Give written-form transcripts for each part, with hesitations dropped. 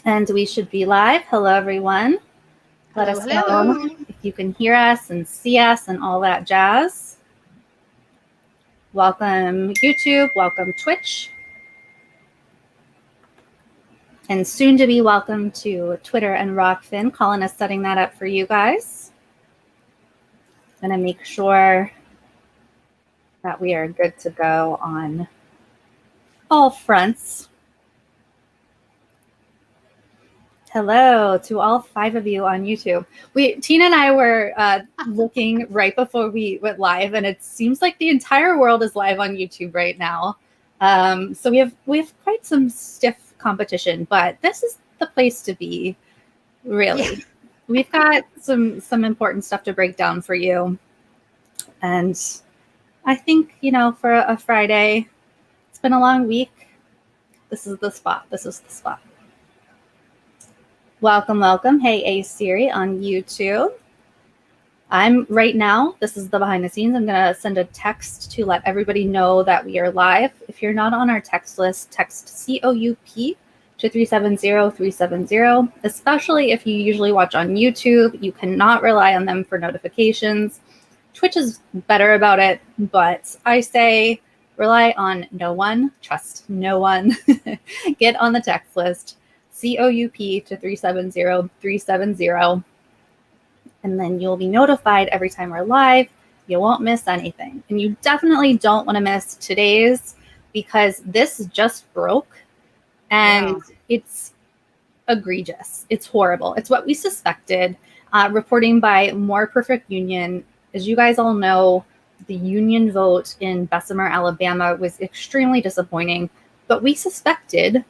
And we should be live. Hello, everyone. Let us know if you can hear us and see us and all that jazz. Welcome, YouTube. Welcome, Twitch. And soon to be welcome to Twitter and Rockfin. Colin is setting that up for you guys. I'm going to make sure that we are good to go on all fronts. Hello to all 5 of you on YouTube. Tina and I were looking right before we went live, and it seems like the entire world is live on YouTube right now. So we have quite some stiff competition, but this is the place to be, really. Yeah. We've got some important stuff to break down for you, and I think, you know, for a Friday, it's been a long week. This is the spot. This is the spot. Welcome, welcome. Hey, A Siri on YouTube. Right now, this is the behind the scenes. I'm going to send a text to let everybody know that we are live. If you're not on our text list, text COUP to 370-370, especially if you usually watch on YouTube. You cannot rely on them for notifications. Twitch is better about it, but I say rely on no one, trust no one. Get on the text list. COUP to 370-370, and then you'll be notified every time we're live. You won't miss anything. And you definitely don't want to miss today's, because this just broke, and It's egregious. It's horrible. It's what we suspected. Reporting by More Perfect Union. As you guys all know, the union vote in Bessemer, Alabama was extremely disappointing, but we suspected,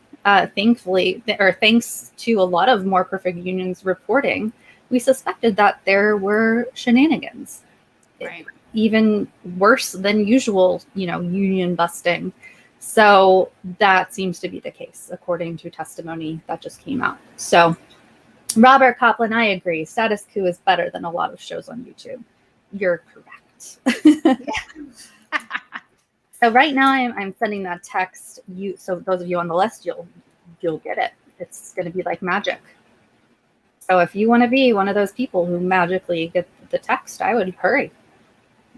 thankfully, or thanks to a lot of More Perfect Union's reporting, we suspected that there were shenanigans. Right. Even worse than usual, union busting. So that seems to be the case, according to testimony that just came out. So Robert Copland, I agree. Status Quo is better than a lot of shows on YouTube. You're correct. So right now I'm sending that text. So those of you on the list, you'll get it. It's going to be like magic. So if you want to be one of those people who magically get the text, I would hurry.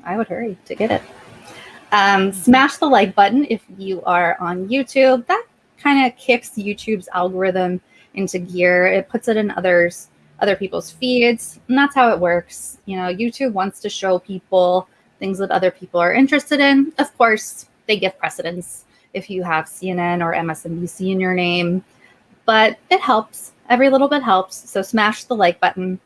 To get it. Smash the like button if you are on YouTube. That kind of kicks YouTube's algorithm into gear. It puts it in other people's feeds, and that's how it works. YouTube wants to show people things that other people are interested in. Of course, they give precedence if you have CNN or MSNBC in your name, but it helps. Every little bit helps. So smash the like button.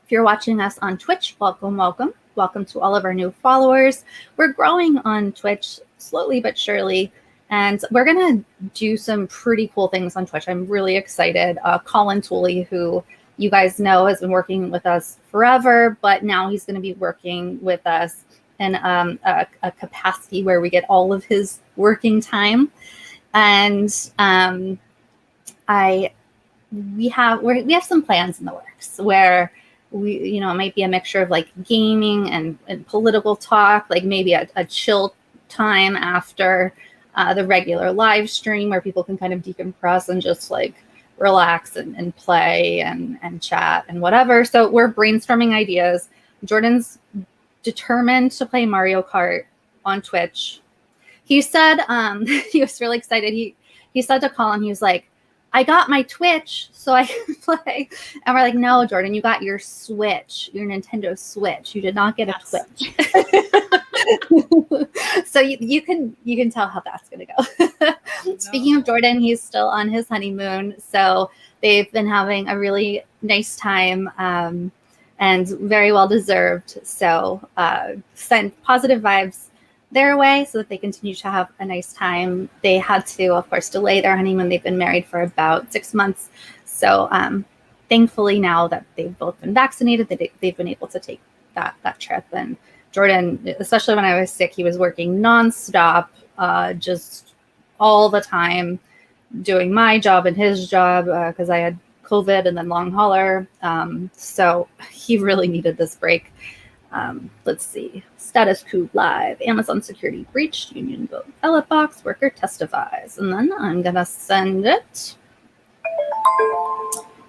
If you're watching us on Twitch, welcome, welcome. Welcome to all of our new followers. We're growing on Twitch slowly but surely, and we're going to do some pretty cool things on Twitch. I'm really excited. Colin Tooley, who you guys know has been working with us forever, but now he's going to be working with us in a capacity where we get all of his working time. And we have some plans in the works where it might be a mixture of like gaming and political talk, like maybe a chill time after the regular live stream where people can kind of decompress and just like relax and play and chat and whatever. So we're brainstorming ideas. Jordan's determined to play Mario Kart on Twitch. He said he was really excited. He said to Colin, he was like, I got my Twitch so I can play. And we're like, no, Jordan, you got your Switch, your Nintendo Switch. You did not get a Twitch. So you can tell how that's going to go. Speaking of Jordan, he's still on his honeymoon. So they've been having a really nice time and very well deserved. So send positive vibes their way so that they continue to have a nice time. They had to, of course, delay their honeymoon. They've been married for about 6 months. So thankfully now that they've both been vaccinated, they've been able to take that trip. And Jordan, especially when I was sick, he was working nonstop, just all the time, doing my job and his job because I had COVID and then long hauler. So he really needed this break. Let's see. Status Quo live. Amazon security breached. Union vote. Ballot box. Worker testifies. And then I'm going to send it.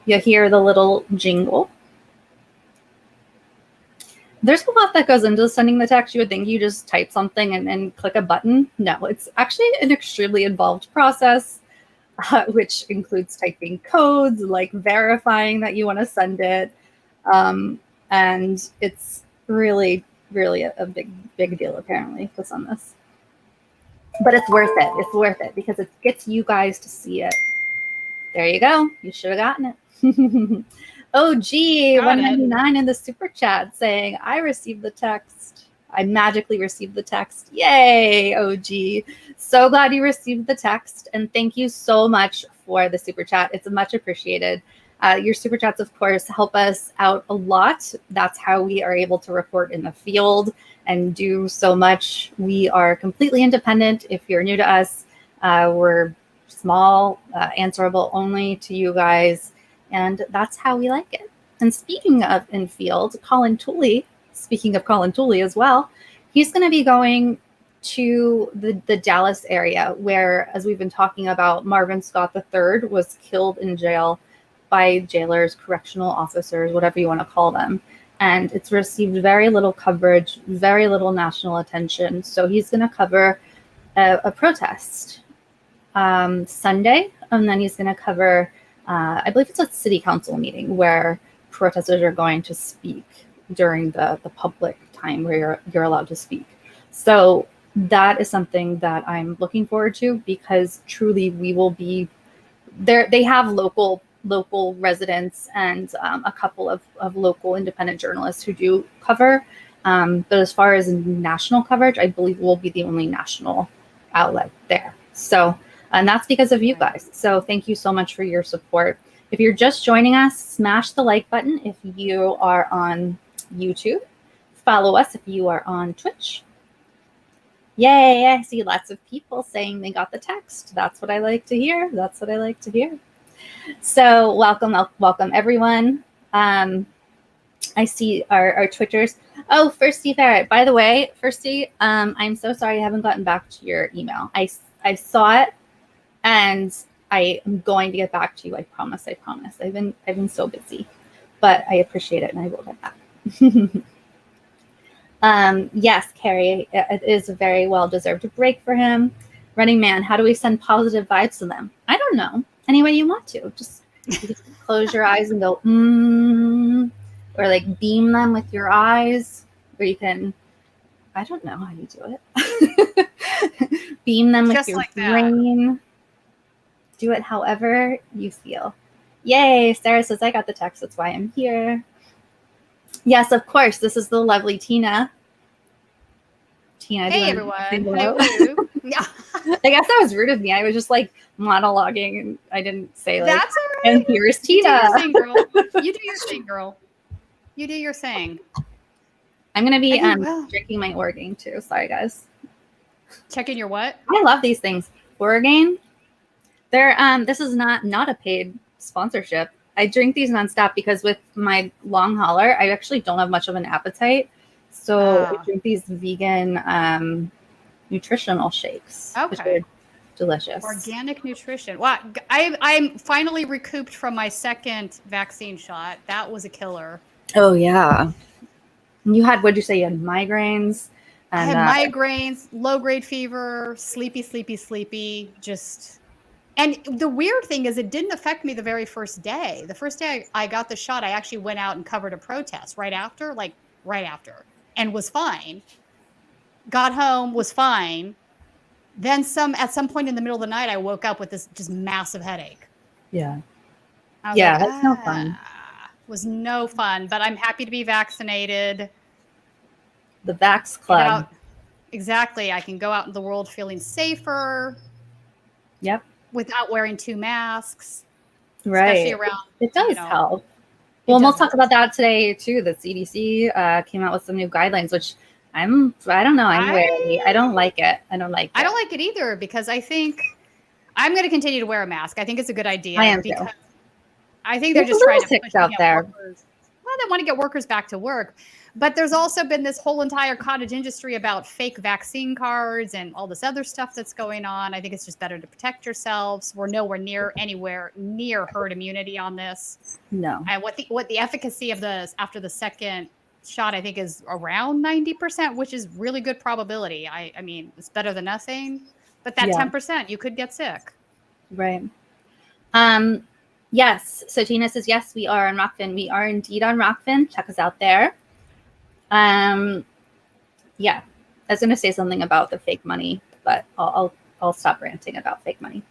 You hear the little jingle. There's a lot that goes into sending the text. You would think you just type something and click a button. No, it's actually an extremely involved process, which includes typing codes, like verifying that you want to send it. And it's really, really a big deal, apparently, to send this. But it's worth it. It's worth it because it gets you guys to see it. There you go. You should have gotten it. Oh, gee, 199 in the super chat saying, I received the text. I magically received the text. Yay, OG. So glad you received the text. And thank you so much for the super chat. It's much appreciated. Your super chats, of course, help us out a lot. That's how we are able to report in the field and do so much. We are completely independent. If you're new to us, we're small, answerable only to you guys. And that's how we like it. And speaking of in field, Colin Tooley, speaking of Colin Tooley as well, he's going to be going to the Dallas area where, as we've been talking about, Marvin Scott III was killed in jail by jailers, correctional officers, whatever you want to call them. And it's received very little coverage, very little national attention. So he's going to cover a protest Sunday, and then he's going to cover, I believe it's a city council meeting where protesters are going to speak during the public time where you're allowed to speak. So that is something that I'm looking forward to because truly we will be there. They have local residents and a couple of local independent journalists who do cover. But as far as national coverage, I believe we'll be the only national outlet there. So, and that's because of you guys. So thank you so much for your support. If you're just joining us, smash the like button if you are on YouTube. Follow us if you are on Twitch. Yay, I see lots of people saying they got the text. That's what I like to hear. That's what I like to hear. So welcome everyone. I see our Twitters. Oh, Firsty Ferret. By the way, Firsty, I'm so sorry I haven't gotten back to your email. I saw it and I am going to get back to you. I promise. I've been so busy, but I appreciate it and I will get back. Yes, Carrie, it is a very well-deserved break for him. Running Man, how do we send positive vibes to them? I don't know. Any way you want to. Just close your eyes and go, or like beam them with your eyes, or you can, I don't know how you do it. Beam them with your brain. Do it however you feel. Yay, Sarah says, I got the text, that's why I'm here. Yes, of course, this is the lovely Tina. Tina, hey everyone. Yeah. I guess that was rude of me. I was just like monologuing and I didn't say like, that's all right. And here's Tina. You do your thing, girl. You do your thing, girl. You do your thing. I'm going to be drinking my Orgain too. Sorry, guys. Checking your what? I love these things. Orgain. They're this is not a paid sponsorship. I drink these nonstop because with my long hauler, I actually don't have much of an appetite. So I drink these vegan nutritional shakes. Okay. Which are delicious. Organic nutrition. Wow. I'm finally recouped from my second vaccine shot. That was a killer. Oh, yeah. You had, what'd you say? You had migraines? And, I had migraines, low-grade fever, sleepy. Just... And the weird thing is it didn't affect me the very first day. The first day I got the shot, I actually went out and covered a protest right after, and was fine. Got home, was fine. Then at some point in the middle of the night, I woke up with this just massive headache. Yeah. Yeah, that's no fun. Was no fun, but I'm happy to be vaccinated. The Vax Club. Exactly. I can go out in the world feeling safer. Yep. Without wearing 2 masks. Right. Especially around. It does help. Well, we'll talk about that today too. The CDC came out with some new guidelines, which I don't know. I'm wary. I don't like it. I don't like it either because I think I'm going to continue to wear a mask. I think it's a good idea. I am because too. I think they're just trying to push out there. Well, they want to get workers back to work. But there's also been this whole entire cottage industry about fake vaccine cards and all this other stuff that's going on. I think it's just better to protect yourselves. We're anywhere near herd immunity on this. No. And what the efficacy of after the second shot, I think, is around 90%, which is really good probability. I mean, it's better than nothing. But that 10%, you could get sick. Right. Yes. So Tina says, yes, we are on Rockfin. We are indeed on Rockfin. Check us out there. Yeah, I was going to say something about the fake money, but I'll stop ranting about fake money.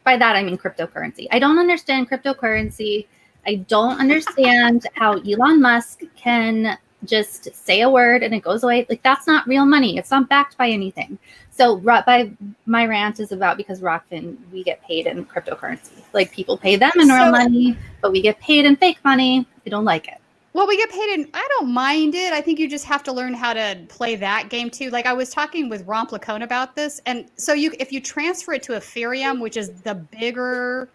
By that, I mean cryptocurrency. I don't understand cryptocurrency. I don't understand how Elon Musk can just say a word and it goes away. Like, that's not real money. It's not backed by anything. So my rant is about, because Rockfin, we get paid in cryptocurrency. Like, people pay them in real money, but we get paid in fake money. I don't like it. Well, we get paid in, I don't mind it. I think you just have to learn how to play that game too. Like, I was talking with Ron Placone about this. And so if you transfer it to Ethereum, which is the bigger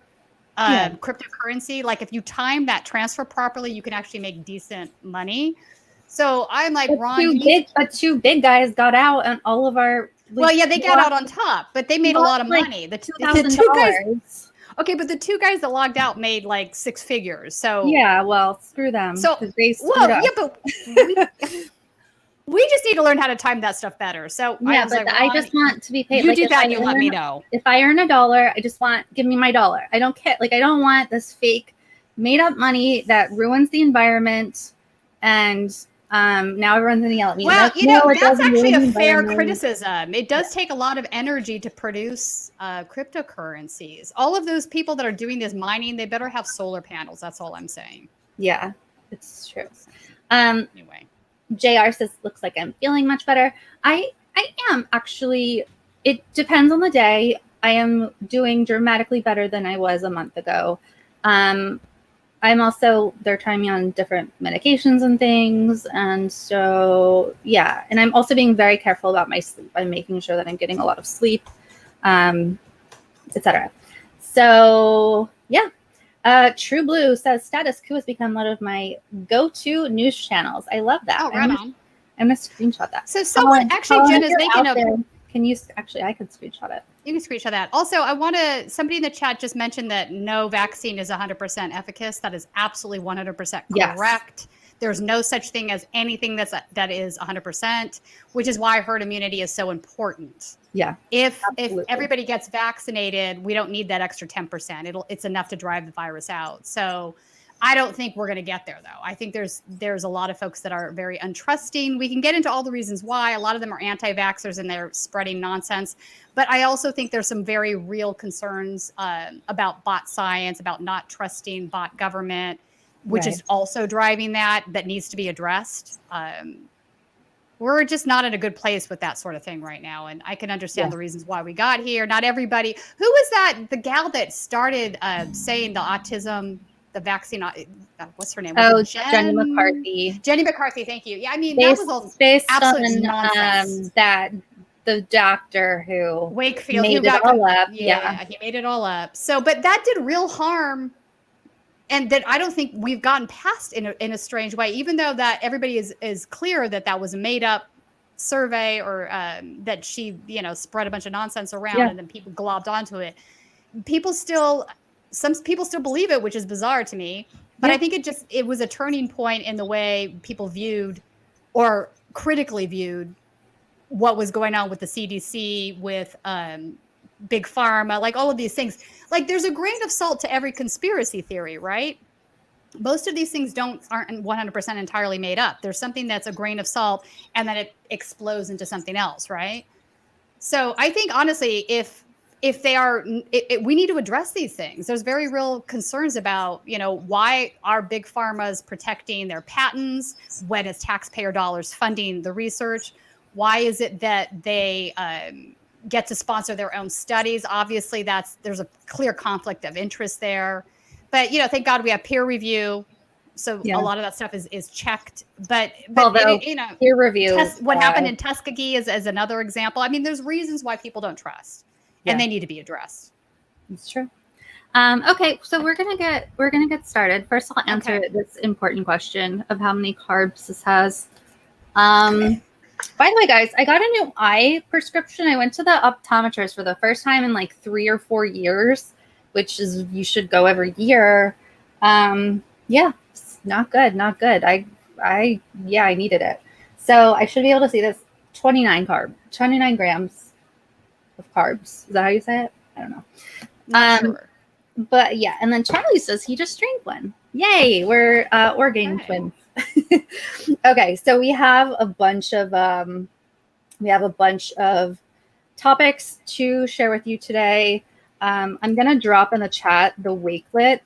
cryptocurrency, like if you time that transfer properly, you can actually make decent money. So I'm like, Ron, two big guys got out and all of our, well, yeah, they got out on top, but they made a lot of money. The two guys. Okay, but the two guys that logged out made like six figures. So yeah, well, screw them. So they yeah, but we just need to learn how to time that stuff better. So yeah, I just want to be paid. You do that, and you let me know. If I earn $1, I just give me my $1. I don't care. Like, I don't want this fake, made up money that ruins the environment. And now everyone's going to yell at me. Well, that's actually a fair criticism. It does take a lot of energy to produce cryptocurrencies. All of those people that are doing this mining, they better have solar panels. That's all I'm saying. Yeah, it's true. Anyway, JR says, looks like I'm feeling much better. I am actually. It depends on the day. I am doing dramatically better than I was a month ago. I'm also, they're trying me on different medications and things. And so, yeah. And I'm also being very careful about my sleep. I'm making sure that I'm getting a lot of sleep, etc. So, yeah. True Blue says, Status Quo has become one of my go-to news channels. I love that. Oh, right on. I'm going to screenshot that. So someone, Jen is making a... Can you, actually, I could screenshot it. You can screenshot that. Also, somebody in the chat just mentioned that no vaccine is 100% efficacious. That is absolutely 100% correct. Yes. There's no such thing as anything that is 100%, which is why herd immunity is so important. Yeah. If everybody gets vaccinated, we don't need that extra 10%. It's enough to drive the virus out. So I don't think we're going to get there, though. I think there's a lot of folks that are very untrusting. We can get into all the reasons why. A lot of them are anti-vaxxers and they're spreading nonsense. But I also think there's some very real concerns about bot science, about not trusting bot government, which is also driving that needs to be addressed. We're just not in a good place with that sort of thing right now. And I can understand the reasons why we got here. Not everybody. Who was that? The gal that started saying the autism... the vaccine, what's her name? Jenny McCarthy. Jenny McCarthy, thank you. Yeah, I mean, that was all based absolute on nonsense. That the doctor who Wakefield made it all up. Yeah, he made it all up. So, but that did real harm, and that I don't think we've gotten past in a strange way. Even though that everybody is clear that was a made up survey or that she spread a bunch of nonsense around and then people globbed onto it. Some people still believe it, which is bizarre to me. But I think it was a turning point in the way people viewed or critically viewed what was going on with the CDC, with Big Pharma, like all of these things. Like, there's a grain of salt to every conspiracy theory, right? Most of these things aren't 100% entirely made up. There's something that's a grain of salt and then it explodes into something else, right? So I think, honestly, if they are, we need to address these things. There's very real concerns about, why are big pharmas protecting their patents when it's taxpayer dollars funding the research? Why is it that they get to sponsor their own studies? Obviously, there's a clear conflict of interest there. But, thank God we have peer review. So a lot of that stuff is checked. But peer review. What happened in Tuskegee is another example. I mean, there's reasons why people don't trust. And they need to be addressed. It's true. Okay, so we're gonna get started. First, I'll answer this important question of how many carbs this has. By the way, guys, I got a new eye prescription. I went to the optometrist for the first time in like 3 or 4 years, which is you should go every year. Yeah, not good, not good. I needed it. So I should be able to see this 29 grams of carbs. Is that how you say it? I don't know. Not sure. But yeah, and then Charlie says he just drank one. Yay, we're organ twins. Okay, so we have a bunch of topics to share with you today. I'm gonna drop in the chat the Wakelet,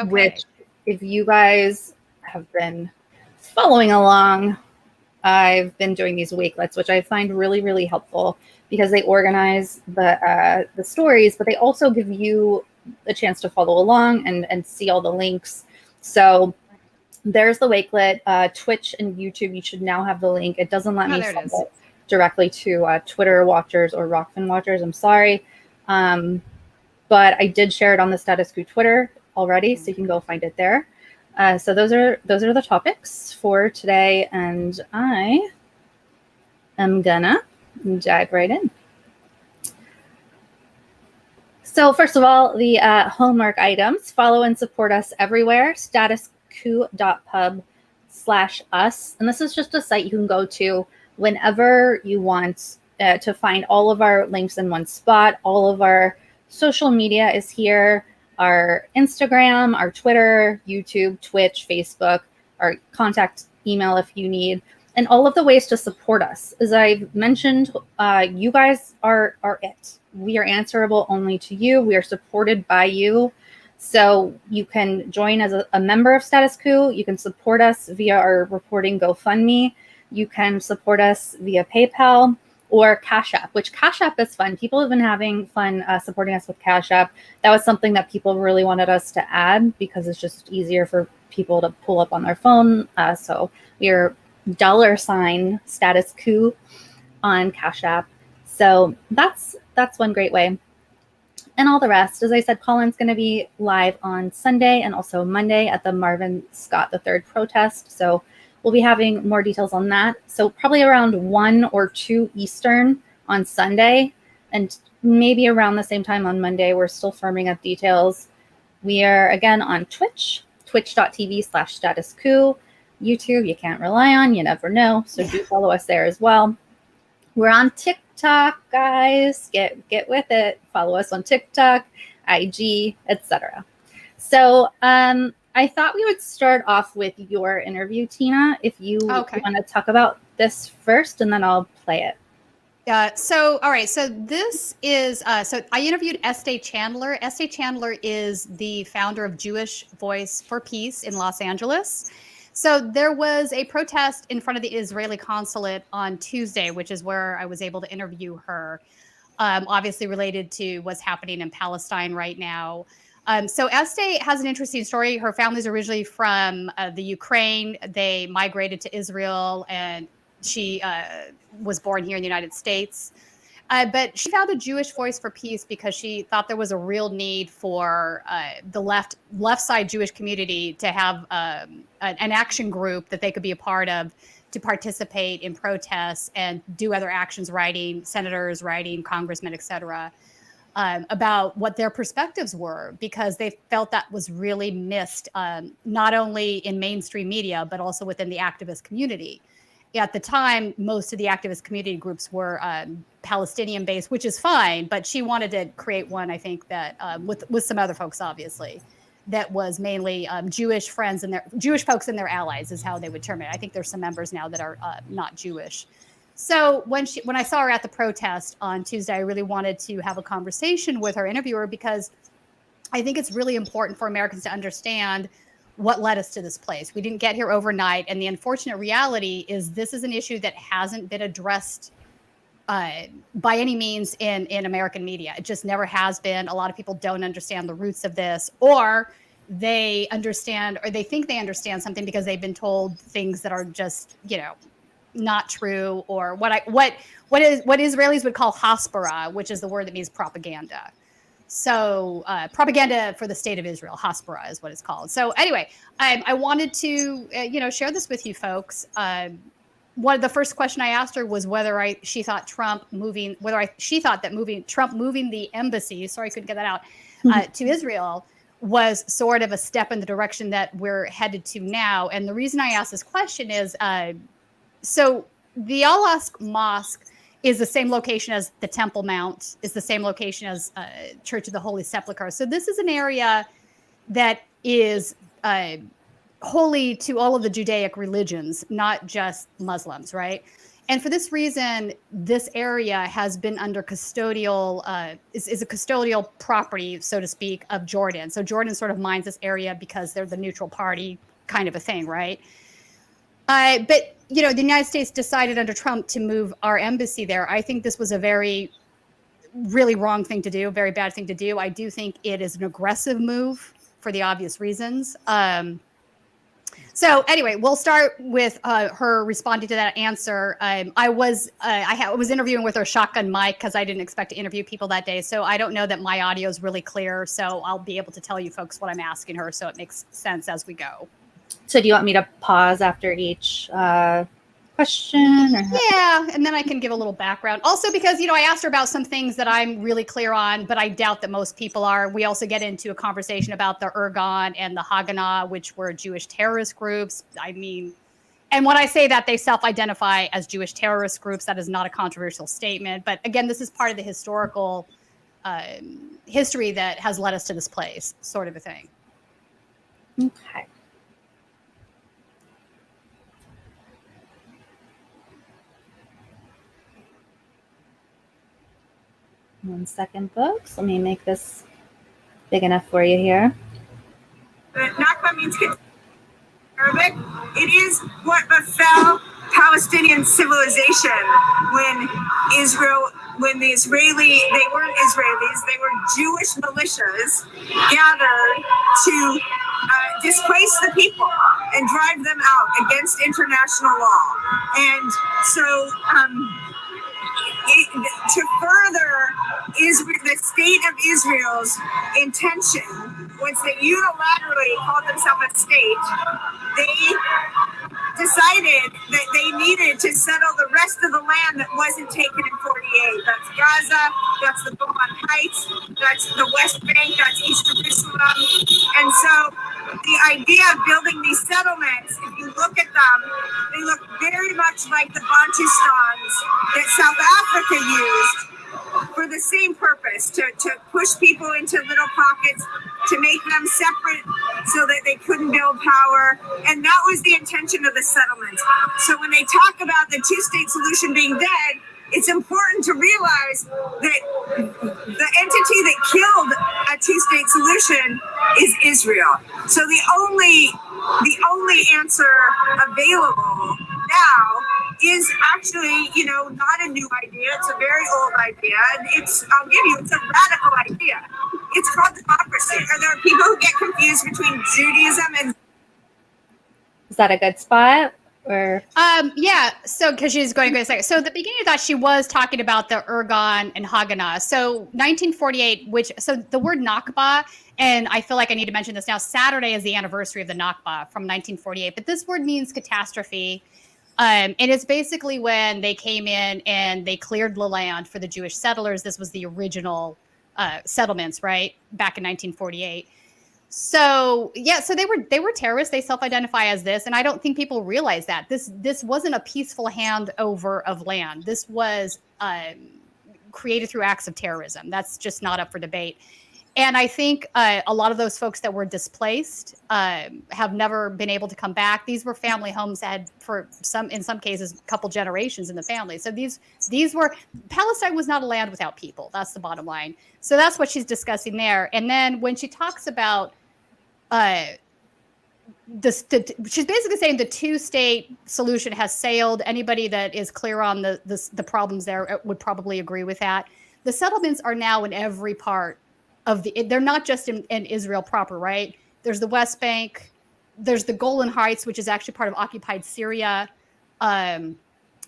which if you guys have been following along, I've been doing these Wakelets, which I find really, really helpful because they organize the stories, but they also give you a chance to follow along and see all the links. So there's the Wakelet, Twitch and YouTube. You should now have the link. It doesn't let me send it directly to Twitter watchers or Rockfin watchers. I'm sorry. But I did share it on the Status Quo Twitter already, so you can go find it there. So those are the topics for today, and I am gonna dive right in. So first of all, the homework items. Follow and support us everywhere. statusquo.pub/us. And this is just a site you can go to whenever you want to find all of our links in one spot. All of our social media is here. Our Instagram, our Twitter, YouTube, Twitch, Facebook, our contact email if you need. And all of the ways to support us. As I've mentioned, you guys are it. We are answerable only to you. We are supported by you. So you can join as a member of Status Quo. You can support us via our reporting GoFundMe. You can support us via PayPal or Cash App, which Cash App is fun. People have been having fun supporting us with Cash App. That was something that people really wanted us to add because it's just easier for people to pull up on their phone. So we are $ Status Quo on Cash App. So that's one great way. And all the rest, as I said, Colin's going to be live on Sunday and also Monday at the Marvin Scott III protest. So we'll be having more details on that. So probably around 1 or 2 Eastern on Sunday, and maybe around the same time on Monday. We're still firming up details. We are again on Twitch, twitch.tv/Status Quo. YouTube, you can't rely on, you never know. So do follow us there as well. We're on TikTok, guys. Get with it. Follow us on TikTok, IG, etc. So I thought we would start off with your interview, Tina, if you want to talk about this first, and then I'll play it. All right. So this is, so I interviewed Estee Chandler. Estee Chandler is the founder of Jewish Voice for Peace in Los Angeles. So there was a protest in front of the Israeli consulate on Tuesday, which is where I was able to interview her, obviously related to what's happening in Palestine right now. So Estee has an interesting story. Her family's originally from the Ukraine. They migrated to Israel, and she was born here in the United States. But she founded Jewish Voice for Peace because she thought there was a real need for the left side Jewish community to have an action group that they could be a part of to participate in protests and do other actions, writing senators, writing congressmen, et cetera, about what their perspectives were, because they felt that was really missed, not only in mainstream media, but also within the activist community. At the time, most of the activist community groups were Palestinian based, which is fine, but she wanted to create one, I think, that with some other folks, obviously, that was mainly Jewish friends and their Jewish folks and their allies is how they would term it. I think there's some members now that are not Jewish. So when I saw her at the protest on Tuesday, I really wanted to have a conversation with her interviewer, because I think it's really important for Americans to understand what led us to this place. We didn't get here overnight. And the unfortunate reality is this is an issue that hasn't been addressed by any means in American media. It just never has been. A lot of people don't understand the roots of this, or they understand, or they think they understand something because they've been told things that are just, not true, or what Israelis would call haspara, which is the word that means propaganda. So propaganda for the state of Israel, Hasbara is what it's called. So anyway, I wanted to share this with you folks. One of the first question I asked her was whether she thought Trump moving the embassy, sorry I couldn't get that out, to Israel was sort of a step in the direction that we're headed to now. And the reason I asked this question is, so the Al-Aqsa Mosque is the same location as the Temple Mount, is the same location as Church of the Holy Sepulchre. So this is an area that is holy to all of the Judaic religions, not just Muslims, right? And for this reason, this area has been under custodial, is a custodial property, so to speak, of Jordan. So Jordan sort of mines this area because they're the neutral party kind of a thing, right? But the United States decided under Trump to move our embassy there. I think this was a really wrong thing to do, very bad thing to do. I do think it is an aggressive move for the obvious reasons. So anyway, we'll start with her responding to that answer. I was interviewing with her shotgun mic because I didn't expect to interview people that day. So I don't know that my audio is really clear. So I'll be able to tell you folks what I'm asking her, so it makes sense as we go. So do you want me to pause after each question? Yeah, and then I can give a little background. Also because, I asked her about some things that I'm really clear on, but I doubt that most people are. We also get into a conversation about the Irgun and the Haganah, which were Jewish terrorist groups. I mean, and when I say that they self-identify as Jewish terrorist groups, that is not a controversial statement. But again, this is part of the historical history that has led us to this place, sort of a thing. Okay. One second, folks. Let me make this big enough for you here. Nakba means Arabic. It is what befell Palestinian civilization when they weren't Israelis, they were Jewish militias gathered to displace the people and drive them out against international law. And so to further the state of Israel's intention, once they unilaterally called themselves a state, they decided that they needed to settle the rest of the land that wasn't taken in 48. That's Gaza, that's the Golan Heights, that's the West Bank, that's East Jerusalem. And so the idea of building these settlements, if you look at them, they look very much like the Bantustans that South Africa used for the same purpose, to push people into little pockets, to make them separate so that they couldn't build power. And that was the intention of the settlement. So when they talk about the two-state solution being dead, it's important to realize that the entity that killed a two-state solution is Israel. So the only answer available now is actually, not a new idea. It's a very old idea. And it's a radical idea. It's called democracy. And there are people who get confused between Judaism and... Is that a good spot? Or yeah, so because she's going to go a second. So at the beginning of that, she was talking about the Irgun and Haganah. So 1948, so the word Nakba, and I feel like I need to mention this now, Saturday is the anniversary of the Nakba from 1948, but this word means catastrophe. And it's basically when they came in and they cleared the land for the Jewish settlers. This was the original settlements, right, back in 1948. So yeah, so they were terrorists. They self-identify as this, and I don't think people realize that this wasn't a peaceful handover of land. This was created through acts of terrorism. That's just not up for debate. And I think a lot of those folks that were displaced have never been able to come back. These were family homes that had, in some cases, a couple generations in the family. So these were, Palestine was not a land without people. That's the bottom line. So that's what she's discussing there. And then when she talks about she's basically saying the two-state solution has sailed. Anybody that is clear on the problems there would probably agree with that. The settlements are now in every part of they're not just in Israel proper, right? There's the West Bank, there's the Golan Heights, which is actually part of occupied Syria.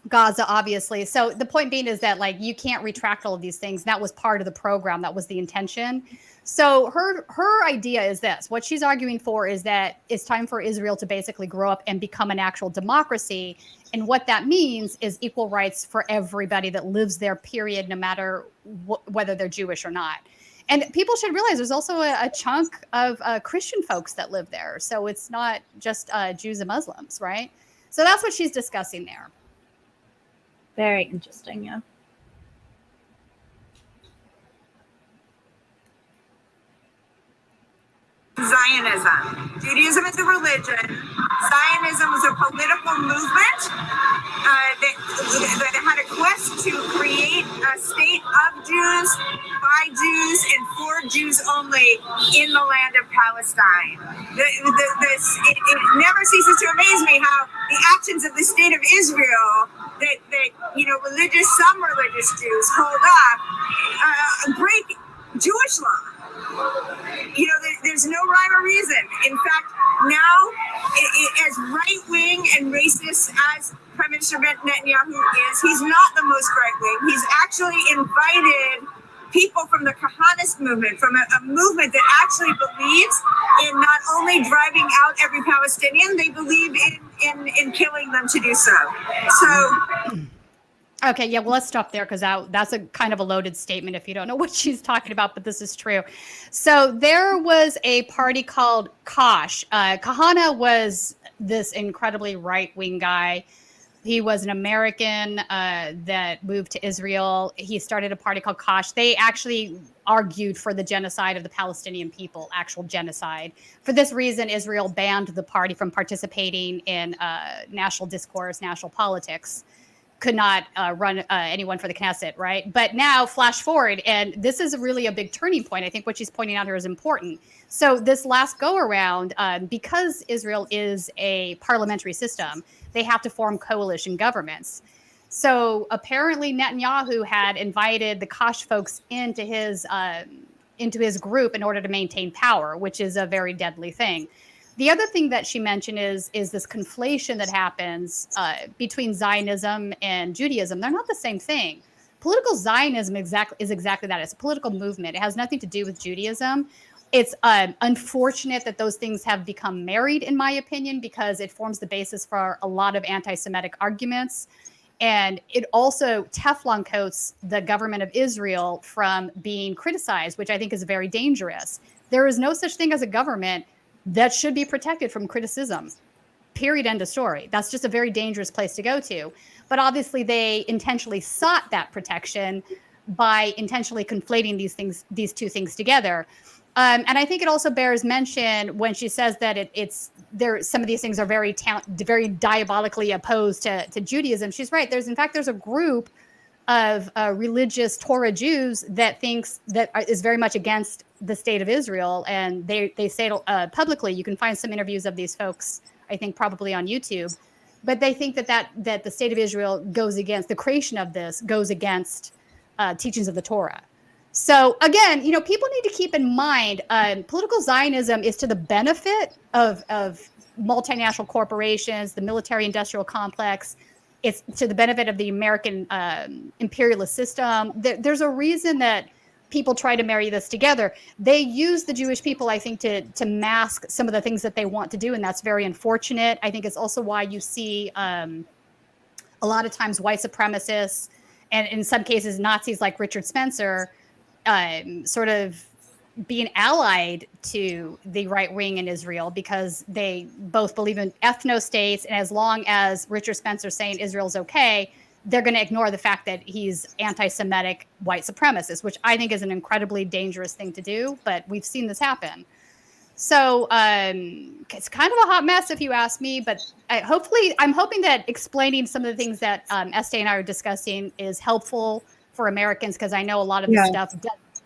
Gaza, obviously. So the point being is that like you can't retract all of these things. That was part of the program. That was the intention. So her idea is this. What she's arguing for is that it's time for Israel to basically grow up and become an actual democracy. And what that means is equal rights for everybody that lives there, period, no matter whether they're Jewish or not. And people should realize there's also a chunk of Christian folks that live there. So it's not just Jews and Muslims, right? So that's what she's discussing there. Very interesting, yeah. Zionism. Judaism is a religion. Zionism is a political movement that had a quest to create a state of Jews, by Jews, and for Jews only in the land of Palestine. It never ceases to amaze me how the actions of the state of Israel that some religious Jews hold up break Jewish law. There's no rhyme or reason. In fact, now, as right-wing and racist as Prime Minister Netanyahu is, he's not the most right-wing. He's actually invited people from the Kahanist movement, from a movement that actually believes in not only driving out every Palestinian, they believe in killing them to do so. Okay, yeah, well, let's stop there because that's a kind of a loaded statement if you don't know what she's talking about, but this is true. So there was a party called Kosh. Kahana was this incredibly right-wing guy. He was an American that moved to Israel. He started a party called Kosh. They actually argued for the genocide of the Palestinian people, actual genocide. For this reason, Israel banned the party from participating in national discourse, national politics. Could not run anyone for the Knesset, right? But now, flash forward, and this is really a big turning point. I think what she's pointing out here is important. So this last go-around, because Israel is a parliamentary system, they have to form coalition governments. So apparently Netanyahu had invited the Kosh folks into his group in order to maintain power, which is a very deadly thing. The other thing that she mentioned is this conflation that happens between Zionism and Judaism. They're not the same thing. Political Zionism is exactly that. It's a political movement. It has nothing to do with Judaism. It's unfortunate that those things have become married, in my opinion, because it forms the basis for a lot of anti-Semitic arguments. And it also Teflon coats the government of Israel from being criticized, which I think is very dangerous. There is no such thing as a government that should be protected from criticism. Period. End of story. That's just a very dangerous place to go to. But obviously they intentionally sought that protection by intentionally conflating these two things together. And I think it also bears mention when she says that it's there. Some of these things are very diabolically opposed to Judaism. She's right. There's a group of religious Torah Jews that is very much against the state of Israel, and they say publicly. You can find some interviews of these folks, I think, probably on YouTube. But they think that the state of Israel goes against the creation of this, goes against teachings of the Torah. So again, people need to keep in mind political Zionism is to the benefit of multinational corporations, the military-industrial complex. It's to the benefit of the American imperialist system. There's a reason that people try to marry this together. They use the Jewish people, I think, to mask some of the things that they want to do, and that's very unfortunate. I think it's also why you see a lot of times white supremacists and in some cases Nazis like Richard Spencer sort of being allied to the right wing in Israel because they both believe in ethno-states. And as long as Richard Spencer saying Israel's okay, they're going to ignore the fact that he's anti-Semitic white supremacist, which I think is an incredibly dangerous thing to do. But we've seen this happen. So it's kind of a hot mess, if you ask me. But I'm hoping that explaining some of the things that Estee and I are discussing is helpful for Americans, because I know a lot of this stuff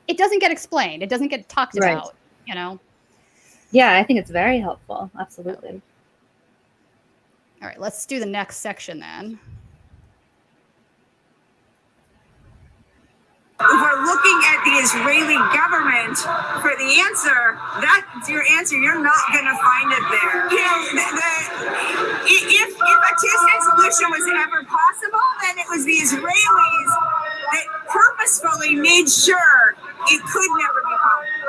it doesn't get explained. It doesn't get talked about, Yeah, I think it's very helpful. Absolutely. All right, let's do the next section then. If we're looking at the Israeli government for the answer, that's your answer. You're not going to find it there. You know, if a two-state solution was ever possible, then it was the Israelis that purposefully made sure it could never be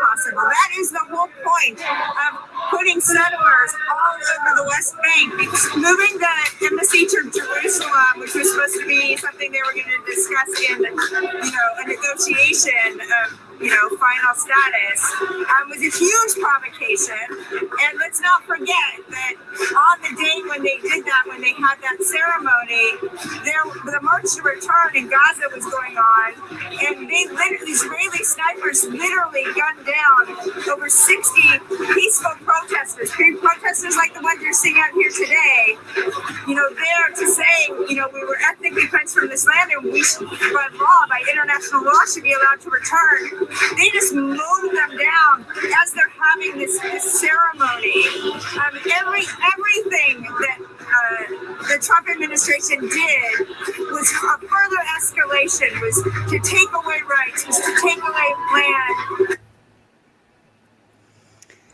possible. That is the whole point of putting settlers all over the West Bank, moving the embassy to Jerusalem, which was supposed to be something they were going to discuss in, a negotiation of, final status, was a huge provocation. And let's not forget that on the day when they did that, when they had that ceremony, the March to Return in Gaza was going on, and Israeli snipers literally gunned down over 60 peaceful protesters like the ones you're seeing out here today, there to say, we were ethnically cleansed from this land, and we should, by law, by international law, should be allowed to return. They just mowed them down as they're having this ceremony. Everything that the Trump administration did was a further escalation, was to take away rights, was to take away land.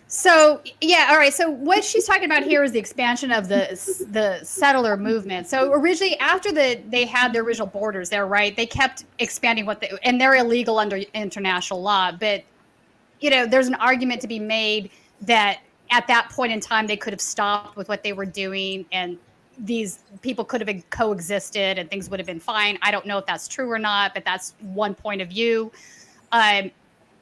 So, yeah, all right. So what she's talking about here is the expansion of the settler movement. So originally, after they had their original borders there, right, they kept expanding and they're illegal under international law. But, there's an argument to be made that at that point in time, they could have stopped with what they were doing, and these people could have coexisted and things would have been fine. I don't know if that's true or not, but that's one point of view.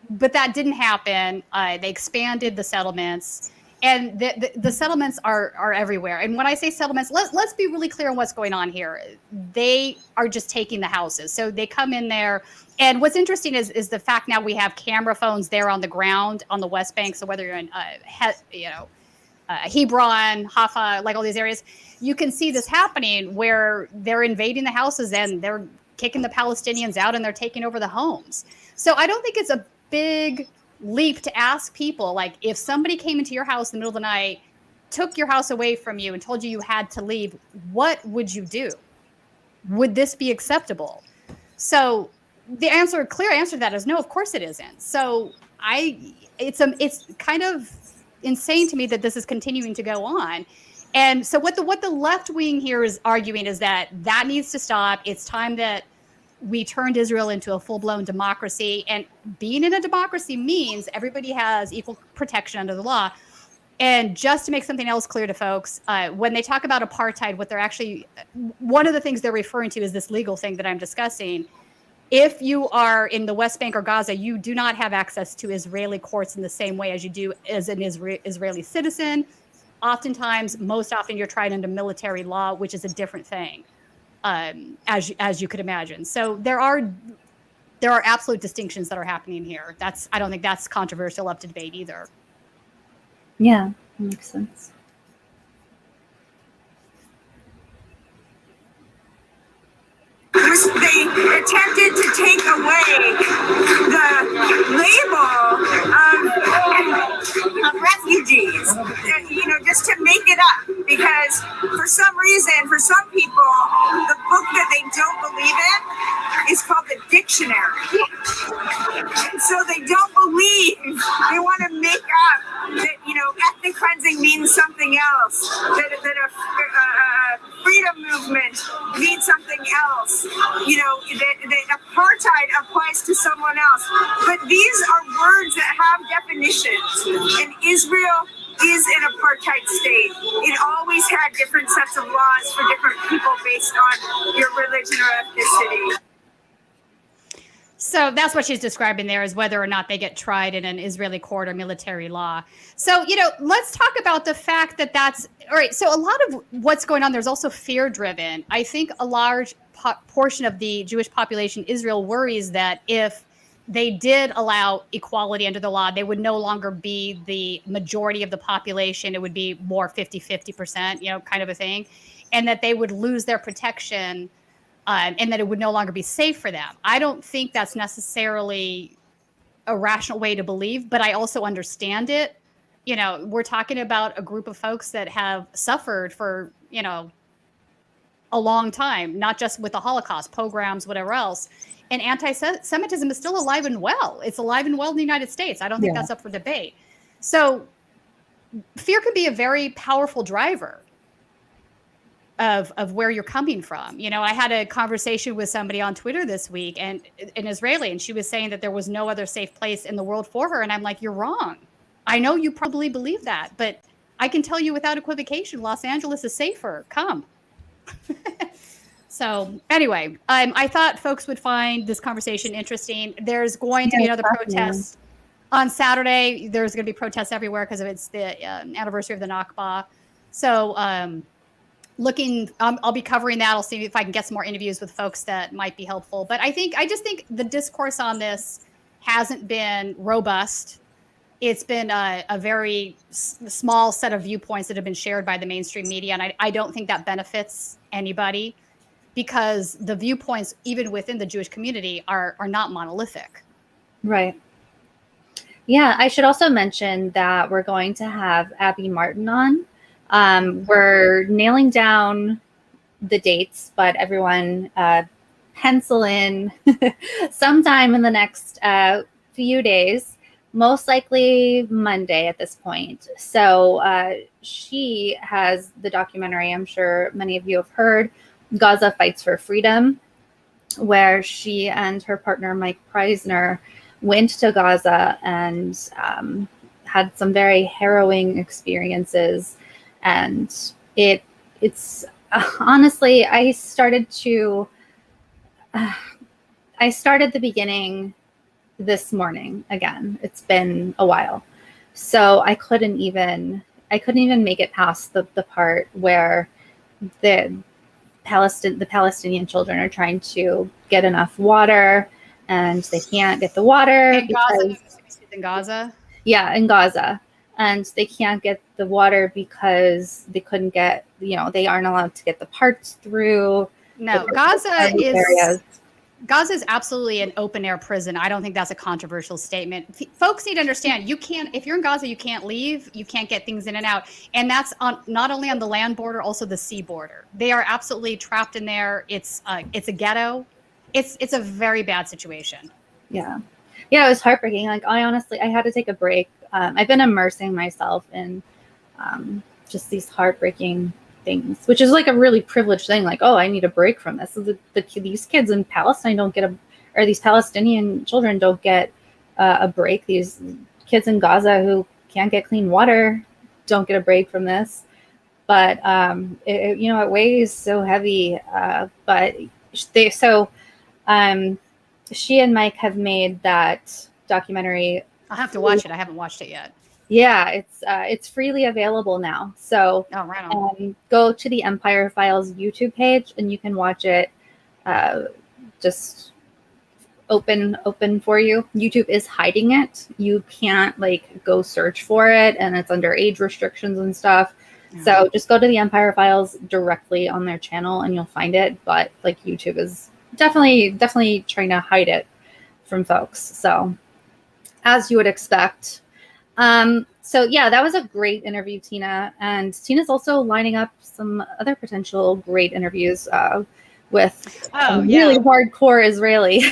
But that didn't happen. They expanded the settlements, and the settlements are everywhere. And when I say settlements, let's be really clear on what's going on here. They are just taking the houses. So they come in there. And what's interesting is the fact now we have camera phones there on the ground on the West Bank. So whether you're in, Hebron, Haifa, like all these areas, you can see this happening where they're invading the houses and they're kicking the Palestinians out and they're taking over the homes. So I don't think it's a big leap to ask people, like, if somebody came into your house in the middle of the night, took your house away from you and told you had to leave, what would you do? Would this be acceptable? So the clear answer to that is no, of course it isn't. So it's kind of insane to me that this is continuing to go on. And so what the left wing here is arguing is that needs to stop. It's time that we turned Israel into a full-blown democracy. And being in a democracy means everybody has equal protection under the law. And just to make something else clear to folks, when they talk about apartheid, what they're actually, one of the things they're referring to is this legal thing that I'm discussing. If you are in the West Bank or Gaza, you do not have access to Israeli courts in the same way as you do as an Israeli citizen. Oftentimes, most often, you're tried under military law, which is a different thing. As you could imagine. So there are absolute distinctions that are happening here. I don't think that's controversial up to debate either. Yeah, that makes sense. They attempted to take away the label of refugees, just to make it up, because for some reason, for some people, the book that they don't believe in is called the dictionary. So they don't believe, they want to make up that, ethnic cleansing means something else, that a freedom movement means something else, that apartheid applies to someone else. But these are words that have definitions, and Israel is an apartheid state. It always had different sets of laws for different people based on your religion or ethnicity. So that's what she's describing there, is whether or not they get tried in an Israeli court or military law. So, let's talk about the fact that that's all right. So a lot of what's going on, there's also fear driven. I think a large portion of the Jewish population, Israel, worries that if they did allow equality under the law, they would no longer be the majority of the population. It would be more 50%, kind of a thing. And that they would lose their protection. And that it would no longer be safe for them. I don't think that's necessarily a rational way to believe, but I also understand it. We're talking about a group of folks that have suffered for, a a long time, not just with the Holocaust, pogroms, whatever else. And anti-Semitism is still alive and well. It's alive and well in the United States. I don't think that's up for debate. So fear can be a very powerful driver of where you're coming from. You know, I had a conversation with somebody on Twitter this week, and an Israeli, and she was saying that there was no other safe place in the world for her. And I'm like, you're wrong. I know you probably believe that, but I can tell you without equivocation, Los Angeles is safer. Come. So anyway, I thought folks would find this conversation interesting. There's going to be another protest on Saturday. There's going to be protests everywhere because it's the anniversary of the Nakba. So I'll be covering that. I'll see if I can get some more interviews with folks that might be helpful. But I just think the discourse on this hasn't been robust. It's been a very small set of viewpoints that have been shared by the mainstream media. And I don't think that benefits anybody, because the viewpoints, even within the Jewish community, are not monolithic. Right. Yeah, I should also mention that we're going to have Abby Martin on. We're nailing down the dates, but everyone pencil in sometime in the next few days, most likely Monday at this point. So she has the documentary, I'm sure many of you have heard, Gaza Fights for Freedom, where she and her partner, Mike Preisner, went to Gaza and had some very harrowing experiences. And it's honestly, I started the beginning this morning again. It's been a while. So I couldn't even make it past the part where the Palestinian children are trying to get enough water, and they can't get the water in Gaza. Yeah, in Gaza. And they can't get the water because they couldn't get, they aren't allowed to get the parts through. No, Gaza is absolutely an open air prison. I don't think that's a controversial statement. Folks need to understand, if you're in Gaza, you can't leave, you can't get things in and out. And that's not only on the land border, also the sea border. They are absolutely trapped in there. It's a ghetto. It's a very bad situation. Yeah. Yeah, it was heartbreaking. Like, I had to take a break. I've been immersing myself in just these heartbreaking things, which is like a really privileged thing. Like, oh, I need a break from this. So these kids in Palestine these Palestinian children don't get a break. These kids in Gaza who can't get clean water don't get a break from this. But it weighs so heavy. But she and Mike have made that documentary. I'll have to watch it. I haven't watched it yet. Yeah, it's freely available now. So right on. Go to the Empire Files YouTube page and you can watch it. Just open for you. YouTube is hiding it. You can't go search for it, and it's under age restrictions and stuff. Yeah. So just go to the Empire Files directly on their channel and you'll find it. But YouTube is definitely trying to hide it from folks. So as you would expect. So yeah, that was a great interview, Tina. And Tina's also lining up some other potential great interviews with really hardcore Israeli.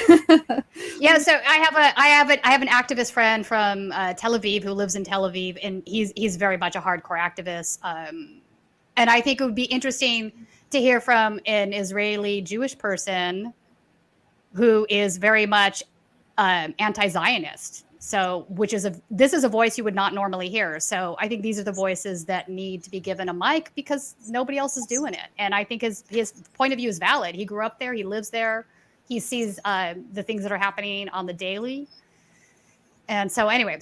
Yeah, so I have an activist friend from Tel Aviv who lives in Tel Aviv, and he's very much a hardcore activist. And I think it would be interesting to hear from an Israeli Jewish person who is very much anti-Zionist. So, this is a voice you would not normally hear. So I think these are the voices that need to be given a mic because nobody else is doing it. And I think his point of view is valid. He grew up there. He lives there. He sees the things that are happening on the daily. And so anyway,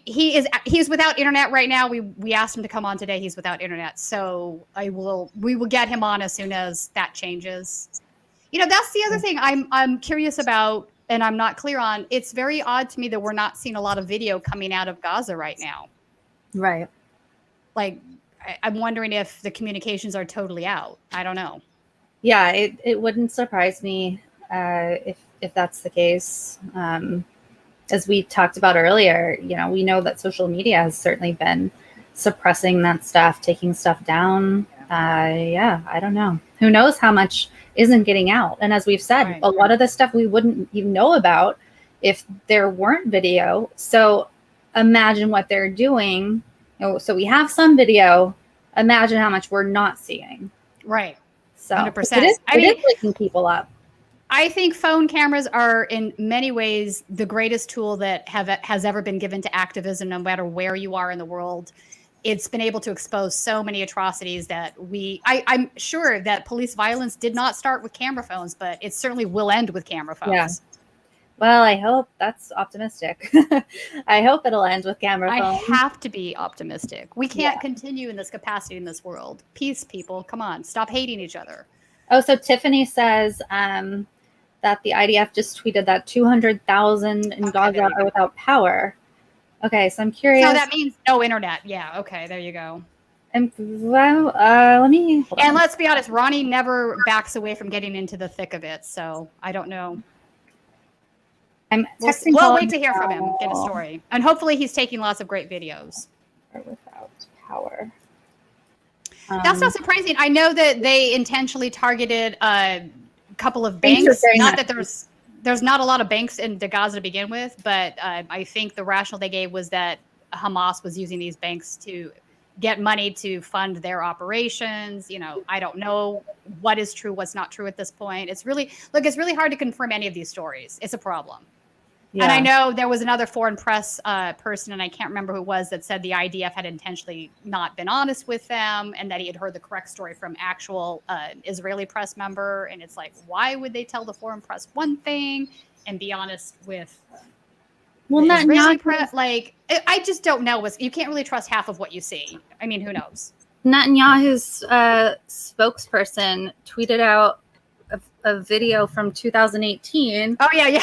he's without internet right now. We asked him to come on today. He's without internet. So we will get him on as soon as that changes. That's the other thing I'm curious about. And I'm not clear on. It's very odd to me that we're not seeing a lot of video coming out of Gaza right now. Right. I'm wondering if the communications are totally out. I don't know. Yeah, it wouldn't surprise me if that's the case. As we talked about earlier, we know that social media has certainly been suppressing that stuff, taking stuff down. Yeah, I don't know. Who knows how much isn't getting out? And as we've said, Right. a lot of this stuff we wouldn't even know about if there weren't video. So imagine what they're doing. So we have some video. Imagine how much we're not seeing. Right. So 100%. it is waking people up. I think phone cameras are in many ways the greatest tool that has ever been given to activism, no matter where you are in the world. It's been able to expose so many atrocities that I'm sure that police violence did not start with camera phones, but it certainly will end with camera phones. Yeah. Well, I hope that's optimistic. I hope it'll end with camera phones. I have to be optimistic. We can't continue in this capacity in this world. Peace, people. Come on. Stop hating each other. Oh, so Tiffany says that the IDF just tweeted that 200,000 in Gaza are without power. Okay, so I'm curious. So that means no internet. Yeah, okay, there you go. And well, let me. And let's be honest, Ronnie never backs away from getting into the thick of it. So I don't know. I'm texting. We'll wait to hear from him, get a story, and hopefully he's taking lots of great videos. Or without power. That's not surprising. I know that they intentionally targeted a couple of banks. Not that there's not a lot of banks in Gaza to begin with, but I think the rationale they gave was that Hamas was using these banks to get money to fund their operations. You know, I don't know what is true, what's not true at this point. It's really hard to confirm any of these stories. It's a problem. Yeah. And I know there was another foreign press person, and I can't remember who it was, that said the IDF had intentionally not been honest with them and that he had heard the correct story from actual Israeli press member. And it's like, why would they tell the foreign press one thing and be honest with the Israeli press? Like, I just don't know. You can't really trust half of what you see. I mean, who knows? Netanyahu's spokesperson tweeted out a video from 2018. Oh, yeah.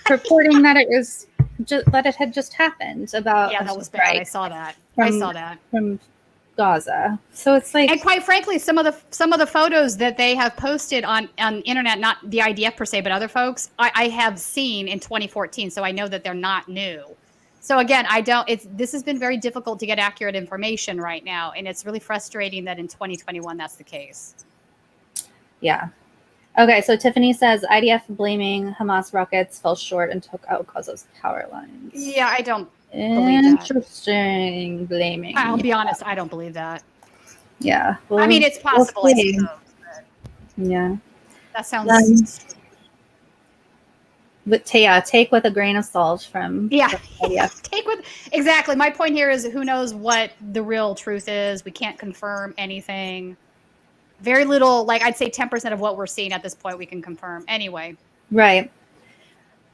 Reporting that it had just happened about that was bad. I saw that from Gaza. So it's like, and quite frankly, some of the photos that they have posted on internet, not the IDF per se, but other folks, I have seen in 2014. So I know that they're not new. So again, this has been very difficult to get accurate information right now, and it's really frustrating that in 2021 that's the case. Yeah. Okay, so Tiffany says IDF blaming Hamas rockets fell short and took out Gaza's power lines. Yeah, I don't believe that. Interesting blaming. I'll be honest, I don't believe that. Yeah. Well, I mean, it's possible. I suppose, yeah. That sounds. But take with a grain of salt from IDF. Exactly. My point here is, who knows what the real truth is? We can't confirm anything. Very little, like I'd say 10% of what we're seeing at this point we can confirm anyway. Right.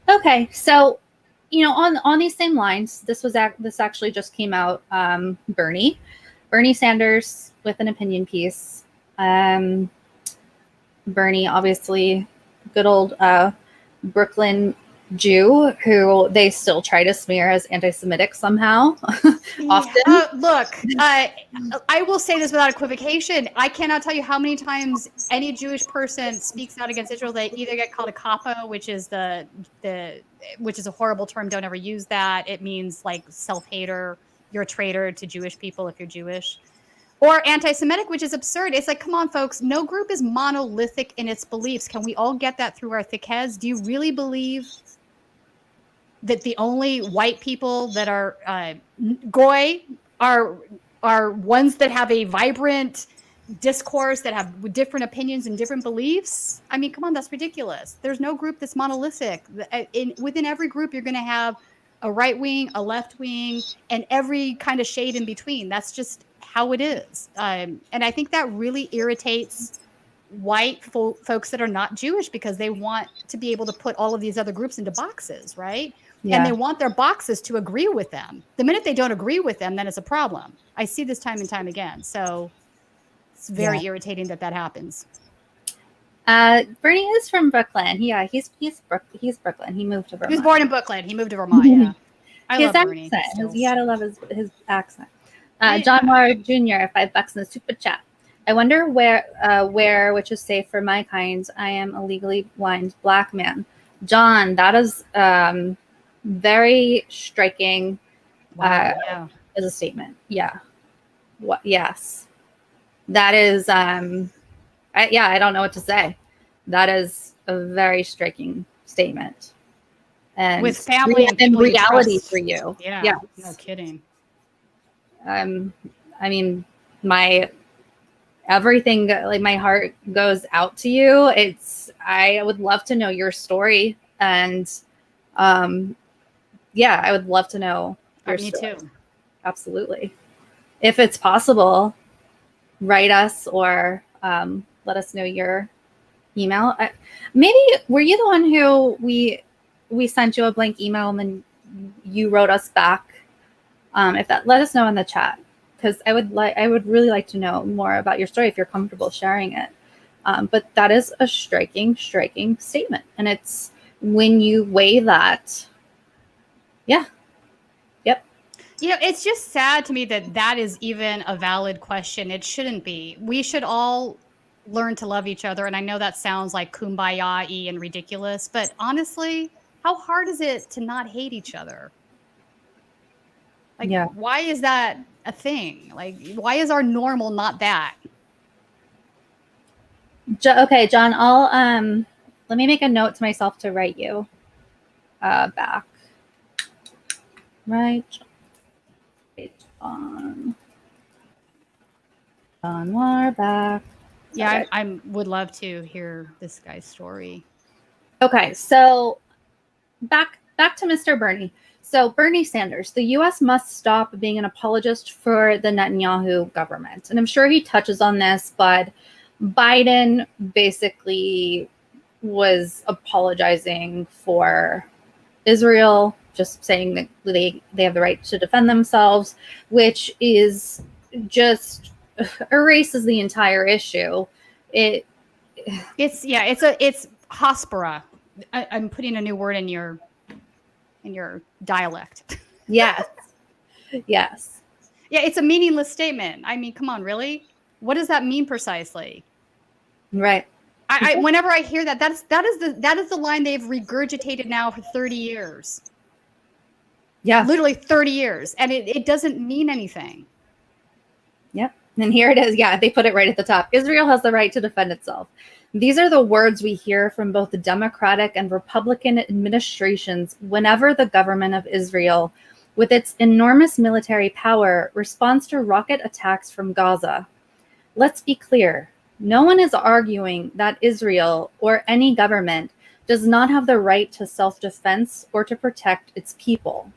Okay. So, on these same lines, this actually just came out. Bernie Sanders with an opinion piece. Bernie, obviously, good old Brooklyn Jew who they still try to smear as anti-Semitic somehow. Often. Look, I will say this without equivocation. I cannot tell you how many times any Jewish person speaks out against Israel. They either get called a kapo, which is which is a horrible term. Don't ever use that. It means like self-hater. You're a traitor to Jewish people if you're Jewish. Or anti-Semitic, which is absurd. It's like, come on, folks. No group is monolithic in its beliefs. Can we all get that through our thick heads? Do you really believe that the only white people that are goy are ones that have a vibrant discourse, that have different opinions and different beliefs? I mean, come on, that's ridiculous. There's no group that's monolithic. Within every group, you're going to have a right wing, a left wing, and every kind of shade in between. That's just how it is. And I think that really irritates white folks that are not Jewish, because they want to be able to put all of these other groups into boxes, right? Yeah. And they want their boxes to agree with them. The minute they don't agree with them, then it's a problem. I see this time and time again. So it's very irritating that happens. Bernie is from Brooklyn. Yeah, he's Brooklyn. He moved to Vermont. He was born in Brooklyn. He moved to Vermont. Yeah, I love Bernie. You gotta love his accent. John Moore Jr. $5 in the super chat. I wonder where which is safe for my kind. I am a legally blind black man. John, that is very striking. As a statement. Yeah. What? Yes. that is, I don't know what to say. That is a very striking statement. And with family and people reality you trust. for you. Yeah, Yes. no kidding. I mean, my everything, like my heart goes out to you. I would love to know your story, and yeah, I would love to know your Me story. too. Absolutely. If it's possible, write us or let us know your email. Maybe were you the one who we sent you a blank email and then you wrote us back? If that, let us know in the chat, because I would really like to know more about your story if you're comfortable sharing it. But that is a striking statement, and it's when you weigh that. Yeah. Yep. You know, it's just sad to me that that is even a valid question. It shouldn't be. We should all learn to love each other. And I know that sounds like kumbaya-y and ridiculous, but honestly, how hard is it to not hate each other? Like, Yeah. why is that a thing? Like, why is our normal not that? Okay, John, I'll let me make a note to myself to write you back. Right. John Warback. Yeah, I would love to hear this guy's story. Okay, so back to Mr. Bernie. So Bernie Sanders, the U.S. must stop being an apologist for the Netanyahu government. And I'm sure he touches on this, but Biden basically was apologizing for Israel, just saying that they have the right to defend themselves, which is just erases the entire issue. It's hospera. I'm putting a new word in your dialect. Yes. Yes. Yeah, it's a meaningless statement. I mean, come on, really? What does that mean precisely? Right. Whenever I hear that is the line they've regurgitated now for 30 years. Yeah. Literally 30 years. And it doesn't mean anything. Yep. And here it is. Yeah, they put it right at the top. Israel has the right to defend itself. These are the words we hear from both the Democratic and Republican administrations whenever the government of Israel, with its enormous military power, responds to rocket attacks from Gaza. Let's be clear. No one is arguing that Israel or any government does not have the right to self-defense or to protect its people.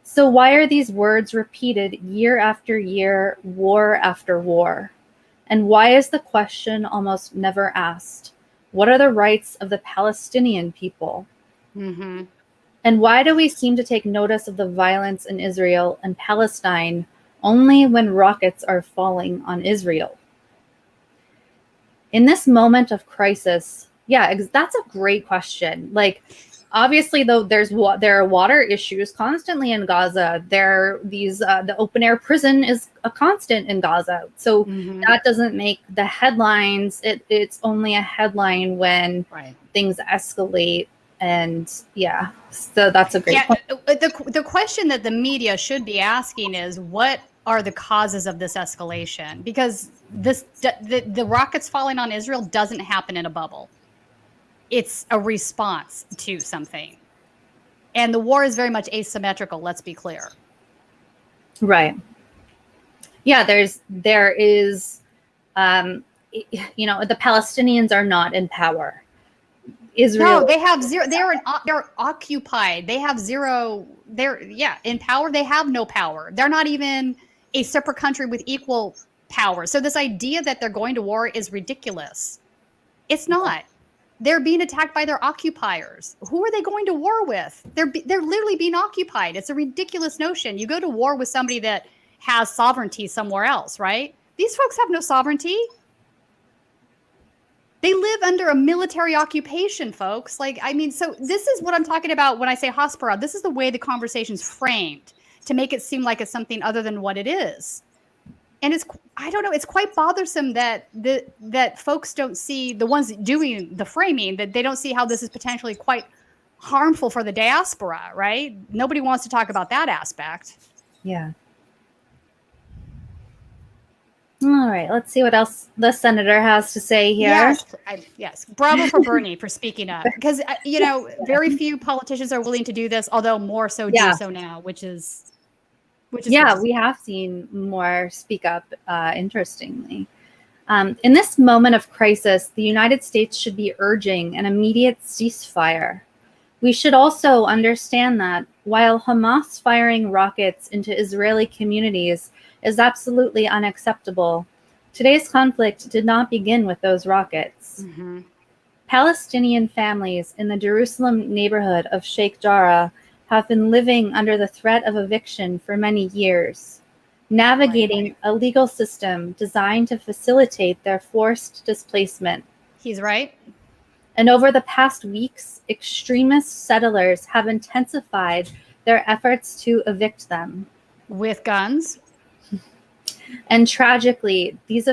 So why are these words repeated year after year, war after war? And why is the question almost never asked? What are the rights of the Palestinian people? Mm-hmm. And why do we seem to take notice of the violence in Israel and Palestine only when rockets are falling on Israel? In this moment of crisis, that's a great question. Like, obviously, though, there are water issues constantly in Gaza. The open air prison is a constant in Gaza. So that doesn't make the headlines. It's only a headline when things escalate. And yeah, so that's a great point. The question that the media should be asking is, what are the causes of this escalation? Because the rockets falling on Israel doesn't happen in a bubble. It's a response to something. And the war is very much asymmetrical, let's be clear. Right. Yeah, there is the Palestinians are not in power. Israel. No, they have zero. They're occupied. They have zero. They're in power. They have no power. They're not even a separate country with equal power. So this idea that they're going to war is ridiculous. It's not. They're being attacked by their occupiers. Who are they going to war with? They're literally being occupied. It's a ridiculous notion. You go to war with somebody that has sovereignty somewhere else, right? These folks have no sovereignty. They live under a military occupation, folks. Like, I mean, so this is what I'm talking about when I say hospera. This is the way the conversation's framed to make it seem like it's something other than what it is. And I don't know, it's quite bothersome that folks don't see, the ones doing the framing, that they don't see how this is potentially quite harmful for the diaspora, right? Nobody wants to talk about that aspect. Yeah. Oh, All right, let's see what else the senator has to say here. Yes. Bravo for Bernie for speaking up, because very few politicians are willing to do this, although more so do so now, which is we have seen more speak up. Interestingly, in this moment of crisis, the United States should be urging an immediate ceasefire. We should also understand that while Hamas firing rockets into Israeli communities is absolutely unacceptable, today's conflict did not begin with those rockets. Mm-hmm. Palestinian families in the Jerusalem neighborhood of Sheikh Jarrah have been living under the threat of eviction for many years, navigating a legal system designed to facilitate their forced displacement. He's right. And over the past weeks, extremist settlers have intensified their efforts to evict them. With guns. And tragically, those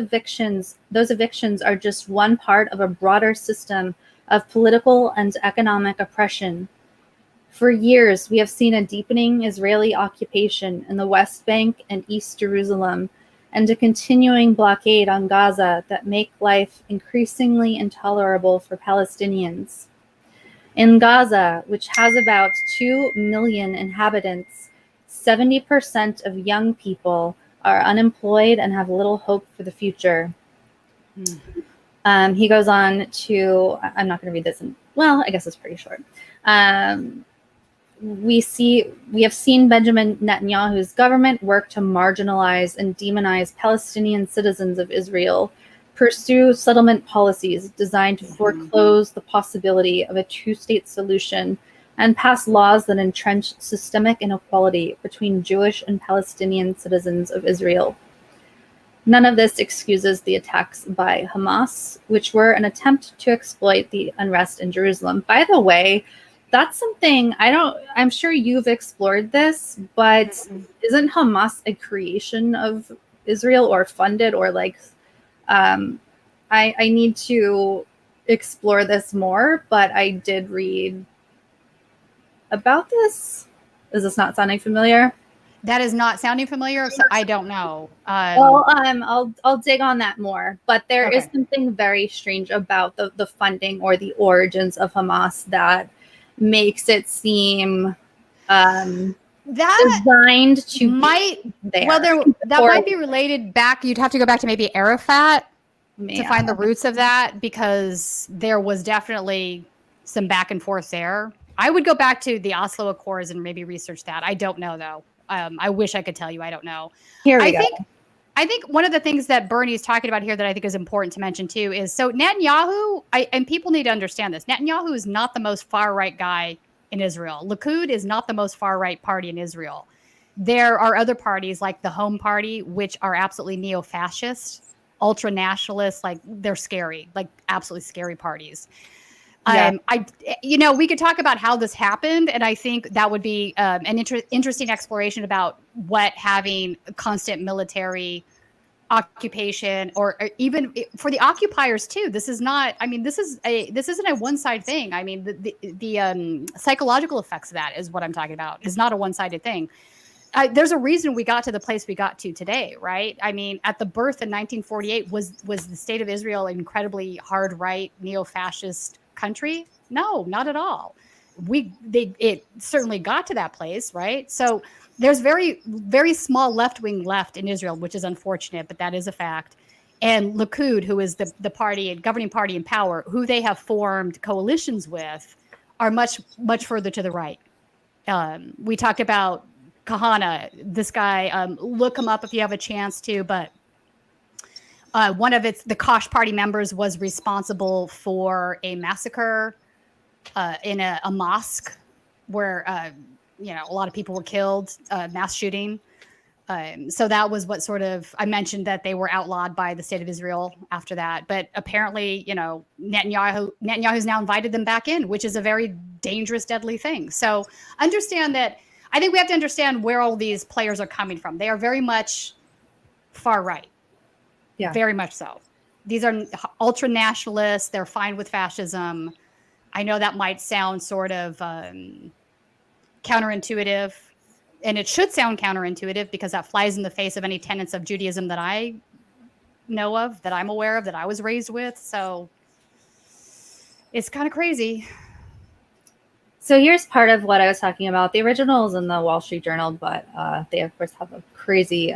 evictions are just one part of a broader system of political and economic oppression. For years, we have seen a deepening Israeli occupation in the West Bank and East Jerusalem, and a continuing blockade on Gaza that make life increasingly intolerable for Palestinians. In Gaza, which has about 2 million inhabitants, 70% of young people are unemployed and have little hope for the future. He goes on to, I'm not going to read this, I guess it's pretty short. We have seen Benjamin Netanyahu's government work to marginalize and demonize Palestinian citizens of Israel, pursue settlement policies designed to foreclose the possibility of a two-state solution, and pass laws that entrench systemic inequality between Jewish and Palestinian citizens of Israel. None of this excuses the attacks by Hamas, which were an attempt to exploit the unrest in Jerusalem. By the way, that's something I'm sure you've explored this, but isn't Hamas a creation of Israel or funded or I need to explore this more, but I did read about this. Is this not sounding familiar? That is not sounding familiar, so I don't know. I'll dig on that more. But there is something very strange about the funding or the origins of Hamas that makes it seem that designed to that might be related back. You'd have to go back to maybe Arafat to find the roots of that, because there was definitely some back and forth there. I would go back to the Oslo Accords and maybe research that. I don't know though. I wish I could tell you. I don't know. I think one of the things that Bernie is talking about here that I think is important to mention too is, so Netanyahu, and people need to understand this, Netanyahu is not the most far-right guy in Israel. Likud is not the most far-right party in Israel. There are other parties like the Home Party, which are absolutely neo-fascist, ultra-nationalist, they're scary, absolutely scary parties. We could talk about how this happened, and I think that would be an interesting exploration about what having constant military occupation, or even for the occupiers too. This is not. I mean, this isn't a one-sided thing. I mean, the psychological effects of that is what I'm talking about. It's not a one-sided thing. There's a reason we got to the place we got to today, right? I mean, at the birth in 1948, was the state of Israel an incredibly hard right, neo-fascist country? No, not at all. It certainly got to that place, right? So there's very, very small left-wing left in Israel, which is unfortunate, but that is a fact. And Likud, who is the party, governing party in power, who they have formed coalitions with, are much, much further to the right. We talked about Kahana, this guy, look him up if you have a chance to, but one of the Koch party members was responsible for a massacre in a mosque where, a lot of people were killed, mass shooting. So that was what I mentioned that they were outlawed by the state of Israel after that. But apparently, Netanyahu's now invited them back in, which is a very dangerous, deadly thing. So understand that. I think we have to understand where all these players are coming from. They are very much far right. Yeah. Very much so. These are ultra nationalists. They're fine with fascism. I know that might sound sort of counterintuitive, and it should sound counterintuitive because that flies in the face of any tenets of Judaism that I know of, that I'm aware of, that I was raised with. So it's kind of crazy. So here's part of what I was talking about. The original is in the Wall Street Journal, but they, of course, have a crazy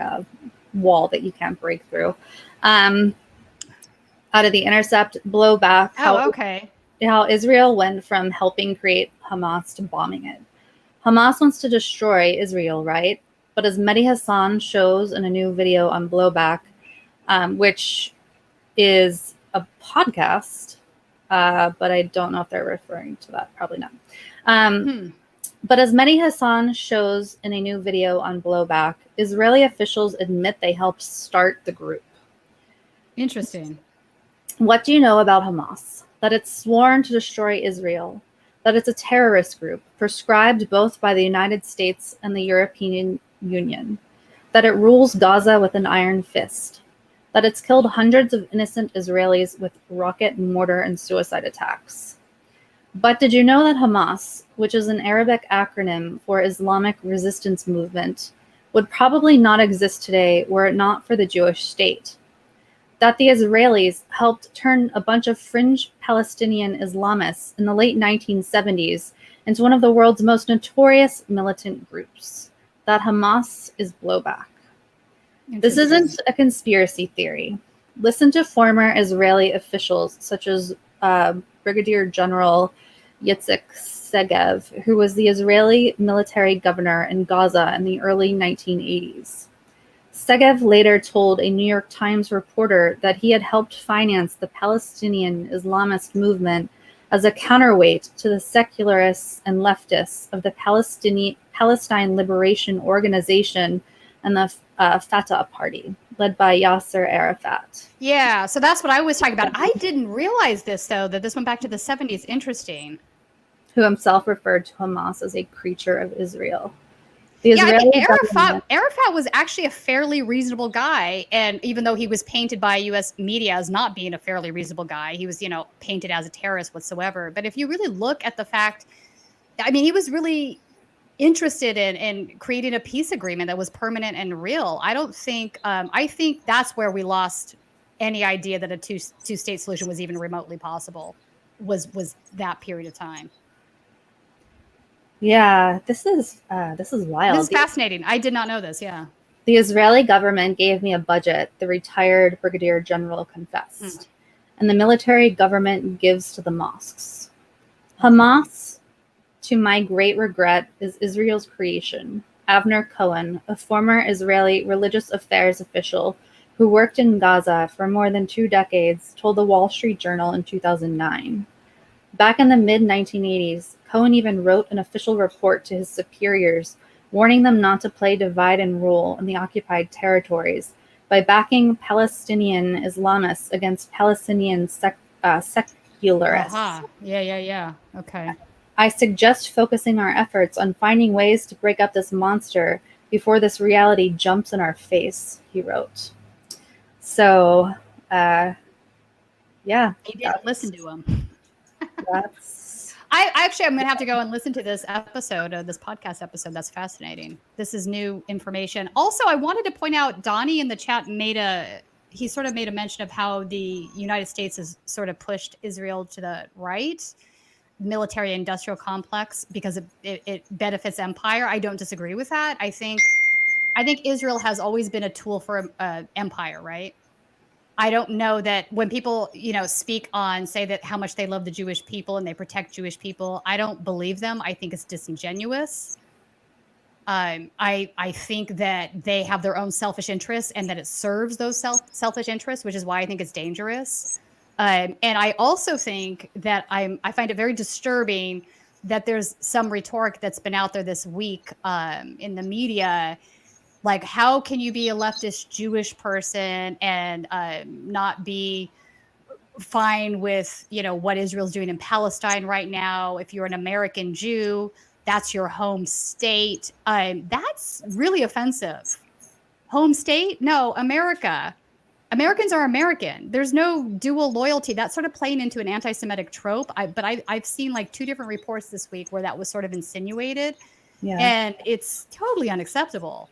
wall that you can't break through. Out of The Intercept, blowback, Okay. how Israel went from helping create Hamas to bombing it. Hamas wants to destroy Israel, right? But as Mehdi Hassan shows in a new video on blowback, which is a podcast, but I don't know if they're referring to that. Probably not. But as Mehdi Hassan shows in a new video on blowback, Israeli officials admit they helped start the group. Interesting. What do you know about Hamas? That it's sworn to destroy Israel, that it's a terrorist group prescribed both by the United States and the European Union, that it rules Gaza with an iron fist, that it's killed hundreds of innocent Israelis with rocket, mortar, and suicide attacks. But did you know that Hamas, which is an Arabic acronym for Islamic Resistance Movement, would probably not exist today were it not for the Jewish state? That the Israelis helped turn a bunch of fringe Palestinian Islamists in the late 1970s into one of the world's most notorious militant groups. That Hamas is blowback. This isn't a conspiracy theory. Listen to former Israeli officials such as Brigadier General Yitzhak Segev, who was the Israeli military governor in Gaza in the early 1980s. Segev later told a New York Times reporter that he had helped finance the Palestinian Islamist movement as a counterweight to the secularists and leftists of the Palestine Liberation Organization and the Fatah Party, led by Yasser Arafat. Yeah, so that's what I was talking about. I didn't realize this, though, that this went back to the 70s. Interesting. Who himself referred to Hamas as a creature of Israel. I think Arafat was actually a fairly reasonable guy. And even though he was painted by U.S. media as not being a fairly reasonable guy, he was, painted as a terrorist whatsoever. But if you really look at the fact, I mean, he was really interested in creating a peace agreement that was permanent and real. I don't think, I think that's where we lost any idea that a two-state solution was even remotely possible, was that period of time. Yeah, this is wild. This is fascinating. I did not know this. Yeah. The Israeli government gave me a budget, the retired Brigadier General confessed, and the military government gives to the mosques. Hamas, to my great regret, is Israel's creation. Avner Cohen, a former Israeli religious affairs official who worked in Gaza for more than 2 decades, told the Wall Street Journal in 2009. Back in the mid-1980s, Cohen even wrote an official report to his superiors, warning them not to play divide and rule in the occupied territories by backing Palestinian Islamists against Palestinian secularists. Yeah. Okay. I suggest focusing our efforts on finding ways to break up this monster before this reality jumps in our face, he wrote. So, yeah. You didn't listen to him. I'm going to have to go and listen to this episode, this podcast episode. That's fascinating. This is new information. Also, I wanted to point out, Donnie in the chat he sort of made a mention of how the United States has sort of pushed Israel to the right, military industrial complex, because it benefits empire. I don't disagree with that. I think Israel has always been a tool for empire, right? I don't know that when people, speak on, say that how much they love the Jewish people and they protect Jewish people, I don't believe them. I think it's disingenuous. I think that they have their own selfish interests and that it serves those selfish interests, which is why I think it's dangerous. And I also think that I find it very disturbing that there's some rhetoric that's been out there this week in the media. Like, how can you be a leftist Jewish person and not be fine with, what Israel's doing in Palestine right now? If you're an American Jew, that's your home state. That's really offensive. Home state? No, America. Americans are American. There's no dual loyalty. That's sort of playing into an anti-Semitic trope. I've seen like 2 different reports this week where that was sort of insinuated. Yeah. And it's totally unacceptable.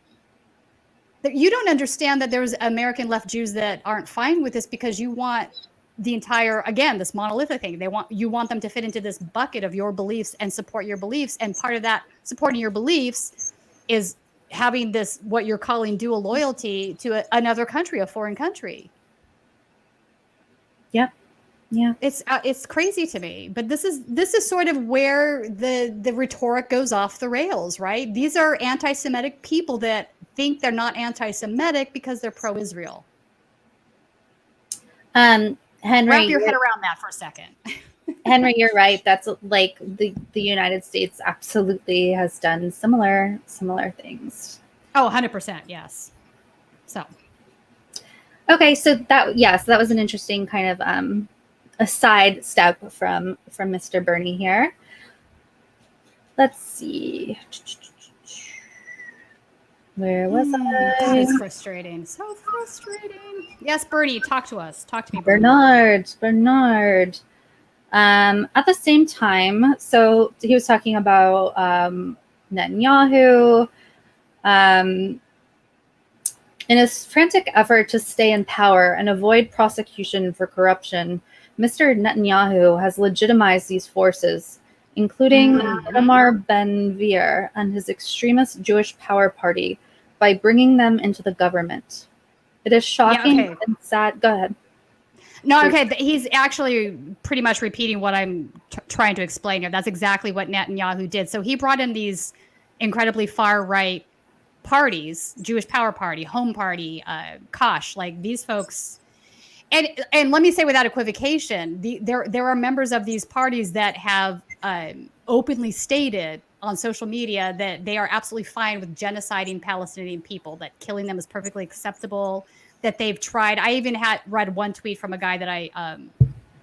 You don't understand that there's American left Jews that aren't fine with this because you want the entire, again, this monolithic thing. You want them to fit into this bucket of your beliefs and support your beliefs. And part of that supporting your beliefs is having this, what you're calling dual loyalty to another country, a foreign country. Yep. Yeah. It's crazy to me, but this is sort of where the rhetoric goes off the rails, right? These are anti-Semitic people that think they're not anti-Semitic because they're pro-Israel. Henry, wrap your head around that for a second. Henry, you're right. That's like the United States absolutely has done similar things. Oh, 100%. Yes. So. Okay. So that was an interesting kind of, a side step from Mr. Bernie here. Let's see. Where was I? God, it's frustrating. So frustrating. Yes, Bernie, talk to us. Talk to me, Bernie. Bernard. At the same time, so he was talking about Netanyahu. In his frantic effort to stay in power and avoid prosecution for corruption, Mr. Netanyahu has legitimized these forces, including Itamar Ben-Gvir and his extremist Jewish Power Party, by bringing them into the government. It is shocking and sad. Go ahead. No, okay. He's actually pretty much repeating what I'm trying to explain here. That's exactly what Netanyahu did. So he brought in these incredibly far-right parties, Jewish Power Party, Home Party, Kosh, like these folks. And let me say without equivocation, there are members of these parties that have openly stated on social media that they are absolutely fine with genociding Palestinian people, that killing them is perfectly acceptable, that they've tried. I even read one tweet from a guy that I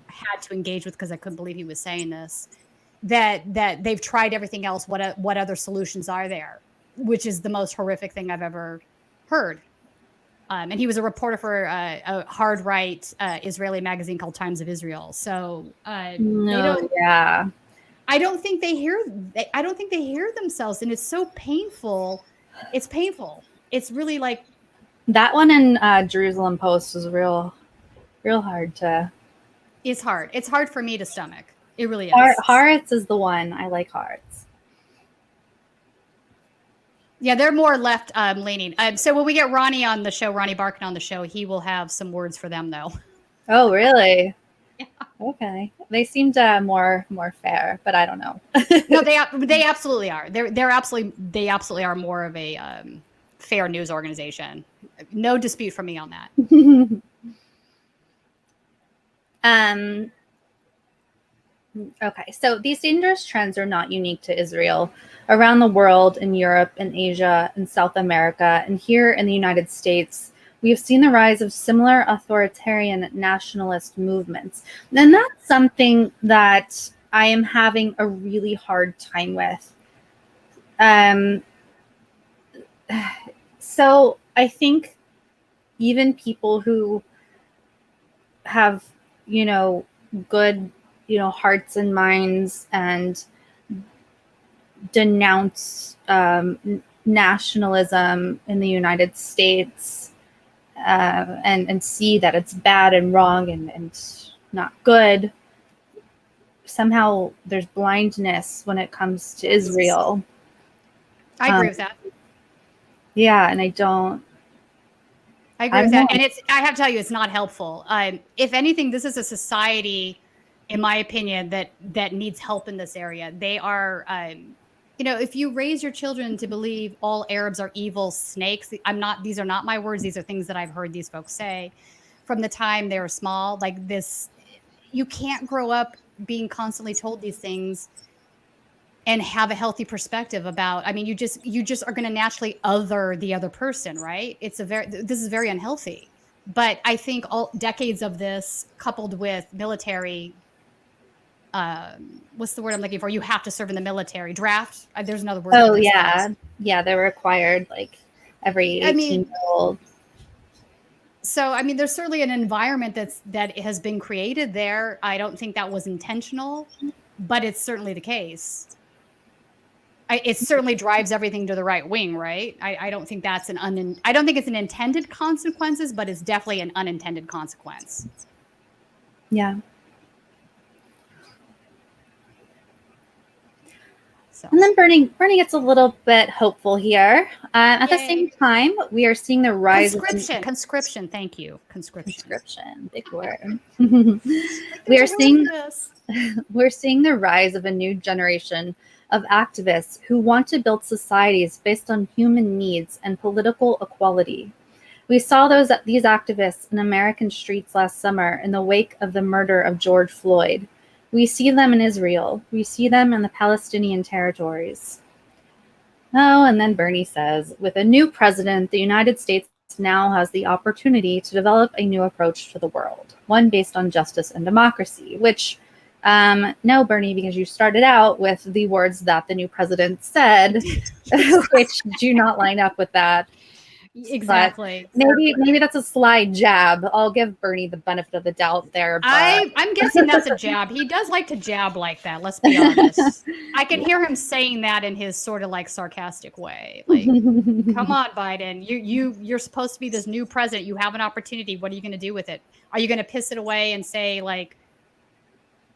had to engage with because I couldn't believe he was saying this, that they've tried everything else. What other solutions are there? Which is the most horrific thing I've ever heard. And he was a reporter for a hard right Israeli magazine called Times of Israel. So I don't think they hear themselves, and it's so painful. It's painful. It's really like that one in Jerusalem Post was real hard to. It's hard. It's hard for me to stomach. It really is. Haaretz is the one. I like Haaretz. Yeah, they're more left leaning. So when we get Ronnie on the show, Ronnie Barkin on the show, he will have some words for them, though. Oh, really? Yeah. Okay. They seemed more fair, but I don't know. No, they absolutely are. They absolutely are more of a fair news organization. No dispute from me on that. Okay, so these dangerous trends are not unique to Israel. Around the world, in Europe, in Asia, in South America, and here in the United States, we have seen the rise of similar authoritarian nationalist movements. And that's something that I am having a really hard time with. So I think even people who have, good hearts and minds and denounce nationalism in the United States and see that it's bad and wrong and not good. Somehow there's blindness when it comes to Israel. I agree with that. Yeah, and I agree with that. And I have to tell you, it's not helpful. If anything, this is a society, in my opinion, that needs help in this area. They are, if you raise your children to believe all Arabs are evil snakes, these are not my words. These are things that I've heard these folks say from the time they were small. Like this, you can't grow up being constantly told these things and have a healthy perspective about, you just are going to naturally other the other person, right? This is very unhealthy. But I think all decades of this coupled with military, what's the word I'm looking for? You have to serve in the military. Draft. There's another word. Oh yeah. Yeah. They're required like every 18-year-old. So, there's certainly an environment that has been created there. I don't think that was intentional, but it's certainly the case. it certainly drives everything to the right wing, right? I don't think that's I don't think it's an intended consequences, but it's definitely an unintended consequence. Yeah. So. And then Bernie gets a little bit hopeful here. At the same time, we are seeing the rise conscription. Thank you. Conscription, big word. We're seeing the rise of a new generation of activists who want to build societies based on human needs and political equality. We saw these activists in American streets last summer in the wake of the murder of George Floyd. We see them in Israel. We see them in the Palestinian territories. Oh, and then Bernie says, with a new president, the United States now has the opportunity to develop a new approach to the world, one based on justice and democracy, which, no, Bernie, because you started out with the words that the new president said, which do not line up with that. Exactly. But maybe that's a sly jab. I'll give Bernie the benefit of the doubt there. But... I'm guessing that's a jab. He does like to jab like that. Let's be honest. I can hear him saying that in his sort of like sarcastic way. Like, come on, Biden. You're supposed to be this new president. You have an opportunity. What are you going to do with it? Are you going to piss it away and say like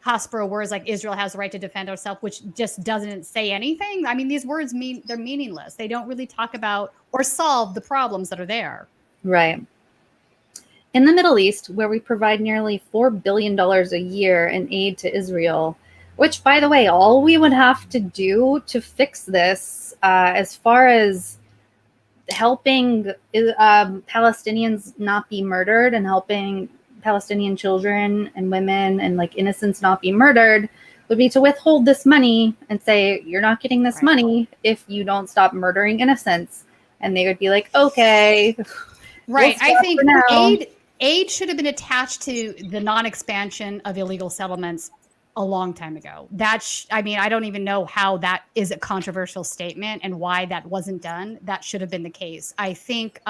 Hospital words like Israel has the right to defend herself, which just doesn't say anything? I mean, these words they're meaningless. They don't really talk about or solve the problems that are there. Right. In the Middle East, where we provide nearly $4 billion a year in aid to Israel, which, by the way, all we would have to do to fix this, as far as helping Palestinians not be murdered and helping Palestinian children and women and like innocents not be murdered, would be to withhold this money and say, you're not getting this money if you don't stop murdering innocents. And they would be like, okay. Right. I think aid should have been attached to the non-expansion of illegal settlements a long time ago. I mean, I don't even know how that is a controversial statement and why that wasn't done. That should have been the case. I think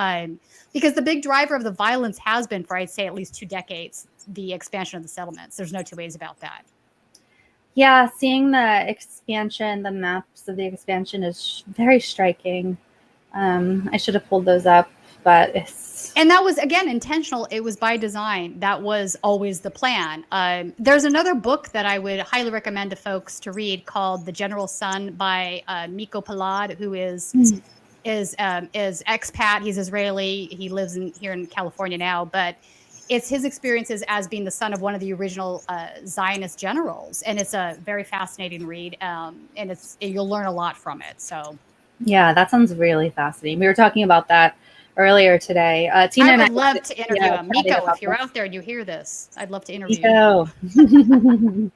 because the big driver of the violence has been, for I'd say at least 2 decades, the expansion of the settlements. There's no two ways about that. Yeah, seeing the expansion, the maps of the expansion is very striking. I should have pulled those up, but and that was, again, intentional. It was by design. That was always the plan. There's another book that I would highly recommend to folks to read called The General Son by Miko Palad, who is expat. He's Israeli. He lives here in California now, but it's his experiences as being the son of one of the original Zionist generals. And it's a very fascinating read. And you'll learn a lot from it. So, yeah, that sounds really fascinating. We were talking about that earlier today. Tina I would love to interview him. Miko, if you're out there and you hear this, I'd love to interview you.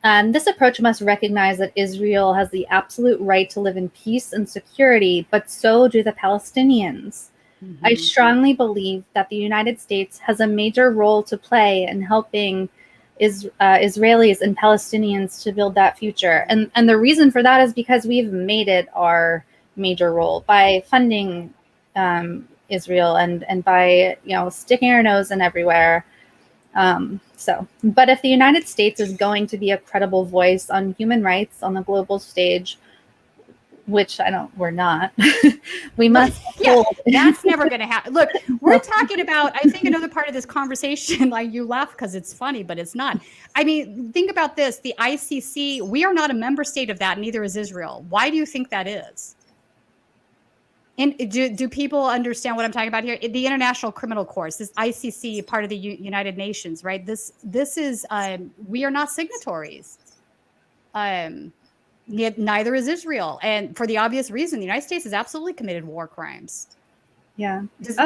This approach must recognize that Israel has the absolute right to live in peace and security, but so do the Palestinians. Mm-hmm. I strongly believe that the United States has a major role to play in helping Israelis and Palestinians to build that future. And the reason for that is because we've made it our major role by funding Israel and by sticking our nose in everywhere. But if the United States is going to be a credible voice on human rights on the global stage, which we're not, we must. Yeah, that's never going to happen. Look, we're talking about, I think another part of this conversation, like you laugh because it's funny, but it's not. I mean, think about this. The ICC, we are not a member state of that, neither is Israel. Why do you think that is? And do people understand what I'm talking about here? The International Criminal Court, this ICC, part of the United Nations, right? This is, we are not signatories. Neither is Israel. And for the obvious reason, the United States has absolutely committed war crimes. Yeah. Is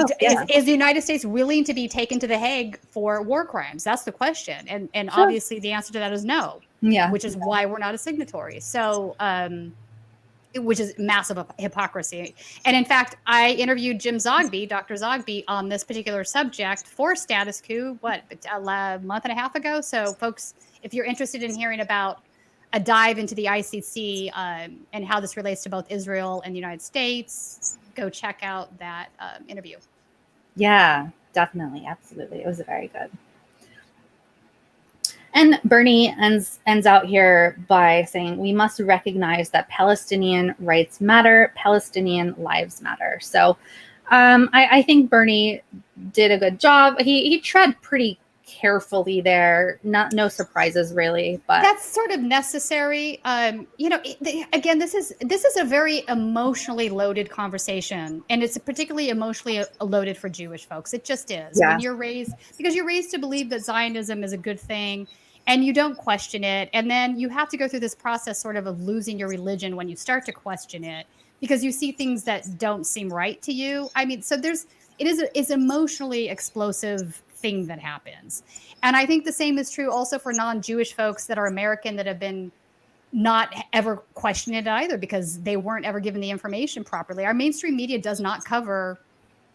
the United States willing to be taken to The Hague for war crimes? That's the question. And sure. Obviously the answer to that is no. Yeah. Which is why we're not a signatory. So, which is massive hypocrisy. And in fact, I interviewed Dr. Zogby, on this particular subject for Status Coup, a month and a half ago. So folks, if you're interested in hearing about a dive into the ICC and how this relates to both Israel and the United States, go check out that interview. Yeah, definitely. Absolutely. It was very good. And Bernie ends out here by saying, we must recognize that Palestinian rights matter, Palestinian lives matter. So I think Bernie did a good job. He tread pretty carefully there. No surprises really, but that's sort of necessary. Again, this is a very emotionally loaded conversation, and it's particularly emotionally loaded for Jewish folks. It just is. Yeah. When you're raised to believe that Zionism is a good thing, and you don't question it, and then you have to go through this process sort of losing your religion when you start to question it because you see things that don't seem right to you. I mean, so it's emotionally explosive thing that happens. And I think the same is true also for non-Jewish folks that are American that have been not ever questioned it either because they weren't ever given the information properly. Our mainstream media does not cover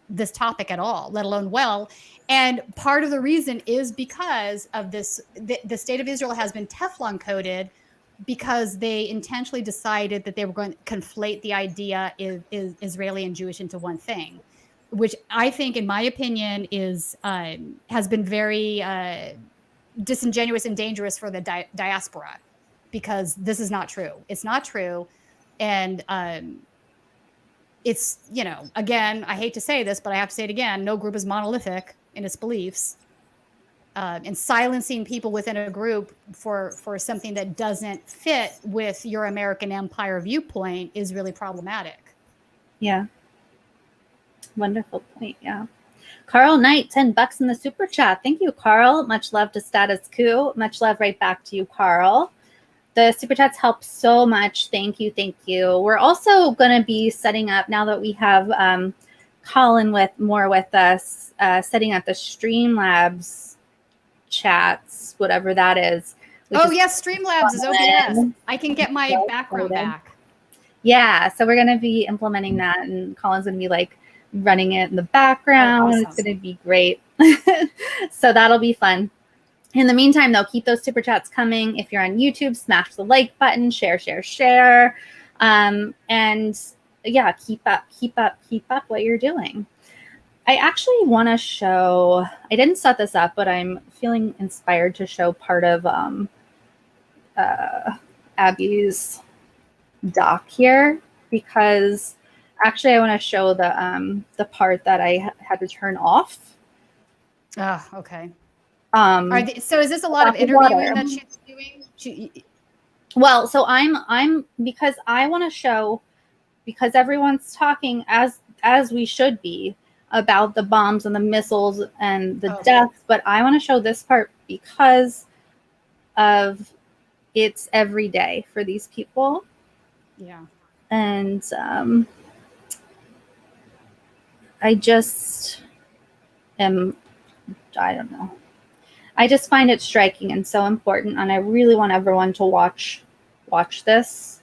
this topic at all, let alone well. And part of the reason is because of this, the state of Israel has been Teflon coated because they intentionally decided that they were going to conflate the idea is Israeli and Jewish into one thing, which I think, in my opinion, has been very disingenuous and dangerous for the diaspora, because this is not true. It's not true, and it's, again, I hate to say this, but I have to say it again: no group is monolithic in its beliefs, and silencing people within a group for something that doesn't fit with your American empire viewpoint is really problematic. Yeah. Wonderful point. Yeah. Carl Knight, $10 in the super chat. Thank you, Carl. Much love to Status Quo. Much love right back to you, Carl. The super chats help so much. Thank you. Thank you. We're also going to be setting up, now that we have Colin with us, setting up the Streamlabs chats, whatever that is. Yes, Streamlabs is OBS. I can get my background back. Yeah, so we're going to be implementing that, and Colin's going to be like running it in the background. Oh, awesome. It's going to be great. So that'll be fun. In the meantime, though, keep those super chats coming. If you're on YouTube, smash the like button, share. And yeah, keep up what you're doing. I actually want to show, I didn't set this up, but I'm feeling inspired to show part of Abby's doc here, because actually I want to show the part that I had to turn off. Oh, okay. So is this a lot of interviewing that she's doing? Well, so I'm because I want to show, because everyone's talking as we should be about the bombs and the missiles and the deaths, but I want to show this part because of it's every day for these people. Yeah. And I just am, I don't know. I just find it striking and so important, and I really want everyone to watch this.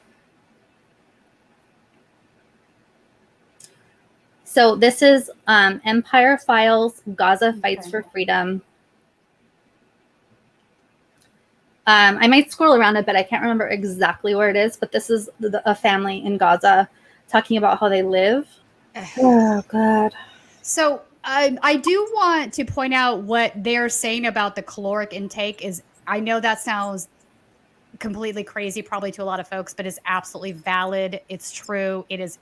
So this is Empire Files, Gaza Fights for Freedom. I might scroll around a bit. I can't remember exactly where it is, but this is a family in Gaza talking about how they live. Oh, God. So I do want to point out what they're saying about the caloric intake is, I know that sounds completely crazy probably to a lot of folks, but it's absolutely valid. It's true. It is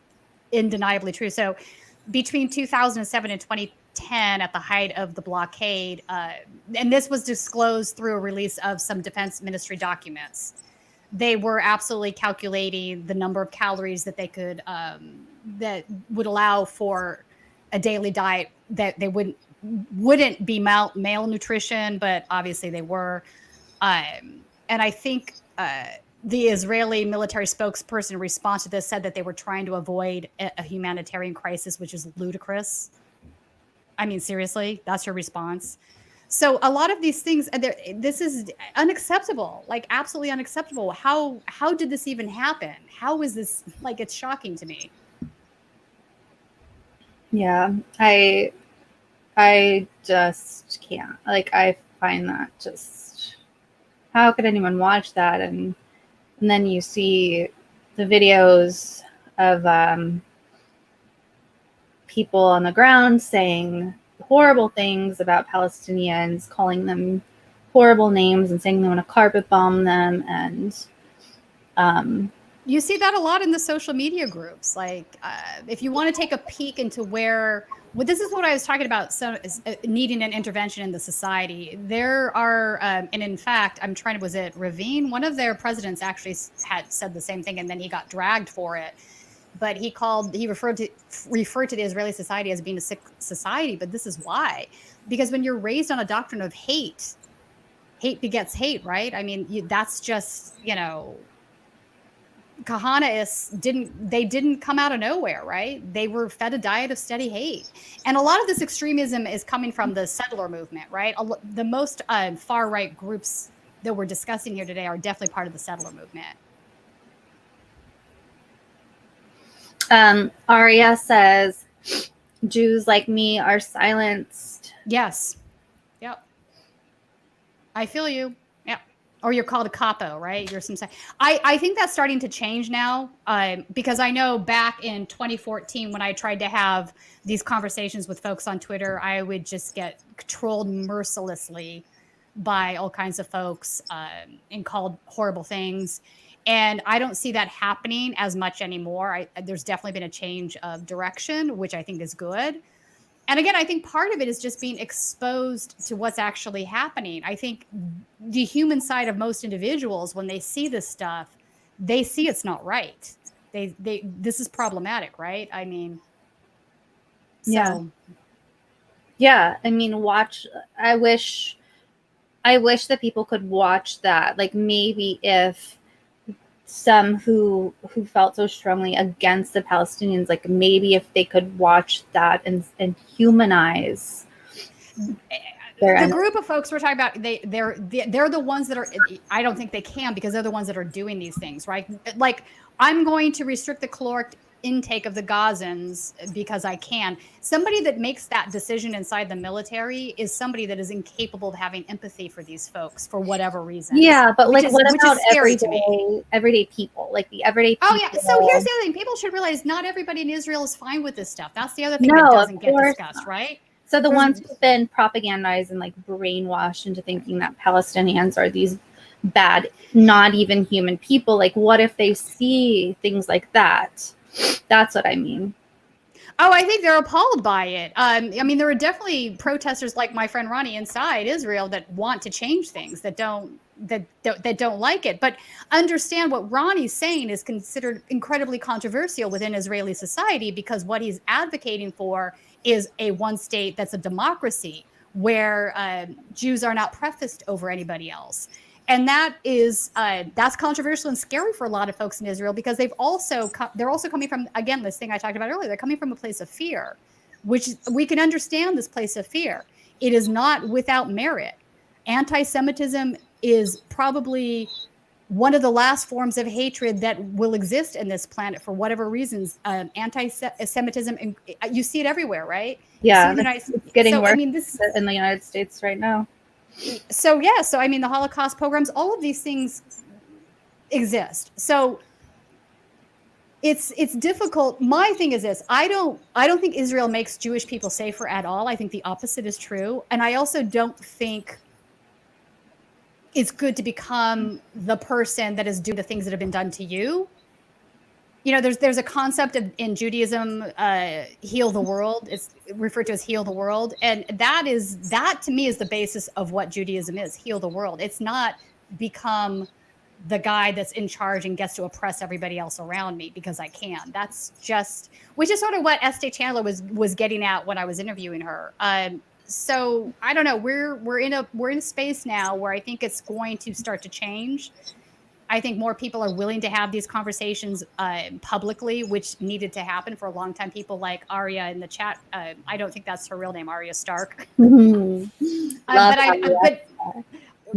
undeniably true. So between 2007 and 2010, at the height of the blockade, and this was disclosed through a release of some Defense Ministry documents, they were absolutely calculating the number of calories that they could, that would allow for a daily diet that they wouldn't be malnutrition, but obviously they were. And I think the Israeli military spokesperson in response to this said that they were trying to avoid a humanitarian crisis, which is ludicrous. I mean, seriously, that's her response. So a lot of these things, this is unacceptable, like absolutely unacceptable. How did this even happen? How is this, like, it's shocking to me. Yeah, I just can't. Like, I find that just, how could anyone watch that? And then you see the videos of people on the ground saying horrible things about Palestinians, calling them horrible names and saying they want to carpet bomb them. And you see that a lot in the social media groups. Like, if you want to take a peek into where, well, this is what I was talking about. So, needing an intervention in the society. There are, and in fact, I'm trying to, was it Ravine? One of their presidents actually had said the same thing, and then he got dragged for it. But he referred to the Israeli society as being a sick society. But this is why, because when you're raised on a doctrine of hate begets hate, right? I mean, that's just, Kahanists didn't come out of nowhere, right? They were fed a diet of steady hate. And a lot of this extremism is coming from the settler movement, right? The most far-right groups that we're discussing here today are definitely part of the settler movement. Aria says, Jews like me are silenced. Yes. Yep. I feel you. Yeah. Or you're called a capo, right? You're some. I think that's starting to change now, because I know back in 2014 when I tried to have these conversations with folks on Twitter, I would just get trolled mercilessly by all kinds of folks and called horrible things. And I don't see that happening as much anymore. There's definitely been a change of direction, which I think is good. And again, I think part of it is just being exposed to what's actually happening. I think the human side of most individuals, when they see this stuff, they see it's not right. This is problematic, right? I mean, so. Yeah. I mean, I wish that people could watch that. Like, maybe if some who felt so strongly against the Palestinians, like, maybe if they could watch that and humanize the group of folks we're talking about, they're the ones that are, I don't think they can, because they're the ones that are doing these things, right? Like, I'm going to restrict the caloric intake of the Gazans because I can. Somebody that makes that decision inside the military is somebody that is incapable of having empathy for these folks for whatever reason. Yeah, but what about everyday people? Like the everyday people. Oh yeah. So here's the other thing. People should realize not everybody in Israel is fine with this stuff. That's the other thing that doesn't get discussed, right? So the ones who've been propagandized and like brainwashed into thinking that Palestinians are these bad, not even human people. Like, what if they see things like that? That's what I mean. Oh, I think they're appalled by it. I mean, there are definitely protesters like my friend Ronnie inside Israel that want to change things, that don't like it. But understand what Ronnie's saying is considered incredibly controversial within Israeli society, because what he's advocating for is a one state that's a democracy where Jews are not prefaced over anybody else. And that is that's controversial and scary for a lot of folks in Israel, because they're also coming from, again, this thing I talked about earlier. They're coming from a place of fear, which we can understand this place of fear. It is not without merit. Anti-Semitism is probably one of the last forms of hatred that will exist in this planet for whatever reasons. Anti-Semitism, and you see it everywhere, right? Yeah, it's getting worse in the United States right now. So yeah, so I mean, the Holocaust pogroms, all of these things exist. So it's difficult. My thing is this: I don't think Israel makes Jewish people safer at all. I think the opposite is true, and I also don't think it's good to become the person that is doing the things that have been done to you. You know, there's a concept in Judaism, heal the world. It's referred to as heal the world. And that to me is the basis of what Judaism is, heal the world. It's not become the guy that's in charge and gets to oppress everybody else around me because I can. That's just, which is sort of what Estee Chandler was getting at when I was interviewing her. So I don't know, we're in a space now where I think it's going to start to change. I think more people are willing to have these conversations publicly, which needed to happen for a long time. People like Aria in the chat. I don't think that's her real name, Aria Stark. Mm-hmm.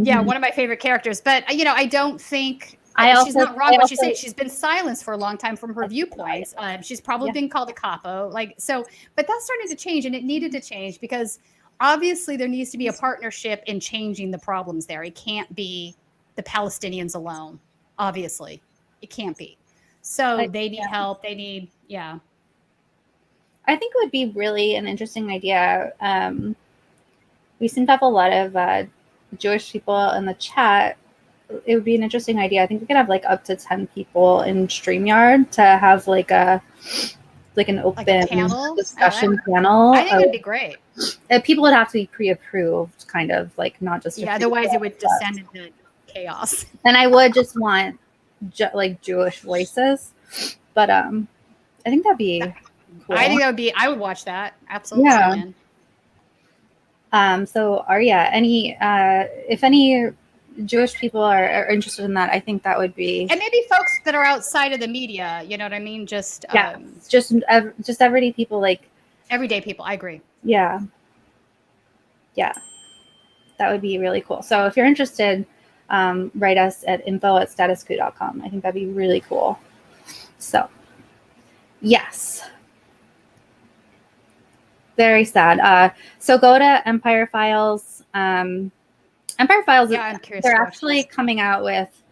Yeah, one of my favorite characters. But I don't think she's not wrong. But she's been silenced for a long time from her viewpoints. She's probably been called a capo. But that's starting to change, and it needed to change because obviously there needs to be a partnership in changing the problems there. It can't be the Palestinians alone. Obviously, it can't be. So they need help. They need, I think it would be really an interesting idea. We seem to have a lot of Jewish people in the chat, it would be an interesting idea. I think we could have like up to 10 people in StreamYard to have like an open panel? discussion panel. I think it'd be great. People would have to be pre-approved, kind of like not just. Yeah, otherwise it would descend into chaos. And I would just want like Jewish voices, but I think that'd be cool. I think that would be. I would watch that. Absolutely. Yeah. Man. So Arya, if any Jewish people are interested in that, I think that would be, and maybe folks that are outside of the media. You know what I mean? Just just everyday people, like everyday people. I agree. Yeah, that would be really cool. So if you're interested, write us at info@statusquo.com. I think that'd be really cool. So yes. Very sad. So go to Empire Files. Empire Files, I'm curious. They're actually coming out with,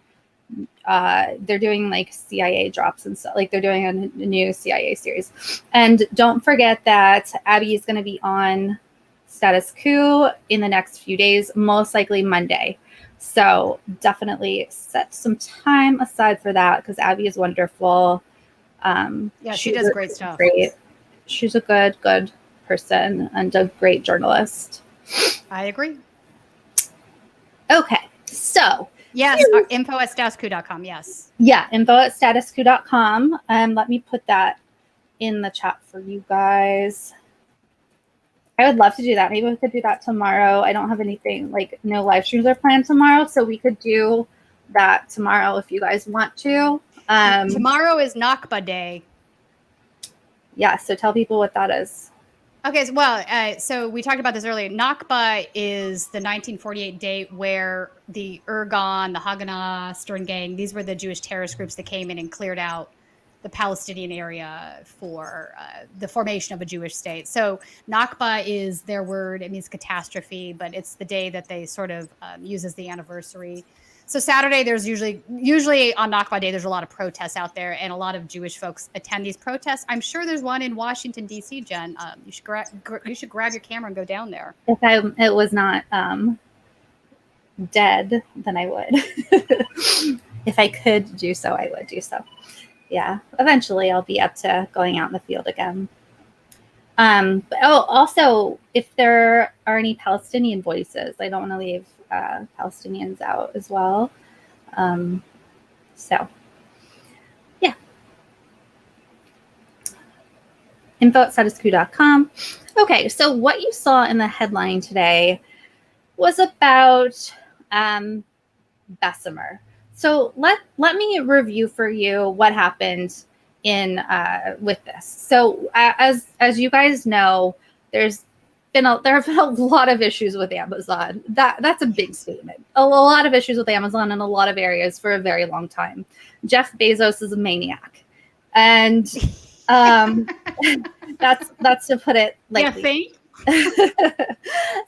they're doing like CIA drops and stuff. Like they're doing a new CIA series. And don't forget that Abby is going to be on Status Quo in the next few days, most likely Monday. So definitely set some time aside for that because Abby is wonderful. She does great stuff. She's a good person and a great journalist. I agree. Okay, so yes, info@statusquo.com. Yes. Yeah, info@statusquo.com. Let me put that in the chat for you guys. I would love to do that. Maybe we could do that tomorrow. I don't have anything, like no live streams are planned tomorrow, so we could do that tomorrow if you guys want to. Tomorrow is Nakba Day. Yeah, so tell people what that is. Okay, so we talked about this earlier. Nakba is the 1948 date where the Irgun, the Haganah, Stern Gang, these were the Jewish terrorist groups that came in and cleared out the Palestinian area for the formation of a Jewish state. So Nakba is their word. It means catastrophe, but it's the day that they sort of use as the anniversary. So Saturday, there's usually on Nakba Day, there's a lot of protests out there, and a lot of Jewish folks attend these protests. I'm sure there's one in Washington, D.C., Jen. You should grab your camera and go down there. If it was not dead, then I would. If I could do so, I would do so. Yeah, eventually I'll be up to going out in the field again. Also, if there are any Palestinian voices, I don't want to leave Palestinians out as well. So, yeah. info@statusquo.com. Okay, so what you saw in the headline today was about Bessemer. So let me review for you what happened in with this. So as you guys know, there have been a lot of issues with Amazon. That's a big statement. A lot of issues with Amazon in a lot of areas for a very long time. Jeff Bezos is a maniac, and that's to put it lightly.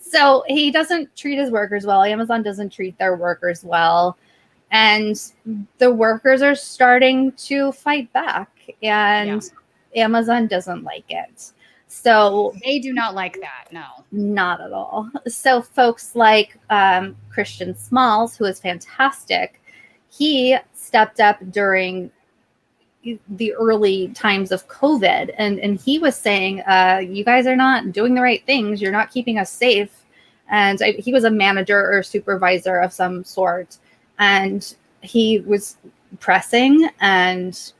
So he doesn't treat his workers well. Amazon doesn't treat their workers well. And the workers are starting to fight back, and Amazon doesn't like it. So they do not like that. No, not at all. So folks like Christian Smalls, who is fantastic, he stepped up during the early times of COVID, and he was saying, you guys are not doing the right things. You're not keeping us safe. And he was a manager or supervisor of some sort. And he was pressing and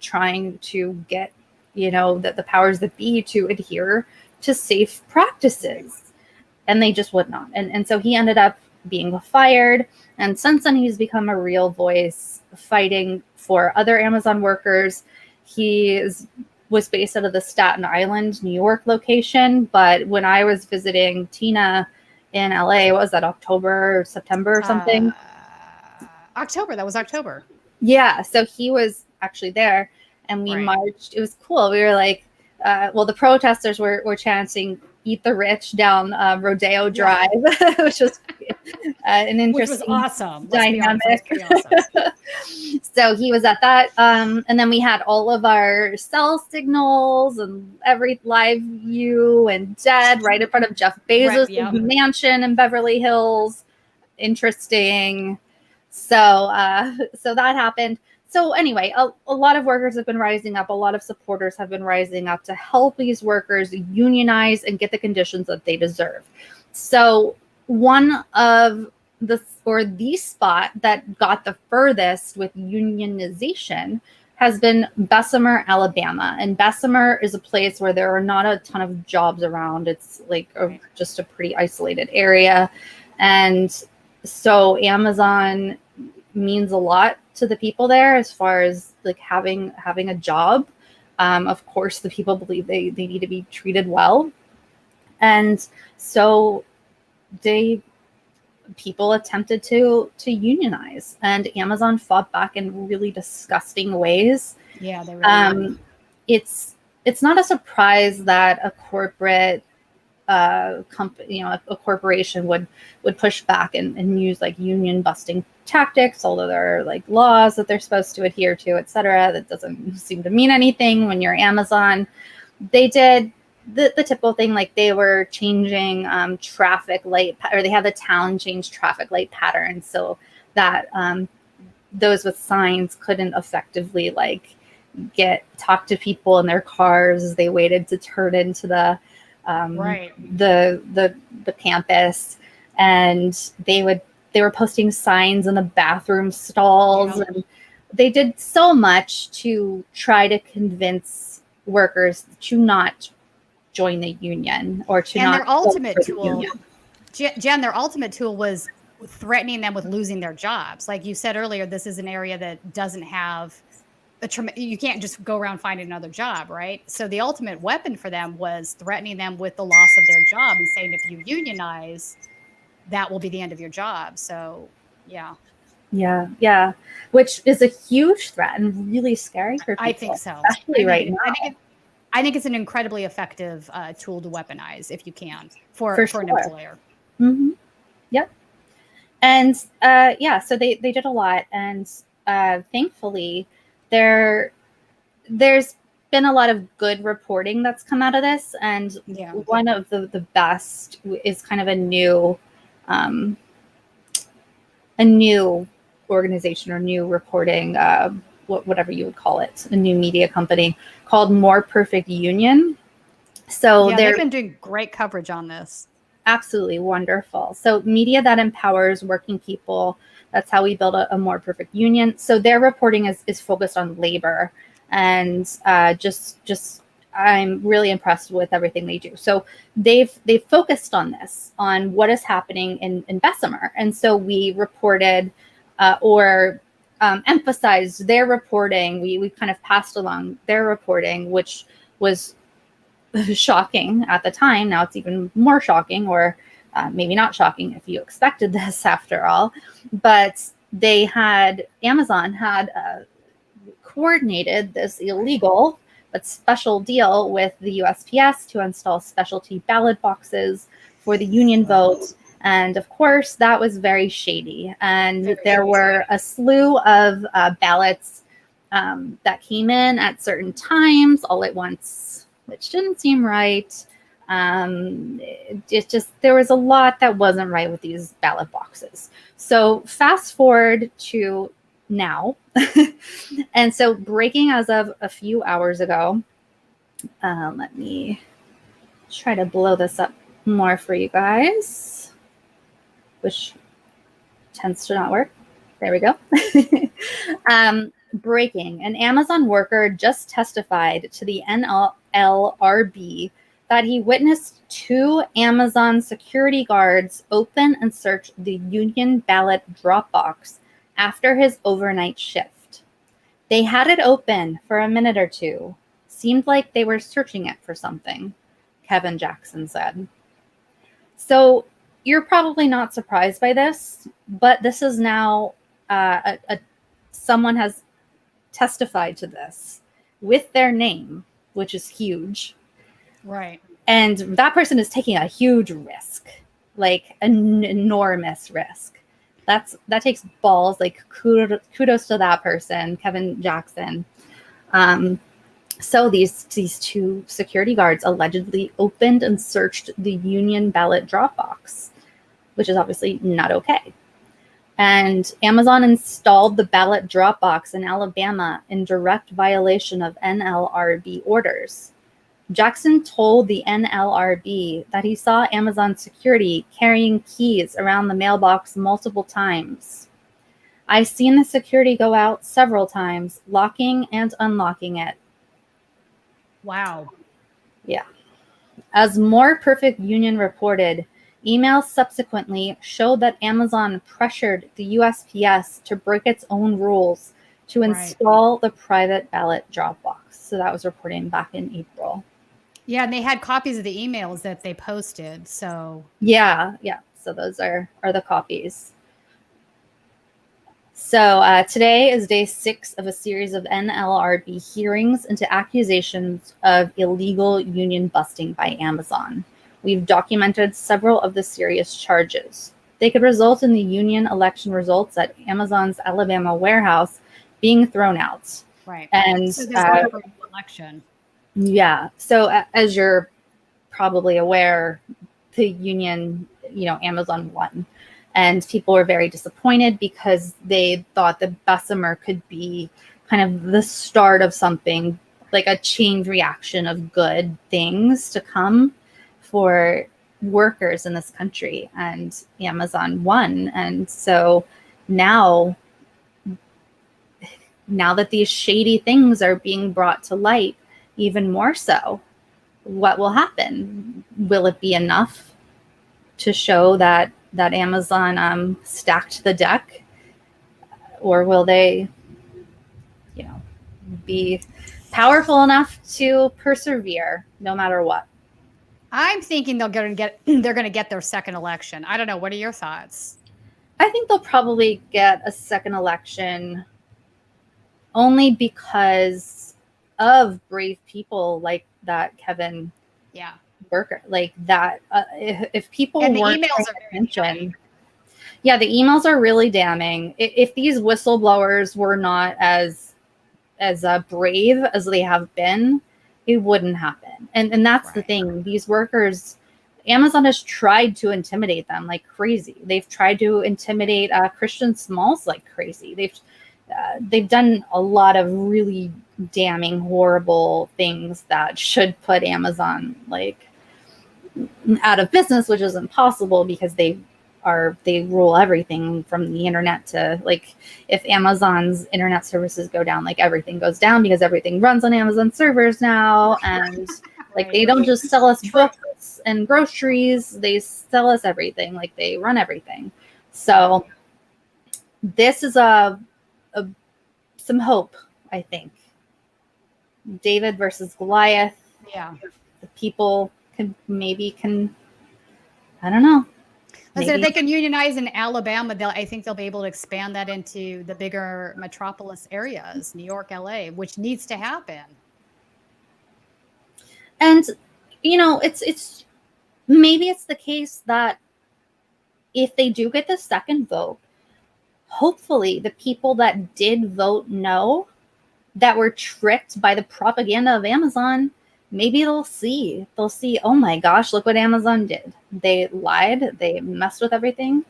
trying to get, the powers that be to adhere to safe practices. And they just would not. And so he ended up being fired. And since then, he's become a real voice fighting for other Amazon workers. He was based out of the Staten Island, New York location. But when I was visiting Tina in LA, what was that, October or September or something? October. That was October. Yeah. So he was actually there, and we marched. It was cool. We were like, the protesters were chanting "Eat the Rich" down Rodeo Drive, which was an interesting Which was awesome. Let's be honest, dynamic. that was pretty awesome. So he was at that. And then we had all of our cell signals and every live view and dead right in front of Jeff Bezos' Yep. mansion in Beverly Hills. Interesting. So that happened. So anyway, a lot of workers have been rising up. A lot of supporters have been rising up to help these workers unionize and get the conditions that they deserve. So one of the spot that got the furthest with unionization has been Bessemer, Alabama. And Bessemer is a place where there are not a ton of jobs around. It's like just a pretty isolated area. And so Amazon means a lot to the people there as far as like having a job. Of course, the people believe they need to be treated well. And so people attempted to unionize, and Amazon fought back in really disgusting ways. Yeah, they really it's not a surprise that a corporate company, a corporation would push back and use like union busting tactics, although there are like laws that they're supposed to adhere to, etc. That doesn't seem to mean anything when you're Amazon. They did the typical thing, like they were changing traffic light, or they had the town change traffic light patterns so that those with signs couldn't effectively like talk to people in their cars as they waited to turn into the campus. And they were posting signs in the bathroom stalls. And they did so much to try to convince workers to not join the union or to not. And their ultimate tool, Jen, their ultimate tool was threatening them with losing their jobs. Like you said earlier, this is an area that doesn't have you can't just go around finding another job, right? So the ultimate weapon for them was threatening them with the loss of their job and saying, if you unionize, that will be the end of your job. So, yeah. Which is a huge threat and really scary for people. I think so. Especially right now. I think it's an incredibly effective tool to weaponize if you can for an employer. Mm-hmm. Yep. And so they did a lot, and thankfully there's been a lot of good reporting that's come out of this, and one of the best is kind of a new organization or new reporting, whatever you would call it, a new media company called More Perfect Union. So they've been doing great coverage on this. Absolutely wonderful. So media that empowers working people. That's how we build a more perfect union. So their reporting is focused on labor, and just I'm really impressed with everything they do. So they've focused on this, on what is happening in Bessemer. And so we reported emphasized their reporting. We kind of passed along their reporting, which was shocking at the time. Now it's even more shocking, or maybe not shocking if you expected this after all. But Amazon had coordinated this illegal but special deal with the USPS to install specialty ballot boxes for the union vote. And of course, that was very shady. And there were a slew of ballots that came in at certain times all at once, which didn't seem right. There was a lot that wasn't right with these ballot boxes. So fast forward to now. And so breaking as of a few hours ago, let me try to blow this up more for you guys, which tends to not work. There we go. Breaking. An Amazon worker just testified to the NLRB that he witnessed 2 Amazon security guards open and search the union ballot drop box after his overnight shift. They had it open for a minute or two. Seemed like they were searching it for something, Kevin Jackson said. So you're probably not surprised by this, but this is now someone has testified to this with their name, which is huge. Right. And that person is taking a huge risk. like an enormous risk. That takes balls. Like kudos to that person, Kevin Jackson. So these two security guards allegedly opened and searched the Union ballot drop box, which is obviously not okay. And Amazon installed the ballot drop box in Alabama in direct violation of NLRB orders. Jackson told the NLRB that he saw Amazon security carrying keys around the mailbox multiple times. I've seen the security go out several times, locking and unlocking it. Wow. Yeah. As More Perfect Union reported, emails subsequently showed that Amazon pressured the USPS to break its own rules to install the private ballot drop box. So that was reporting back in April. Yeah, and they had copies of the emails that they posted. So yeah. So those are the copies. So today is day 6 of a series of NLRB hearings into accusations of illegal union busting by Amazon. We've documented several of the serious charges. They could result in the union election results at Amazon's Alabama warehouse being thrown out. Right. And so this election. Yeah. So as you're probably aware, the union, Amazon won. And people were very disappointed because they thought that Bessemer could be kind of the start of something, like a chain reaction of good things to come for workers in this country. And Amazon won. And so now that these shady things are being brought to light, even more so, what will happen? Will it be enough to show that Amazon stacked the deck, or will they, be powerful enough to persevere no matter what? I'm thinking they're going to get their second election. I don't know. What are your thoughts? I think they'll probably get a second election only because of brave people like that Kevin Worker, like that. If people and the weren't emails are attention, yeah, the emails are really damning. If these whistleblowers were not as brave as they have been, it wouldn't happen. And that's the thing. These workers, Amazon has tried to intimidate them like crazy. They've tried to intimidate Christian Smalls like crazy. They've done a lot of really damning, horrible things that should put Amazon like out of business, which isn't possible because they rule everything from the internet to, like, if Amazon's internet services go down, like everything goes down because everything runs on Amazon servers now. And like they don't just sell us books and groceries, they sell us everything. Like they run everything. So this is some hope, I think. David versus Goliath. Yeah. The people can, I don't know. Listen, if they can unionize in Alabama, I think they'll be able to expand that into the bigger metropolis areas, New York, LA, which needs to happen. And, it's maybe it's the case that if they do get the second vote, hopefully the people that did vote no, that were tricked by the propaganda of Amazon, maybe they'll see, oh my gosh, look what Amazon did. They lied, they messed with everything.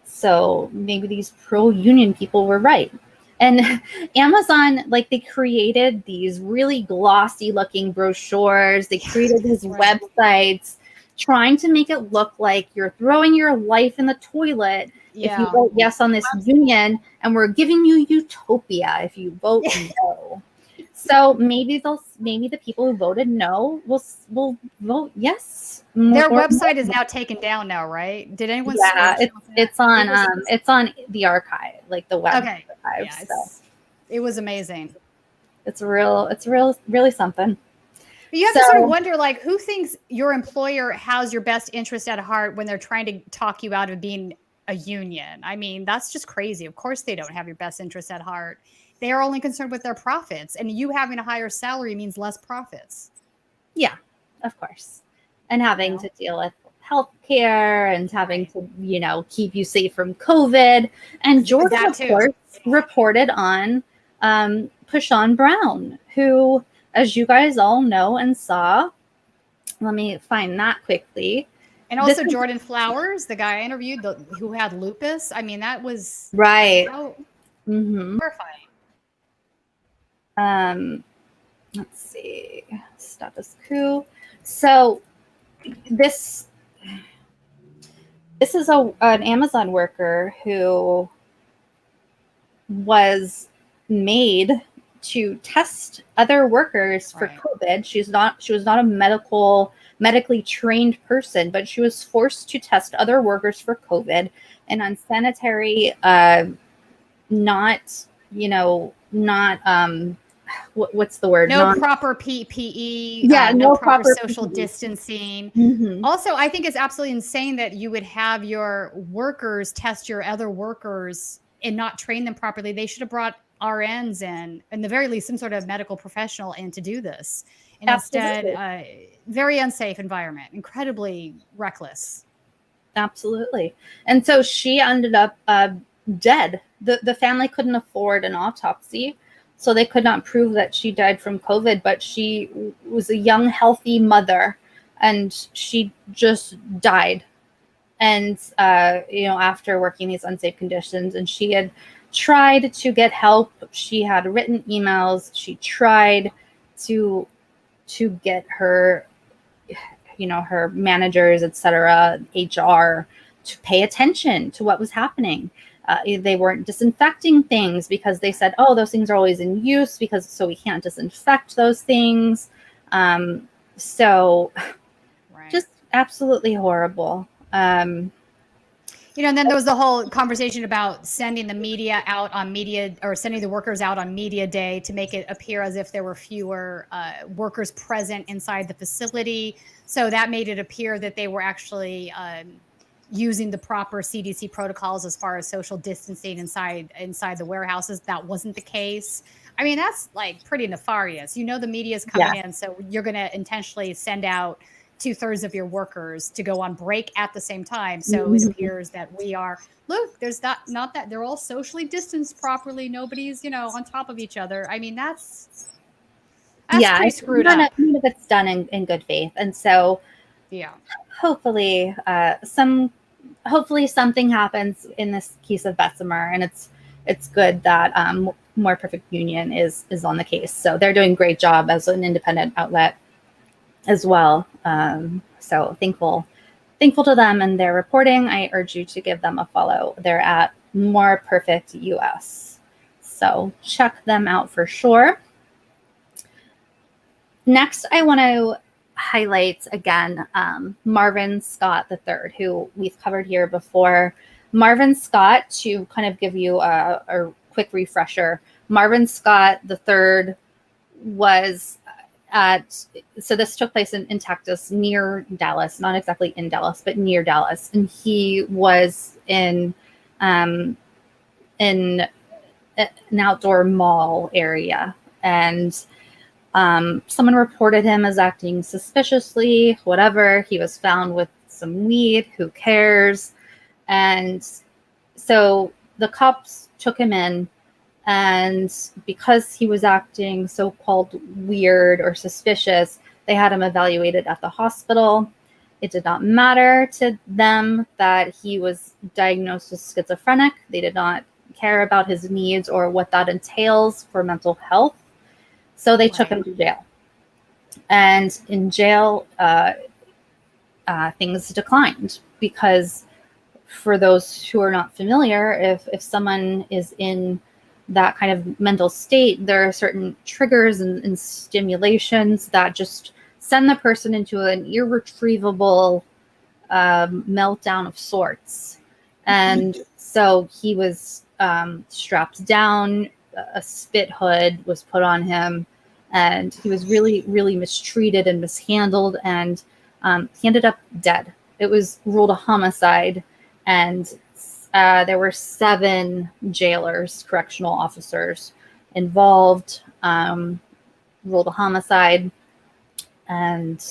So maybe these pro-union people were right. And Amazon, like, they created these really glossy looking brochures. They created these websites trying to make it look like you're throwing your life in the toilet if you vote yes on this union, and we're giving you utopia if you vote no. So maybe the people who voted no will vote yes. Their website is now taken down now, right? Did anyone? Yeah, it's on the archive, like the web archive. Yeah, so it was amazing. It's really something. But you have to sort of wonder, like, who thinks your employer has your best interest at heart when they're trying to talk you out of being a union? I mean, that's just crazy. Of course they don't have your best interest at heart. They are only concerned with their profits, and you having a higher salary means less profits. Yeah, of course. And having to deal with healthcare and having to, you know, keep you safe from COVID. And Jordan, That of too. course, reported on Pashawn Brown, who, as you guys all know and saw, let me find that quickly. And also Jordan Flowers, the guy I interviewed, who had lupus. I mean, that was right. like, how Mm-hmm. horrifying. Let's see, status quo. So this is an Amazon worker who was made to test other workers for COVID. She was not a medically trained person, but she was forced to test other workers for COVID and unsanitary, not, you know, not what's the word? No proper PPE. Yeah, no proper PPE. social distancing. Mm-hmm. Also, I think it's absolutely insane that you would have your workers test your other workers and not train them properly. They should have brought RNs in the very least, some sort of medical professional in to do this. And Absolutely. instead, very unsafe environment, incredibly reckless. Absolutely. And so she ended up dead. The family couldn't afford an autopsy, so they could not prove that she died from COVID, but she was a young, healthy mother, and she just died. And, you know, after working these unsafe conditions, and she had tried to get help. She had written emails. She tried to get her, you know, her managers, etc., HR, to pay attention to what was happening. They weren't disinfecting things because they said, oh, those things are always in use so we can't disinfect those things. So just absolutely horrible. You know, and then there was the whole conversation about sending the media out on sending the workers out on media day to make it appear as if there were fewer workers present inside the facility. So that made it appear that they were actually using the proper CDC protocols as far as social distancing inside the warehouses. That wasn't the case. I mean, that's like pretty nefarious. You know, the media is coming in, so you're going to intentionally send out 2/3 of your workers to go on break at the same time. So it appears that there's not that they're all socially distanced properly. Nobody's, you know, on top of each other. I mean, that's pretty screwed up. None of it's done in good faith. And so hopefully something happens in this case of Bessemer, and it's good that More Perfect Union is on the case. So they're doing a great job as an independent outlet as well. So thankful to them and their reporting. I urge you to give them a follow. They're at More Perfect US. So check them out for sure. Next, I want to highlight again Marvin Scott III, who we've covered here before. Marvin Scott, to kind of give you a quick refresher, Marvin Scott III was so this took place in Texas, near Dallas, not exactly in Dallas, but near Dallas. And he was in an outdoor mall area. And someone reported him as acting suspiciously, whatever. He was found with some weed, who cares? And so the cops took him in. And because he was acting so-called weird or suspicious, they had him evaluated at the hospital. It did not matter to them that he was diagnosed as schizophrenic. They did not care about his needs or what that entails for mental health. So they took him to jail. And in jail, things declined because, for those who are not familiar, if someone is in that kind of mental state, there are certain triggers and stimulations that just send the person into an irretrievable meltdown of sorts. And so he was strapped down, a spit hood was put on him, and he was really, really mistreated and mishandled, and he ended up dead. It was ruled a homicide, and there were 7 jailers, correctional officers involved, ruled a homicide. And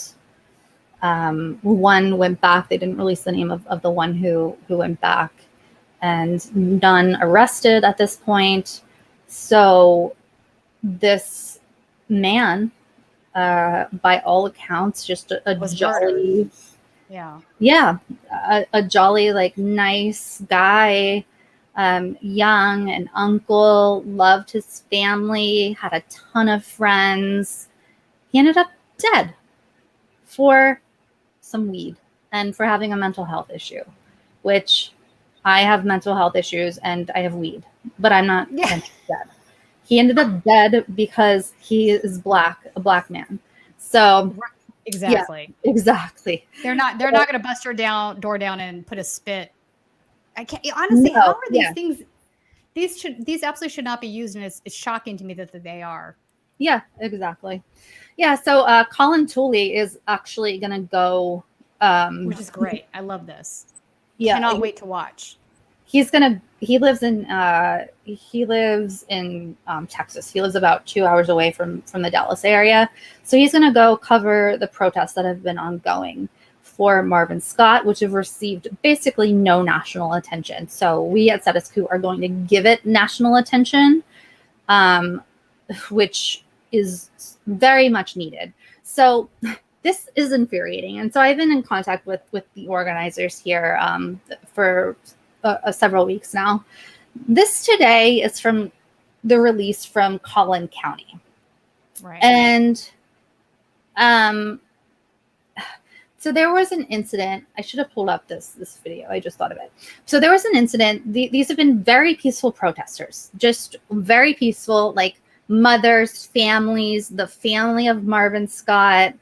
One went back. They didn't release the name of the one who went back, and none arrested at this point. So this man, by all accounts, just a Was jolly, murdered. yeah, a jolly, like, nice guy, young, an uncle, loved his family, had a ton of friends. He ended up dead for some weed and for having a mental health issue, which I have mental health issues and I have weed, but I'm not dead. He ended up dead because he is black, a black man. So Exactly. yeah, exactly. They're not going to bust your door down and put a spit. I can't honestly. No, how are these things? These absolutely should not be used, and it's shocking to me that they are. Yeah, exactly. Yeah. So Colin Tooley is actually going to go, which is great. I love this. Yeah, cannot wait to watch. He lives in Texas. He lives about 2 hours away from the Dallas area. So he's going to go cover the protests that have been ongoing for Marvin Scott, which have received basically no national attention. So we at Status Quo are going to give it national attention, which is very much needed. So this is infuriating. And so I've been in contact with the organizers here for several weeks now. This today is from the release from Collin County. Right. And so there was an incident. I should have pulled up this video. I just thought of it. So there was an incident. These have been very peaceful protesters, just very peaceful, like mothers, families, the family of Marvin Scott,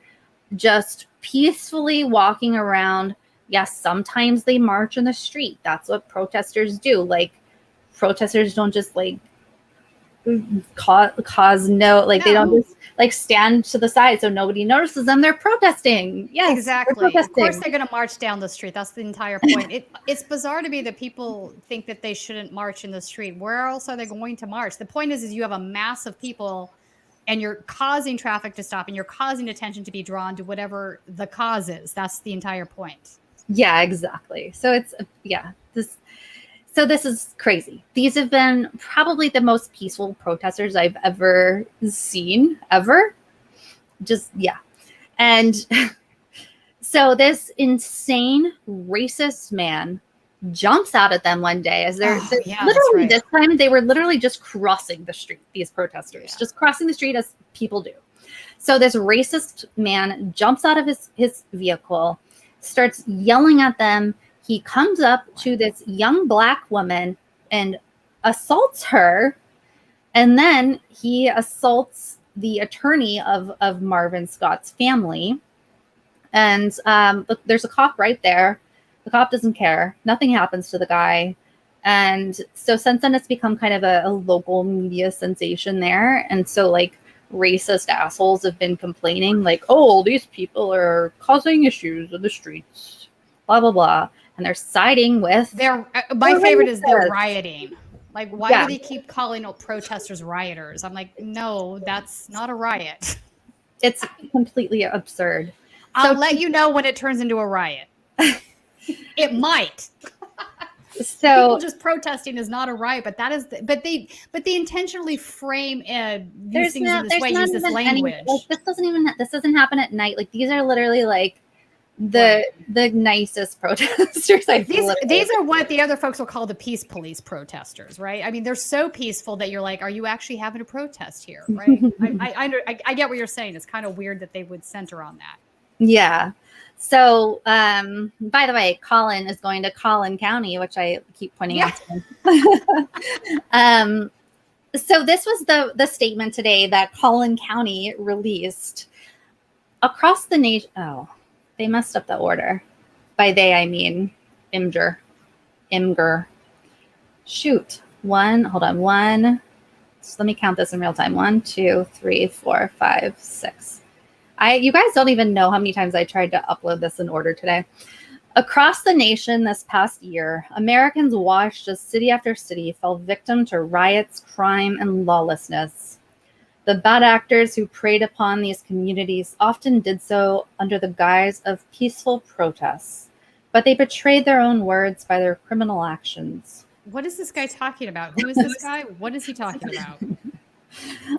just peacefully walking around. Yes, sometimes they march in the street. That's what protesters do. Like, protesters don't just like cause no, like, they don't just like stand to the side so nobody notices them. They're protesting. Yes, exactly. protesting. Of course, they're going to march down the street. That's the entire point. It's bizarre to me that people think that they shouldn't march in the street. Where else are they going to march? The point is you have a mass of people, and you're causing traffic to stop, and you're causing attention to be drawn to whatever the cause is. That's the entire point. Yeah, exactly. So it's this is crazy. These have been probably the most peaceful protesters I've ever seen, ever. Just, yeah. And so this insane racist man jumps out at them one day as they're literally, this time they were literally just crossing the street, these protesters, just crossing the street as people do. So this racist man jumps out of his vehicle, starts yelling at them. He comes up to this young black woman and assaults her. And then he assaults the attorney of Marvin Scott's family. And there's a cop right there. The cop doesn't care. Nothing happens to the guy. And so since then, it's become kind of a local media sensation there. And so, like, racist assholes have been complaining, like, oh, these people are causing issues in the streets, blah, blah, blah. And they're siding with my favorite is they're rioting. Like, why do they keep calling protesters rioters? I'm like, no, that's not a riot. It's completely absurd. I'll let you know when it turns into a riot. It might. So people just protesting is not a riot, but that is. But they intentionally frame these things in this way, use this language. This doesn't happen at night. Like, these are literally like the nicest protesters I've these are what the other folks will call the peace police protesters, right? I mean, they're so peaceful that you're like, are you actually having a protest here, right? I get what you're saying. It's kind of weird that they would center on that. Yeah. So, by the way, Colin is going to Collin County, which I keep pointing out to him. So this was the statement today that Collin County released across the nation. Oh, they messed up the order. By they, I mean Imgur. Shoot. Hold on. One. So let me count this in real time. 1, 2, 3, 4, 5, 6. You guys don't even know how many times I tried to upload this in order today. Across the nation this past year, Americans watched as city after city fell victim to riots, crime, and lawlessness. The bad actors who preyed upon these communities often did so under the guise of peaceful protests, but they betrayed their own words by their criminal actions. What is this guy talking about? Who is this guy? What is he talking about?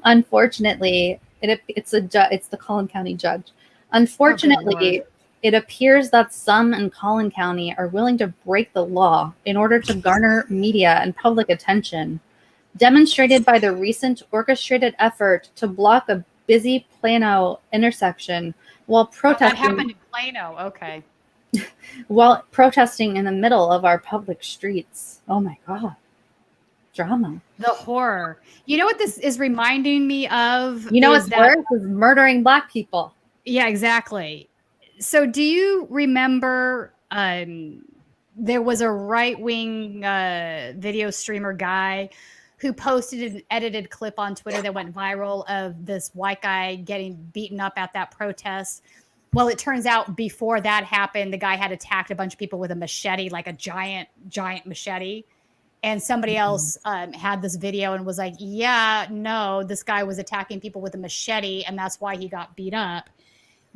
Unfortunately, it's the Collin County judge. Unfortunately, it appears that some in Collin County are willing to break the law in order to garner media and public attention, demonstrated by the recent orchestrated effort to block a busy Plano intersection while protesting. That happened in Plano. Okay. While protesting in the middle of our public streets. Oh my God. Drama. The horror. You know what this is reminding me of? You know what's worse is murdering Black people. Yeah, exactly. So do you remember there was a right-wing video streamer guy who posted an edited clip on Twitter that went viral of this white guy getting beaten up at that protest? Well, it turns out before that happened, the guy had attacked a bunch of people with a machete, like a giant machete. And somebody else had this video and was like, yeah, no, this guy was attacking people with a machete and that's why he got beat up.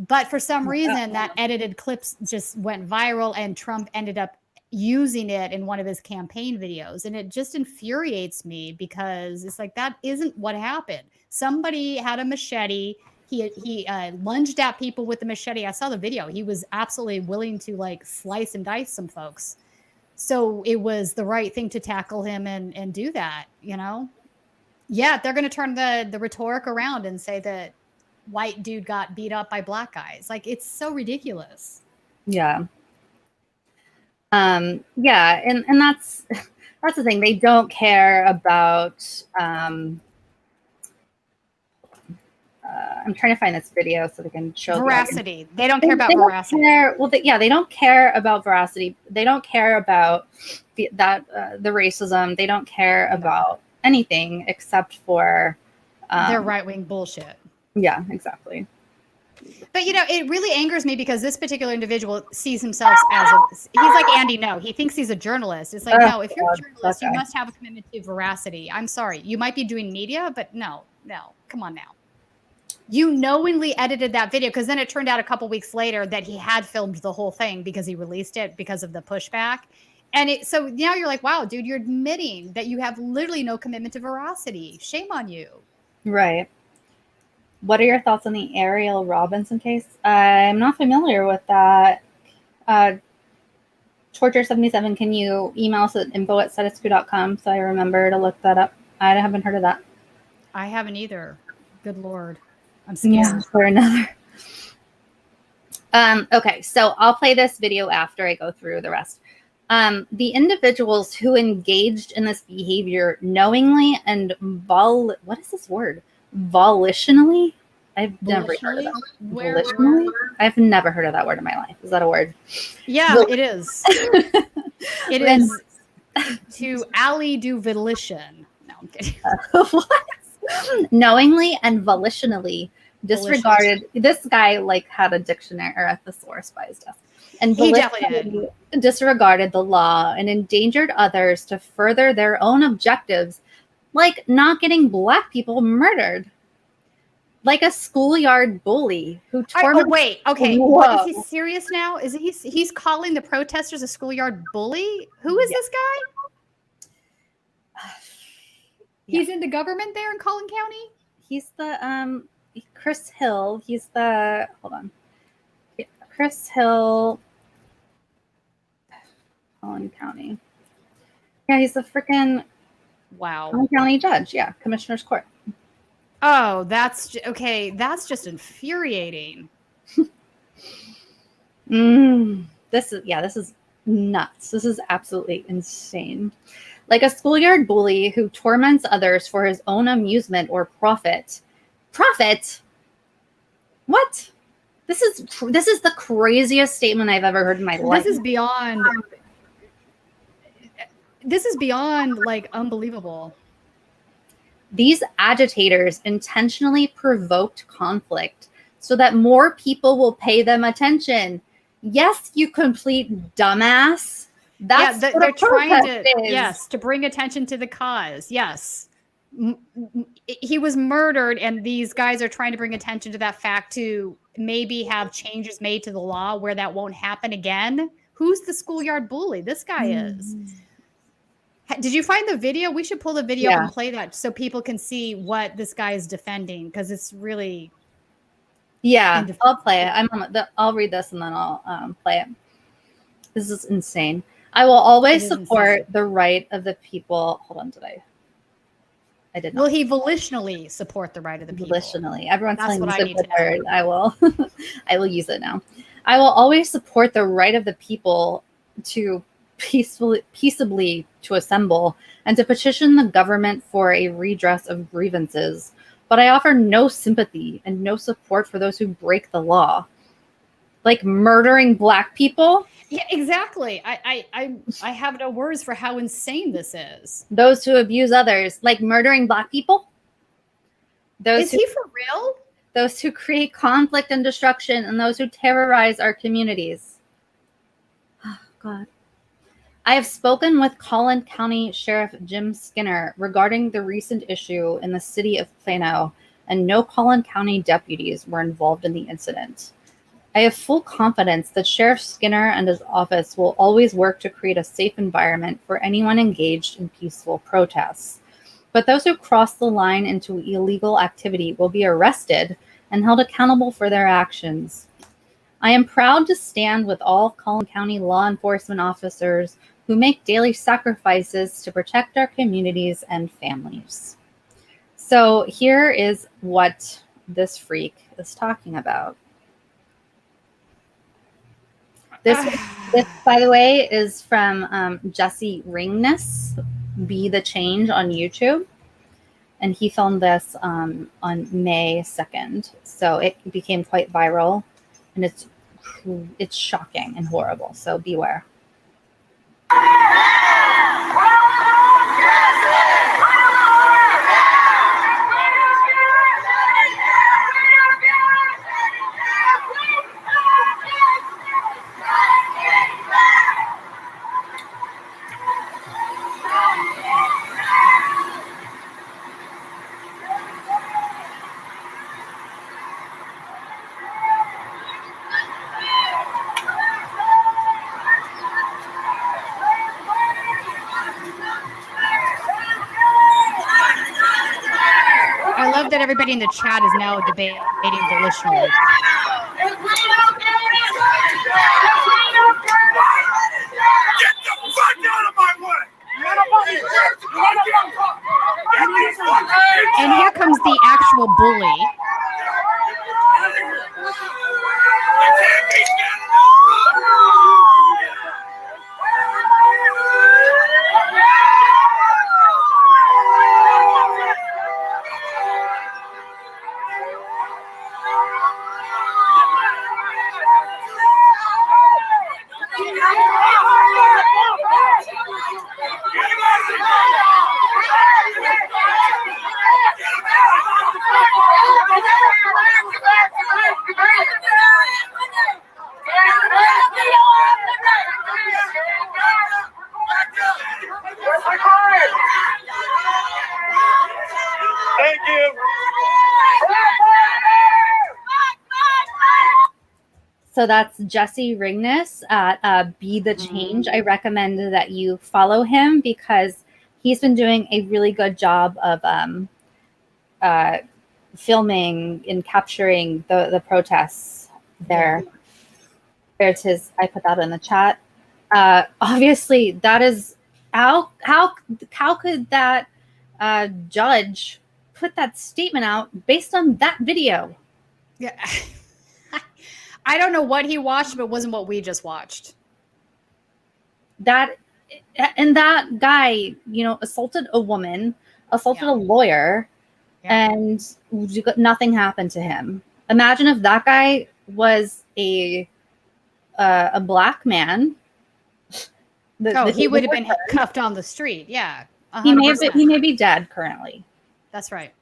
But for some reason, that edited clips just went viral and Trump ended up using it in one of his campaign videos. And it just infuriates me because it's like, that isn't what happened. Somebody had a machete. He lunged at people with the machete. I saw the video. He was absolutely willing to like slice and dice some folks. So it was the right thing to tackle him and do that, you know? Yeah, they're going to turn the rhetoric around and say that white dude got beat up by Black guys. Like, it's so ridiculous. Yeah. Yeah, and that's the thing. They don't care about I'm trying to find this video so they can show veracity. They don't care about veracity. They don't care about veracity. They don't care about the racism. They don't care about anything except for their right-wing bullshit. Yeah, exactly. But, you know, it really angers me because this particular individual sees himself as he's like Andy No. He thinks he's a journalist. It's like, no, if you're a journalist, you must have a commitment to veracity. I'm sorry. You might be doing media, but no, come on now. You knowingly edited that video because then it turned out a couple weeks later that he had filmed the whole thing because he released it because of the pushback. And so now you're like, wow, dude, you're admitting that you have literally no commitment to veracity. Shame on you. Right. What are your thoughts on the Ariel Robinson case? I'm not familiar with that. Torture77, can you email us at info@statusquo.com so I remember to look that up? I haven't heard of that. I haven't either. Good Lord. I'm scared. For another. Okay, so I'll play this video after I go through the rest. The individuals who engaged in this behavior knowingly and what is this word? Volitionally? I've never heard of that. Volitionally? I've never heard of that word in my life. Is that a word? Yeah, it is. It is to alley do volition. No, I'm kidding. What? Knowingly and volitionally disregarded. This guy like had a dictionary or a thesaurus by his desk, and he definitely disregarded the law and endangered others to further their own objectives, like not getting Black people murdered, like a schoolyard bully who tormented. Wait, okay, what, is he serious now? Is he's calling the protesters a schoolyard bully? Who is this guy? He's in the government there in Collin County? He's the Chris Hill. He's the Chris Hill, Collin County. Yeah, he's the freaking Collin County judge. Yeah, Commissioner's Court. Oh, that's okay. That's just infuriating. This is nuts. This is absolutely insane. Like a schoolyard bully who torments others for his own amusement or profit. Profit? What? This is the craziest statement I've ever heard in my life. This is beyond like unbelievable. These agitators intentionally provoked conflict so that more people will pay them attention. Yes, you complete dumbass. That's they're trying to to bring attention to the cause. Yes. he was murdered, and these guys are trying to bring attention to that fact to maybe have changes made to the law where that won't happen again. Who's the schoolyard bully? This guy is. Did you find the video? We should pull the video up and play that so people can see what this guy is defending, because it's really. Yeah, I'll play it. I'll read this and then I'll play it. This is insane. I will always support the right of the people. Hold on, I did not. Will he volitionally support the right of the people? Volitionally. Everyone's telling me the word. I will. I will use it now. I will always support the right of the people to peaceably to assemble and to petition the government for a redress of grievances. But I offer no sympathy and no support for those who break the law, like murdering Black people. Yeah, exactly. I have no words for how insane this is. Those who abuse others, like murdering Black people. Is he for real? Those who create conflict and destruction, and those who terrorize our communities. Oh, God. I have spoken with Collin County Sheriff Jim Skinner regarding the recent issue in the city of Plano, and no Collin County deputies were involved in the incident. I have full confidence that Sheriff Skinner and his office will always work to create a safe environment for anyone engaged in peaceful protests. But those who cross the line into illegal activity will be arrested and held accountable for their actions. I am proud to stand with all Collin County law enforcement officers who make daily sacrifices to protect our communities and families. So here is what this freak is talking about. This, by the way, is from Jesse Ringness, Be the Change on YouTube. And he filmed this on May 2nd. So it became quite viral. And it's shocking and horrible. So beware. I love that everybody in the chat is now debating volitionally. Get the fuck out of my way! And here comes the actual bully. Thank you. So that's Jesse Ringness at Be the Change. I recommend that you follow him because he's been doing a really good job of filming and capturing the protests there. There's his, I put that in the chat. Obviously, that is, how could that judge put that statement out based on that video? Yeah. I don't know what he watched, but it wasn't what we just watched. That guy, assaulted a woman, assaulted a lawyer, and nothing happened to him. Imagine if that guy was a Black man. He would have been cuffed on the street. Yeah, 100%. He may be dead currently. That's right.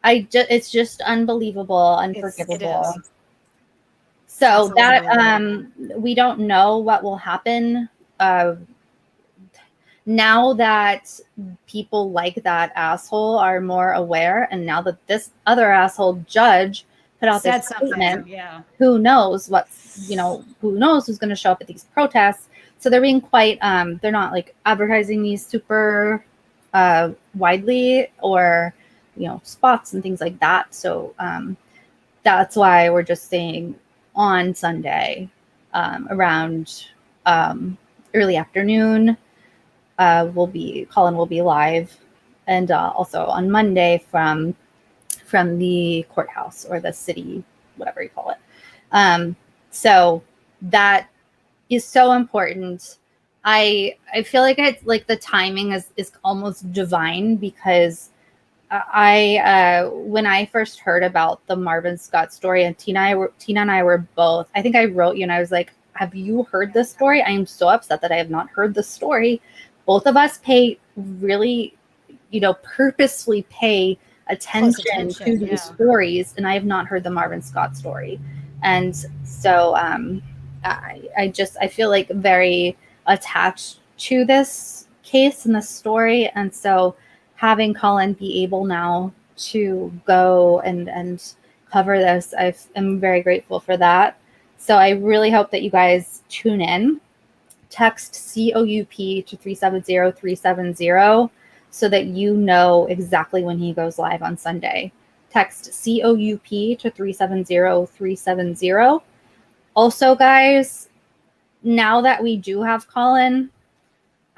It's just unbelievable, unforgivable. It is. So that we don't know what will happen. now that people like that asshole are more aware, and now that this other asshole judge put out Said this something, statement, yeah. who knows what's, who knows who's going to show up at these protests. So they're being quite, they're not like advertising these super widely, or, spots and things like that. So that's why we're just saying on Sunday around early afternoon, Colin will be live, and also on Monday from the courthouse or the city, whatever you call it. So that is so important. I feel like it's like the timing is almost divine, because I when I first heard about the Marvin Scott story, and Tina and I were both, I think I wrote you and I was like, have you heard this story? I am so upset that I have not heard this story. Both of us pay really, purposely pay attention to these stories, and I have not heard the Marvin Scott story. And so I feel like very attached to this case and this story. And so having Colin be able now to go and cover this, I'm very grateful for that. So I really hope that you guys tune in. Text COUP to 370-370 so that you know exactly when he goes live on Sunday. Text COUP to 370-370. Also, guys, now that we do have Colin,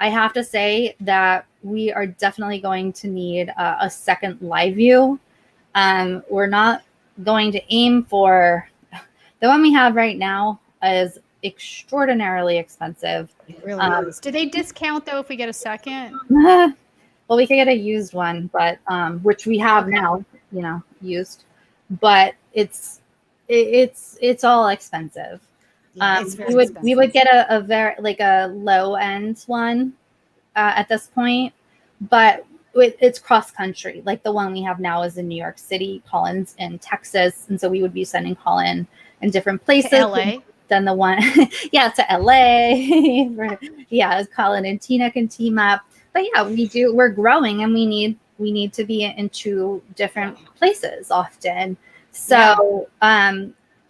I have to say that we are definitely going to need a second live view. We're not going to aim for the one we have right now is extraordinarily expensive. It really is. Do they discount though if we get a second? Well, we could get a used one, but which we have now, used. But it's all expensive. Yeah, it's very we would get a very like a low end one at this point, but it's cross country. Like the one we have now is in New York City. Colin's in Texas, and so we would be sending Colin in different places. To LA. Than the one, to LA. Colin and Tina can team up. But we're growing, and we need to be in two different places often. So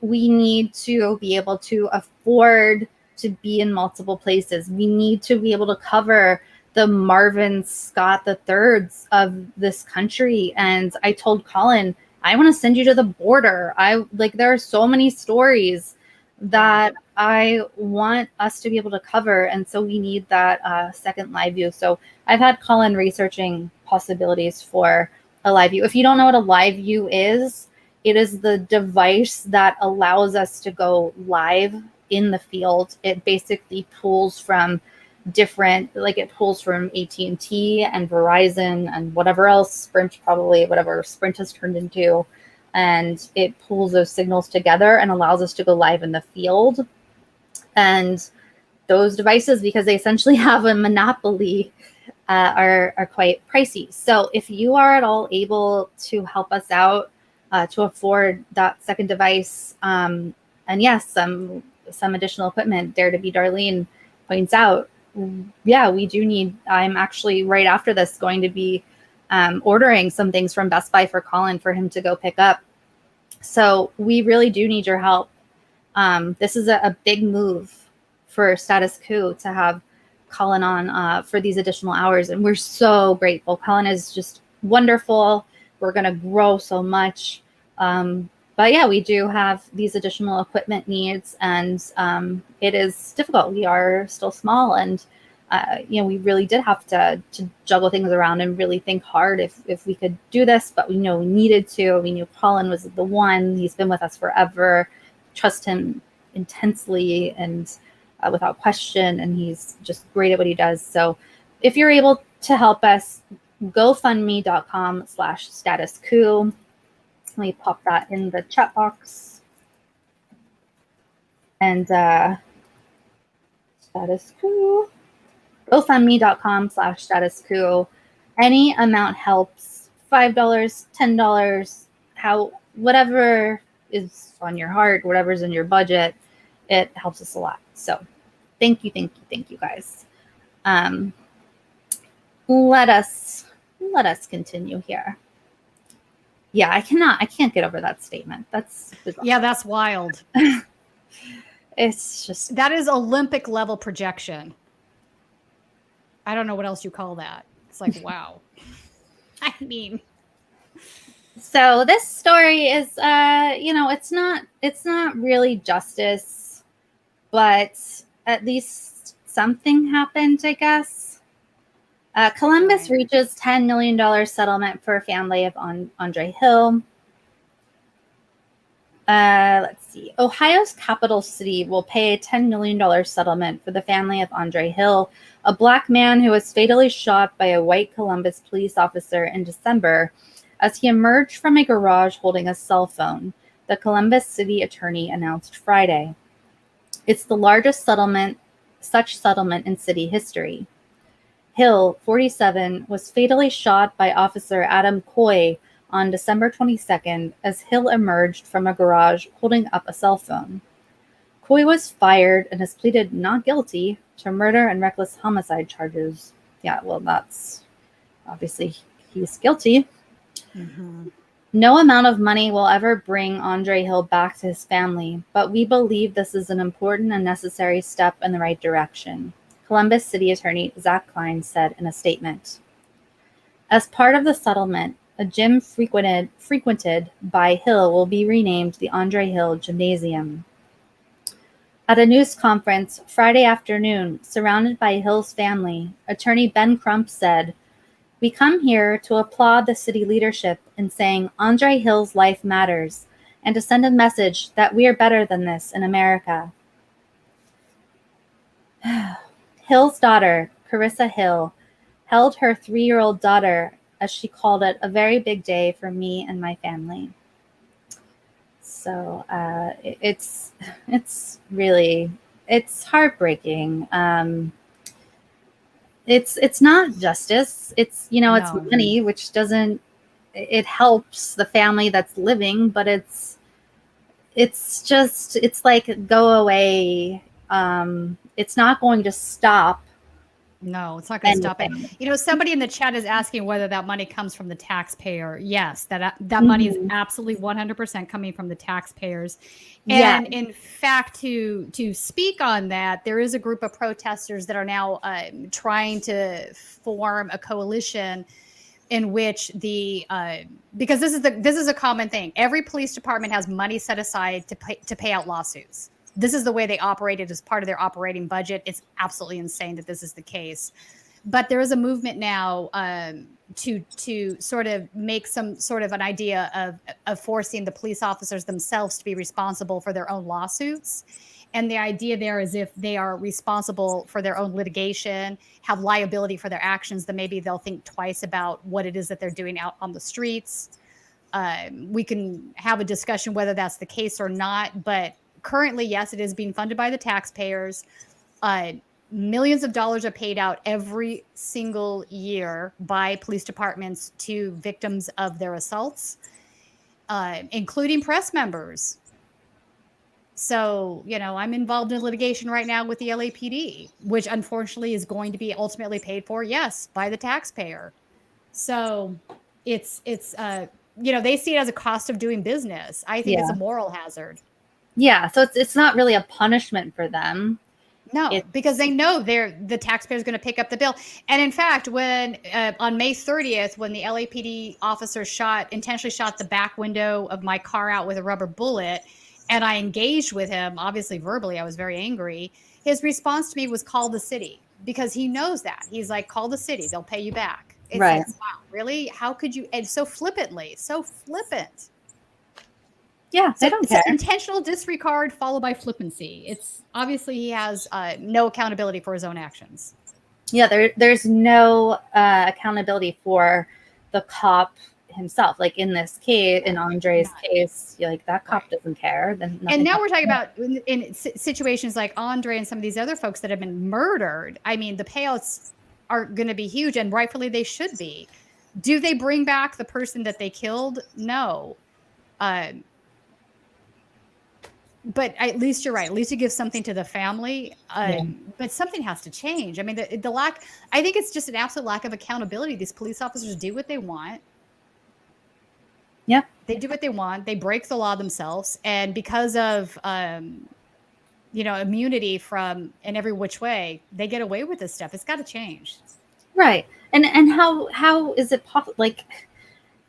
we need to be able to afford to be in multiple places. We need to be able to cover the Marvin Scott III's of this country. And I told Colin, I want to send you to the border. There are so many stories that I want us to be able to cover. And so we need that second live view. So I've had Colin researching possibilities for a live view. If you don't know what a live view is, it is the device that allows us to go live in the field. It basically pulls from it pulls from AT&T and Verizon and whatever else, Sprint probably, whatever Sprint has turned into. And it pulls those signals together and allows us to go live in the field. And those devices, because they essentially have a monopoly, are quite pricey. So if you are at all able to help us out to afford that second device, and yes, some additional equipment, Dare to be Darlene points out, we do need, I'm actually right after this going to be ordering some things from Best Buy for Colin for him to go pick up. So we really do need your help. This is a big move for Status Quo to have Colin on for these additional hours. And we're so grateful. Colin is just wonderful. We're going to grow so much. But we do have these additional equipment needs, and it is difficult. We are still small, and we really did have to juggle things around and really think hard if we could do this. But we know we needed to. We knew Colin was the one. He's been with us forever. Trust him intensely and without question, and he's just great at what he does. So if you're able to help us, GoFundMe.com/statusquo. Let me pop that in the chat box. And Status Quo. GoFundMe.com/statusquo. Any amount helps. $5, $10, whatever is on your heart, whatever's in your budget, it helps us a lot. So thank you guys. let us continue here. Yeah, I can't get over that statement. That's bizarre. Yeah, that's wild. It's just, that is Olympic level projection. I don't know what else you call that. It's like, wow. I mean, so this story is it's not really justice, but at least something happened, I guess. Columbus reaches $10 million settlement for a family of Andre Hill. Let's see. Ohio's capital city will pay a $10 million settlement for the family of Andre Hill, a black man who was fatally shot by a white Columbus police officer in December as he emerged from a garage holding a cell phone, the Columbus city attorney announced Friday. It's the largest such settlement in city history. Hill, 47, was fatally shot by Officer Adam Coy on December 22nd as Hill emerged from a garage holding up a cell phone. Coy was fired and has pleaded not guilty to murder and reckless homicide charges. Yeah, well, that's obviously he's guilty. mm-hmm. No amount of money will ever bring Andre Hill back to his family, but we believe this is an important and necessary step in the right direction, Columbus City Attorney Zach Klein said in a statement. As part of the settlement, a gym frequented by Hill will be renamed the Andre Hill Gymnasium. At a news conference Friday afternoon, surrounded by Hill's family, attorney Ben Crump said, "We come here to applaud the city leadership in saying Andre Hill's life matters and to send a message that we are better than this in America." Hill's daughter, Carissa Hill, held her 3-year-old daughter, as she called it, a very big day for me and my family. So it's really, it's heartbreaking. It's not justice. It's, it's money, which doesn't, it helps the family that's living, but it's like, go away. It's not going to stop. No, it's not going to stop it. Somebody in the chat is asking whether that money comes from the taxpayer. Yes, that money is absolutely 100% coming from the taxpayers. And in fact, to speak on that, there is a group of protesters that are now trying to form a coalition in which because this is a common thing. Every police department has money set aside to pay out lawsuits. This is the way they operate it as part of their operating budget. It's absolutely insane that this is the case. But there is a movement now to sort of make some sort of an idea of forcing the police officers themselves to be responsible for their own lawsuits. And the idea there is if they are responsible for their own litigation, have liability for their actions, then maybe they'll think twice about what it is that they're doing out on the streets. We can have a discussion whether that's the case or not, but currently, yes, it is being funded by the taxpayers. Millions of dollars are paid out every single year by police departments to victims of their assaults, including press members. So, I'm involved in litigation right now with the LAPD, which unfortunately is going to be ultimately paid for, yes, by the taxpayer. So it's they see it as a cost of doing business. I think it's a moral hazard. Yeah, so it's not really a punishment for them. No, because they know the taxpayer is going to pick up the bill. And in fact, when on May 30th, when the LAPD officer intentionally shot the back window of my car out with a rubber bullet, and I engaged with him, obviously verbally, I was very angry. His response to me was call the city, because he knows that. He's like, call the city, they'll pay you back. It's right. Like, wow, really? How could you? And so flippantly, so flippant. Yeah, they don't care. It's intentional disregard followed by flippancy. It's obviously he has no accountability for his own actions. Yeah, there's no accountability for the cop himself. Like in this case, in Andre's case, that cop doesn't care. And now we're talking about in situations like Andre and some of these other folks that have been murdered. I mean, the payouts are going to be huge, and rightfully they should be. Do they bring back the person that they killed? No. but at least you're right. At least you give something to the family. But something has to change. I mean, the lack, I think it's just an absolute lack of accountability. These police officers do what they want. Yep. They do what they want. They break the law themselves. And because of, immunity from in every which way, they get away with this stuff. It's got to change. Right. And how is it possible? Like,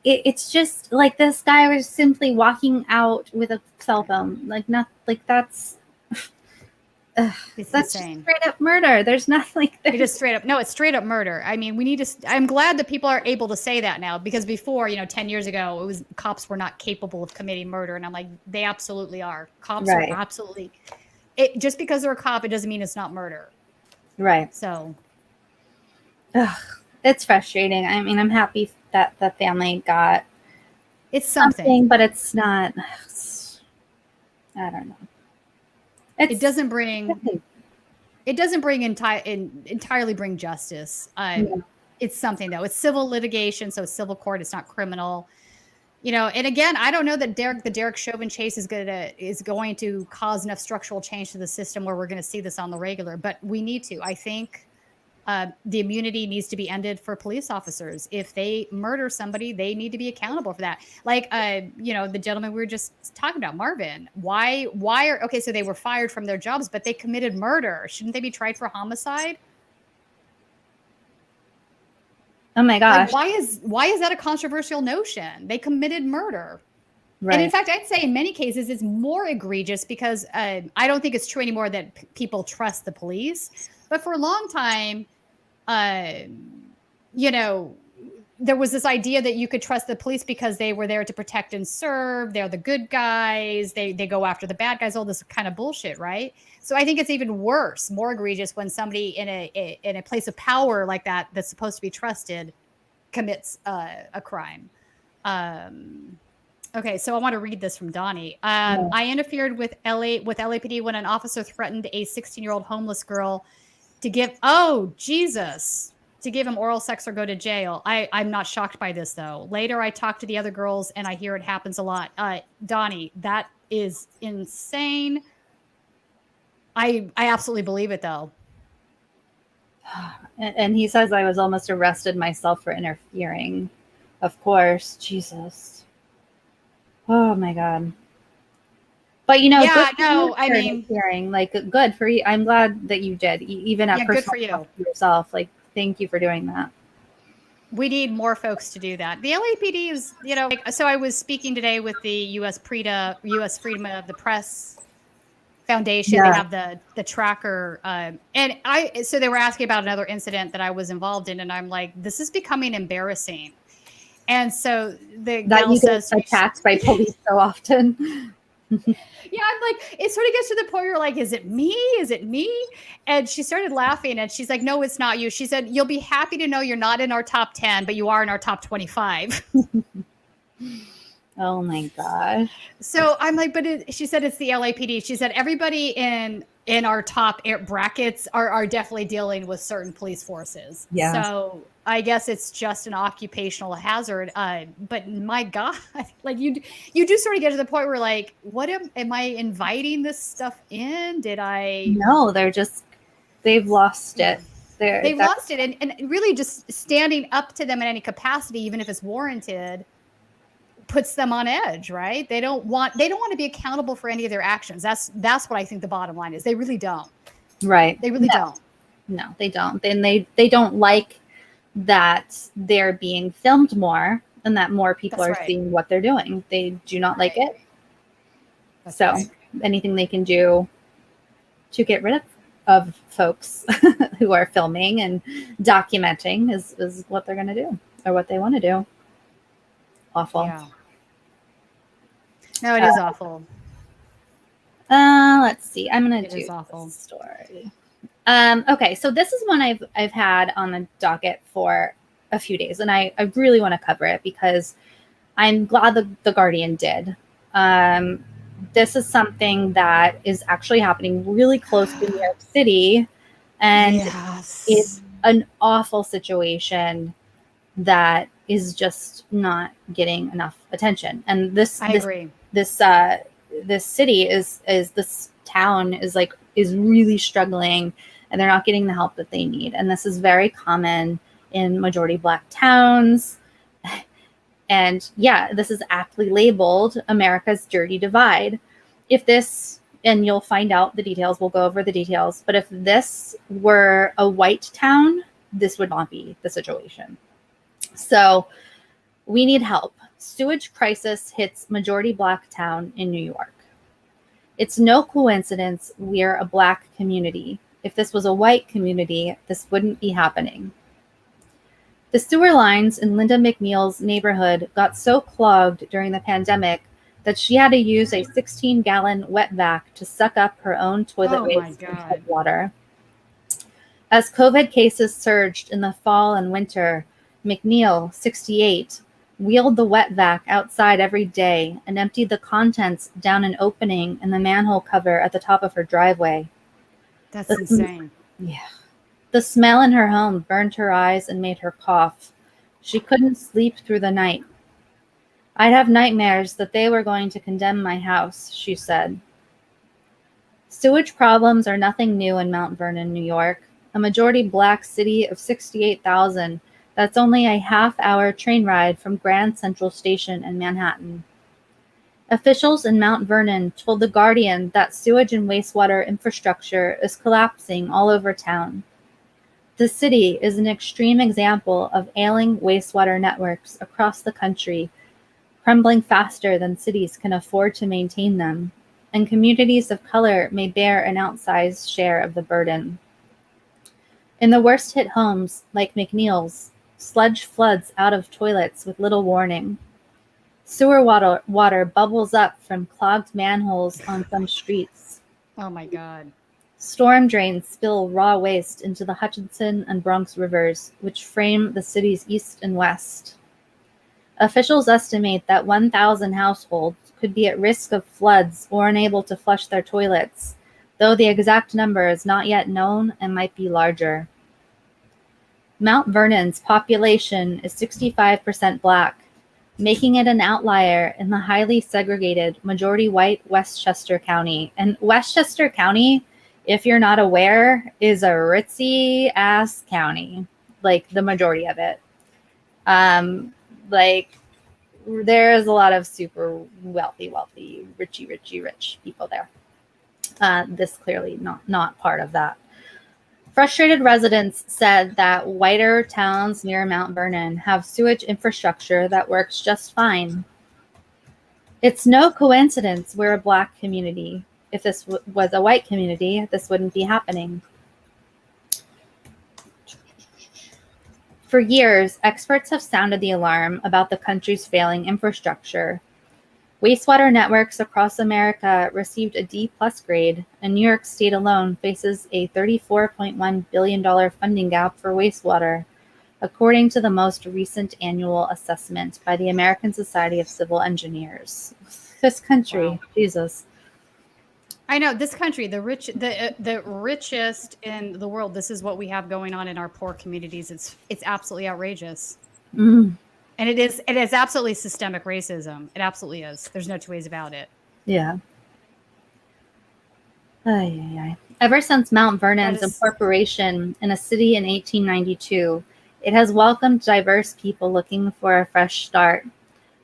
it's just like this guy was simply walking out with a cell phone. Like, not like that's that's insane. Just straight up murder. There's nothing. It is straight up. No, it's straight up murder. I mean, we need to. I'm glad that people are able to say that now, because before, 10 years ago, it was cops were not capable of committing murder, and I'm like, they absolutely are. Cops are absolutely. It just because they're a cop, it doesn't mean it's not murder. Right. So. It's frustrating. I mean, I'm happy that the family got it's something, but it's not. I don't know. It doesn't bring entirely bring justice. It's something though. It's civil litigation, so it's civil court. It's not criminal. And again, I don't know that the Derek Chauvin chase is going to cause enough structural change to the system where we're going to see this on the regular. But we need to. I think. The immunity needs to be ended for police officers. If they murder somebody, they need to be accountable for that. Like, the gentleman we were just talking about, Marvin. Why are okay? So they were fired from their jobs, but they committed murder. Shouldn't they be tried for homicide? Oh my gosh! Like, why is that a controversial notion? They committed murder. Right. And in fact, I'd say in many cases it's more egregious because I don't think it's true anymore that people trust the police. But for a long time, there was this idea that you could trust the police because they were there to protect and serve. They're the good guys. They go after the bad guys, all this kind of bullshit, right? So I think it's even worse, more egregious when somebody in a place of power like that's supposed to be trusted commits a crime. Okay, so I want to read this from Donnie. I interfered with LAPD when an officer threatened a 16-year-old homeless girl to give him oral sex or go to jail. I'm not shocked by this though. Later, I talked to the other girls and I hear it happens a lot. Donnie, that is insane. I absolutely believe it though. And he says I was almost arrested myself for interfering. Of course, Jesus. Oh my God. But good for you. I'm glad that you did, even at good for you yourself. Like, thank you for doing that. We need more folks to do that. The LAPD is, so I was speaking today with the U.S. Freedom of the Press Foundation. They have the tracker, so they were asking about another incident that I was involved in, and I'm like, this is becoming embarrassing. And so the gal says, attacked by police so often. Yeah, I'm like, it sort of gets to the point where you're like, is it me? Is it me? And she started laughing and she's like, no, it's not you. She said, you'll be happy to know you're not in our top 10, but you are in our top 25. Oh my gosh. So I'm like, she said it's the LAPD. She said everybody in our top brackets are definitely dealing with certain police forces. Yeah. So I guess it's just an occupational hazard. But my God, like you do sort of get to the point where like, what am I inviting this stuff in? Did I? No, they've lost it. They've lost it. And really just standing up to them in any capacity, even if it's warranted, puts them on edge, right? They don't want to be accountable for any of their actions. That's what I think the bottom line is. They really don't. Right. They really don't. No, they don't. And they don't like that they're being filmed more and that more people are seeing what they're doing. They do not like it. So anything they can do to get rid of folks who are filming and documenting is what they're going to do or what they want to do. Awful. Yeah. No, it is awful. Let's see. I'm going to do awful. This story. Okay, so this is one I've had on the docket for a few days, and I really want to cover it because I'm glad the Guardian did. This is something that is actually happening really close to New York City, and it's an awful situation that is just not getting enough attention. And I agree. This this city is this town is really struggling, and they're not getting the help that they need. And this is very common in majority Black towns. And yeah, this is aptly labeled America's dirty divide. If this, and you'll find out the details, we'll go over the details, but if this were a white town, this would not be the situation. So we need help. Sewage crisis hits majority Black town in New York. It's no coincidence we're a Black community. If this was a white community, this wouldn't be happening. The sewer lines in Linda McNeil's neighborhood got so clogged during the pandemic that she had to use a 16-gallon wet vac to suck up her own toilet waste and cold water. As COVID cases surged in the fall and winter, McNeil, 68, wheeled the wet vac outside every day and emptied the contents down an opening in the manhole cover at the top of her driveway. That's insane. Yeah. The smell in her home burned her eyes and made her cough. She couldn't sleep through the night. I'd have nightmares that they were going to condemn my house, she said. Sewage problems are nothing new in Mount Vernon, New York, a majority Black city of 68,000 that's only a half-hour train ride from Grand Central Station in Manhattan. Officials in Mount Vernon told The Guardian that sewage and wastewater infrastructure is collapsing all over town. The city is an extreme example of ailing wastewater networks across the country, crumbling faster than cities can afford to maintain them, and communities of color may bear an outsized share of the burden. In the worst-hit homes, like McNeil's, sludge floods out of toilets with little warning. Sewer water bubbles up from clogged manholes on some streets. Oh my God. Storm drains spill raw waste into the Hutchinson and Bronx rivers, which frame the city's east and west. Officials estimate that 1,000 households could be at risk of floods or unable to flush their toilets, though the exact number is not yet known and might be larger. Mount Vernon's population is 65% Black, making it an outlier in the highly segregated majority white Westchester County. And Westchester County, if you're not aware, is a ritzy ass county, like the majority of it. Like there is a lot of super wealthy, rich people there. This clearly not part of that. Frustrated residents said that whiter towns near Mount Vernon have sewage infrastructure that works just fine. It's no coincidence we're a Black community. If this was a white community, this wouldn't be happening. For years, experts have sounded the alarm about the country's failing infrastructure. Wastewater networks across America received a D+ grade, and New York State alone faces a $34.1 billion funding gap for wastewater, according to the most recent annual assessment by the American Society of Civil Engineers. This country, wow. Jesus. I know this country, the richest in the world. This is what we have going on in our poor communities. It's absolutely outrageous. Mm. And it is absolutely systemic racism. It absolutely is. There's no two ways about it. Yeah. Ever since Mount Vernon's incorporation in a city in 1892, it has welcomed diverse people looking for a fresh start.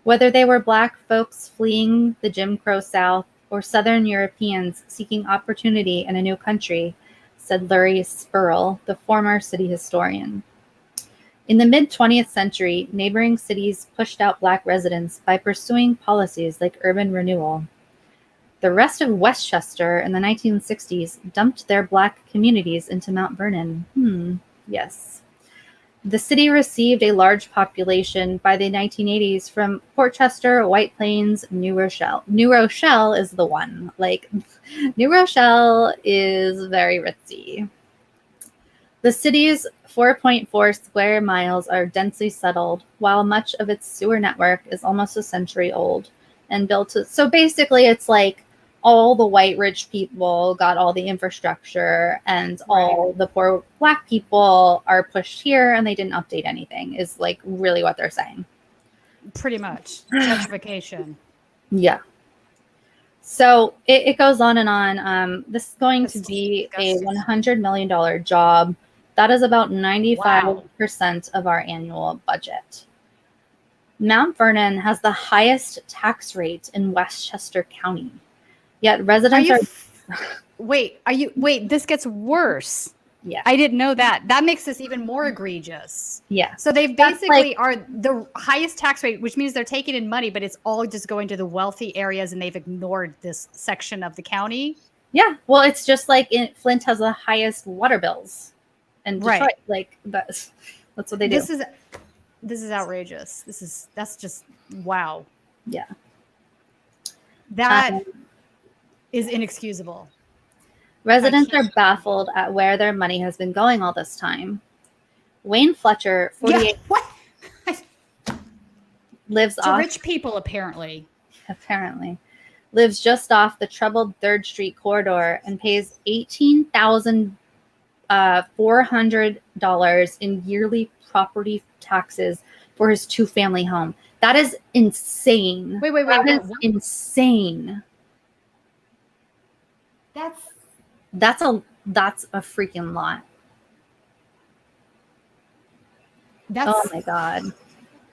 Whether they were Black folks fleeing the Jim Crow South or Southern Europeans seeking opportunity in a new country, said Lurie Spurl, the former city historian. In the mid-20th century, neighboring cities pushed out Black residents by pursuing policies like urban renewal. The rest of Westchester in the 1960s dumped their Black communities into Mount Vernon. Yes. The city received a large population by the 1980s from Portchester, White Plains, New Rochelle. New Rochelle is the one. Like, New Rochelle is very ritzy. The city's 4.4 square miles are densely settled, while much of its sewer network is almost a century old and built to. So basically, it's like all the white rich people got all the infrastructure, and all the poor Black people are pushed here, and they didn't update anything. Is like really what they're saying. Pretty much gentrification. Yeah. So it goes on and on. This is going That's to be a disgusting. $100 million job. That is about 95% Wow. of our annual budget. Mount Vernon has the highest tax rate in Westchester County. Yet Are residents you? are, Wait. This gets worse. yeah, I didn't know that. That makes this even more egregious. yeah. So they That's basically are the highest tax rate, which means they're taking in money, but it's all just going to the wealthy areas, and they've ignored this section of the county. Yeah, well, it's just like Flint has the highest water bills, and Detroit, Right. like that's what they do. This is outrageous. That's just wow. Yeah. That is inexcusable. Residents can't are baffled at where their money has been going all this time. Wayne Fletcher, 48, Yeah, what? lives To off rich people, apparently. lives just off the troubled 3rd Street corridor and pays $18,400 in yearly property taxes for his 2-family home. That is insane. Wait. That is What? insane. That's a freaking lot. Oh my God.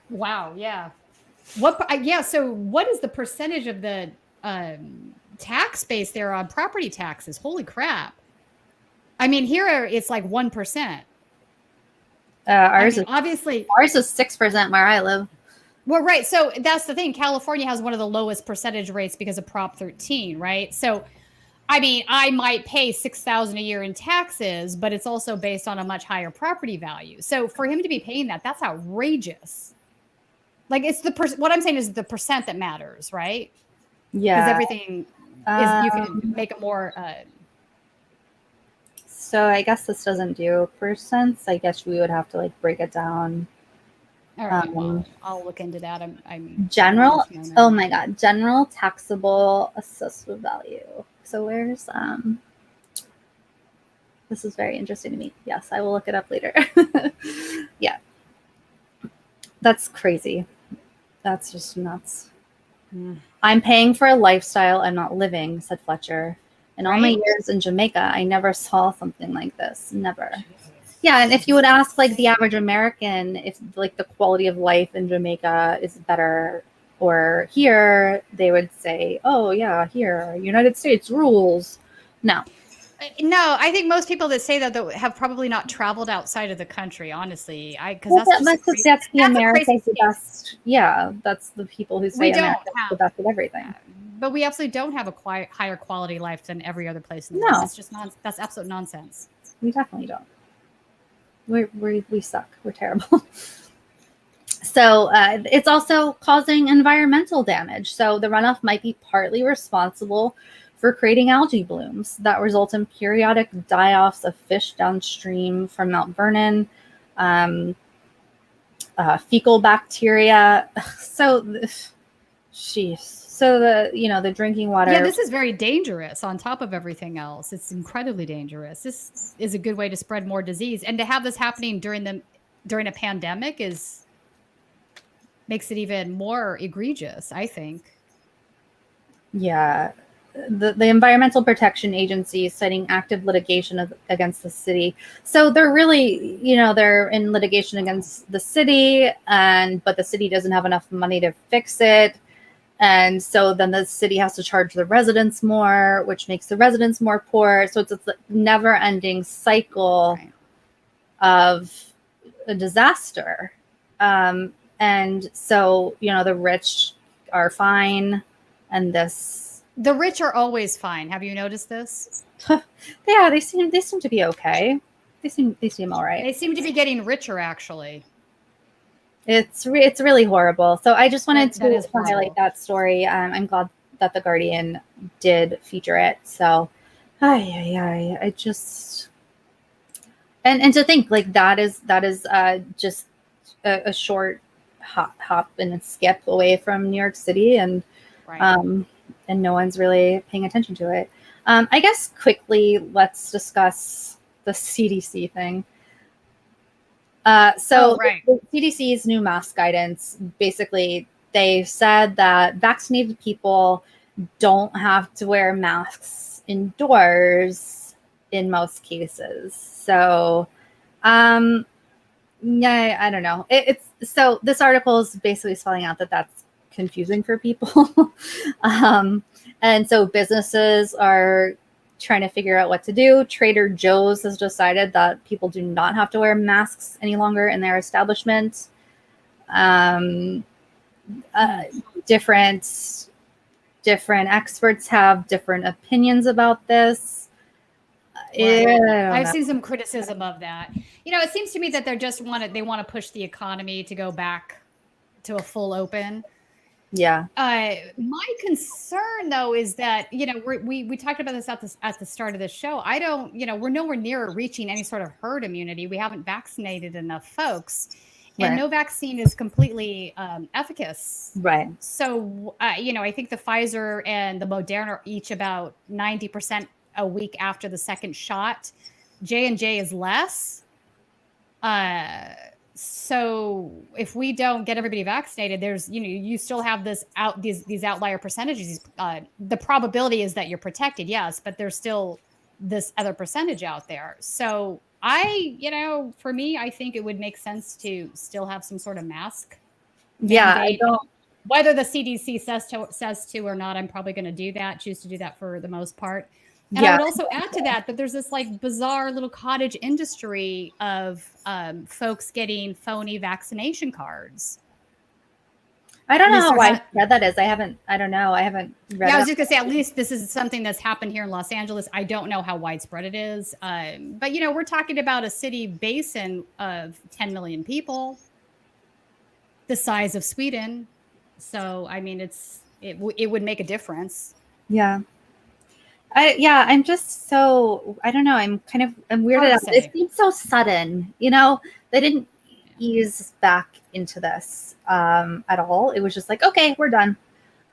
Wow. Yeah. Yeah. So what is the percentage of the tax base there on property taxes? Holy crap. I mean, here it's like 1%. Ours is obviously 6% where I live. Well, right. So that's the thing. California has one of the lowest percentage rates because of Prop 13, right? So, I mean, I might pay $6,000 a year in taxes, but it's also based on a much higher property value. So for him to be paying that, that's outrageous. Like it's what I'm saying is the percent that matters, right? Yeah. Because everything is, you can make it more. So I guess this doesn't do percents. I guess we would have to like break it down. All right, well, I'll look into that. I'm general. Oh my God, general taxable assessable value. So where's This is very interesting to me. Yes, I will look it up later. Yeah, that's crazy. That's just nuts. I'm paying for a lifestyle I'm not living, said Fletcher. In all my years in Jamaica, I never saw something like this. Never. Yeah, and if you would ask like the average American if like the quality of life in Jamaica is better or here, they would say, "Oh yeah, here, United States rules." No. No, I think most people that say that have probably not traveled outside of the country. Honestly, because that's the America's the best. Yeah, that's the people who say America's the best of everything. But we absolutely don't have a higher quality life than every other place in the world. It's just that's absolute nonsense. We definitely don't. We suck. We're terrible. So it's also causing environmental damage. So the runoff might be partly responsible for creating algae blooms that result in periodic die-offs of fish downstream from Mount Vernon, fecal bacteria. So, jeez. So the drinking water. Yeah, this is very dangerous on top of everything else. It's incredibly dangerous. This is a good way to spread more disease. And to have this happening during a pandemic makes it even more egregious, I think. Yeah. The Environmental Protection Agency is citing active litigation against the city. So they're really, they're in litigation against the city, but the city doesn't have enough money to fix it. And so then the city has to charge the residents more, which makes the residents more poor. So it's a never-ending cycle of a disaster. And so, the rich are fine. And the rich are always fine. Have you noticed this? Yeah, they seem to be okay. They seem all right. They seem to be getting richer, actually. It's really horrible. So I just wanted to highlight that story. I'm glad that The Guardian did feature it. So, I just and to think like that is just a short hop and a skip away from New York City, and no one's really paying attention to it. I guess quickly let's discuss the CDC thing. The CDC's new mask guidance, basically, they said that vaccinated people don't have to wear masks indoors in most cases. So, yeah, I don't know. It's so this article is basically spelling out that that's confusing for people. And so businesses are trying to figure out what to do. Trader Joe's has decided that people do not have to wear masks any longer in their establishment. Different experts have different opinions about this. I've seen some criticism of that. It seems to me that they want to push the economy to go back to a full open. Yeah. My concern though is that, we talked about this at the start of the show. We're nowhere near reaching any sort of herd immunity. We haven't vaccinated enough folks. And Right. no vaccine is completely efficacious. Right. So, I think the Pfizer and the Moderna are each about 90% a week after the second shot. J&J is less. So if we don't get everybody vaccinated, there's, you still have these outlier percentages. The probability is that you're protected, yes, but there's still this other percentage out there. So for me, I think it would make sense to still have some sort of mask mandate. Whether the CDC says to or not, I'm probably going to choose to do that for the most part. And I would also add to that there's this like bizarre little cottage industry of folks getting phony vaccination cards. I don't know how widespread that is. I don't know. I haven't read. Yeah, I was just gonna say, at least this is something that's happened here in Los Angeles. I don't know how widespread it is. But we're talking about a city basin of 10 million people, the size of Sweden. So, I mean, it would make a difference. Yeah. I'm just so, I don't know. I'm weirded out. It seems so sudden, they didn't ease back into this at all. It was just like, okay, we're done.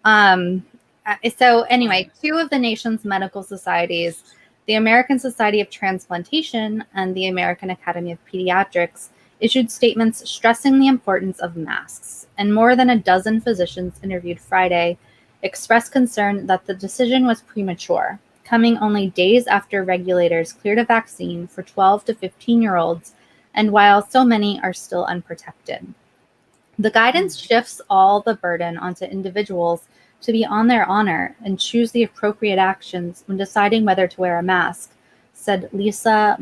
So anyway, two of the nation's medical societies, the American Society of Transplantation and the American Academy of Pediatrics, issued statements stressing the importance of masks, and more than a dozen physicians interviewed Friday expressed concern that the decision was premature, coming only days after regulators cleared a vaccine for 12 to 15-year-olds, and while so many are still unprotected. The guidance shifts all the burden onto individuals to be on their honor and choose the appropriate actions when deciding whether to wear a mask, said Lisa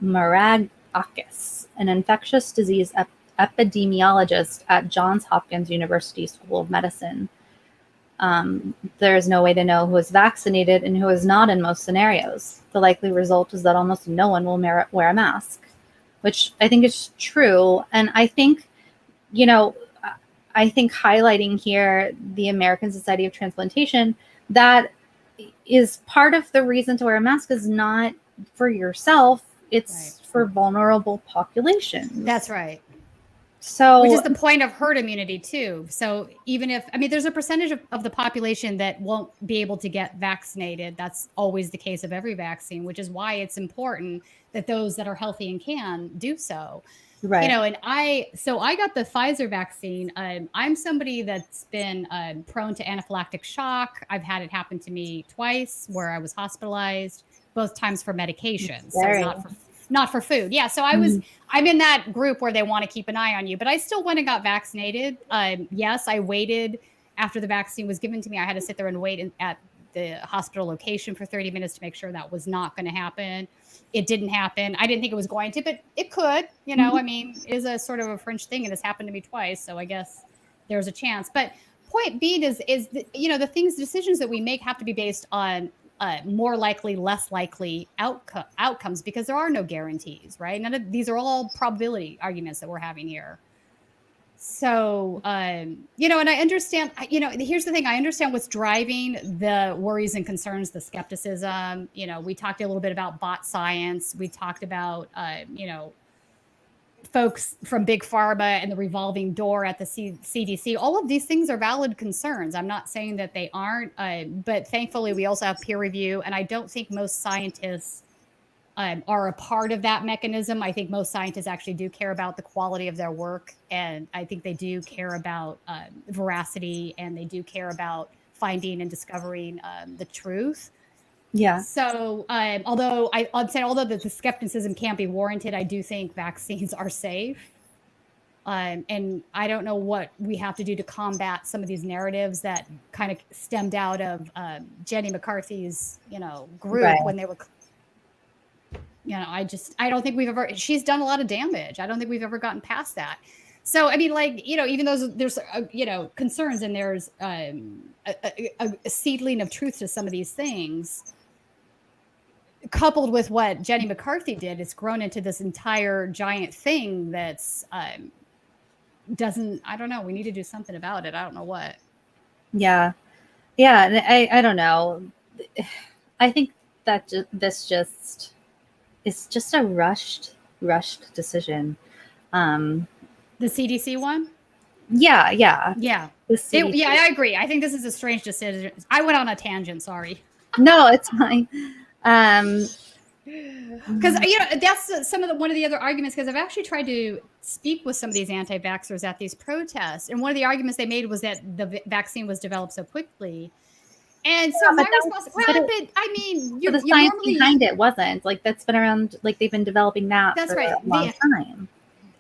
Maragakis, an infectious disease epidemiologist at Johns Hopkins University School of Medicine. There is no way to know who is vaccinated and who is not in most scenarios. The likely result is that almost no one will wear a mask, which I think is true. And I think, highlighting here the American Society of Transplantation, that is part of the reason to wear a mask is not for yourself. It's for vulnerable populations. That's right. So, which is the point of herd immunity too. So even if, there's a percentage of the population that won't be able to get vaccinated. That's always the case of every vaccine, which is why it's important that those that are healthy and can do so. Right. And I got the Pfizer vaccine. I'm somebody that's been prone to anaphylactic shock. I've had it happen to me twice where I was hospitalized, both times for medications. So not for food. Yeah. So I'm in that group where they want to keep an eye on you, but I still went and got vaccinated. Yes, I waited after the vaccine was given to me. I had to sit there and wait at the hospital location for 30 minutes to make sure that was not going to happen. It didn't happen. I didn't think it was going to, but it could, it is a sort of a fringe thing, and it's happened to me twice. So I guess there's a chance. But point being is the decisions that we make have to be based on more likely, less likely outcomes, because there are no guarantees, right? None of these are all probability arguments that we're having here. So, and I understand, here's the thing. I understand what's driving the worries and concerns, the skepticism. We talked a little bit about bot science. We talked about, folks from Big Pharma and the revolving door at the CDC. All of these things are valid concerns. I'm not saying that they aren't, but thankfully we also have peer review. And I don't think most scientists are a part of that mechanism. I think most scientists actually do care about the quality of their work. And I think they do care about veracity, and they do care about finding and discovering the truth. Yeah. So, although I'd say although the skepticism can't be warranted, I do think vaccines are safe. And I don't know what we have to do to combat some of these narratives that kind of stemmed out of Jenny McCarthy's, group Right. when they were, I don't think she's done a lot of damage. I don't think we've ever gotten past that. So, I mean, like, even though there's, concerns and there's a seedling of truth to some of these things, coupled with what Jenny McCarthy did, it's grown into this entire giant thing that's, I don't know. We need to do something about it. I don't know what. Yeah. Yeah. And I don't know. I think that it's just a rushed decision. The CDC one? Yeah. Yeah. CDC. I agree. I think this is a strange decision. I went on a tangent. Sorry. No, it's fine. Because that's one of the other arguments, because I've actually tried to speak with some of these anti-vaxxers at these protests, and one of the arguments they made was that the vaccine was developed so quickly. And so my response, the science behind it wasn't like that's been around, like they've been developing that for a long time.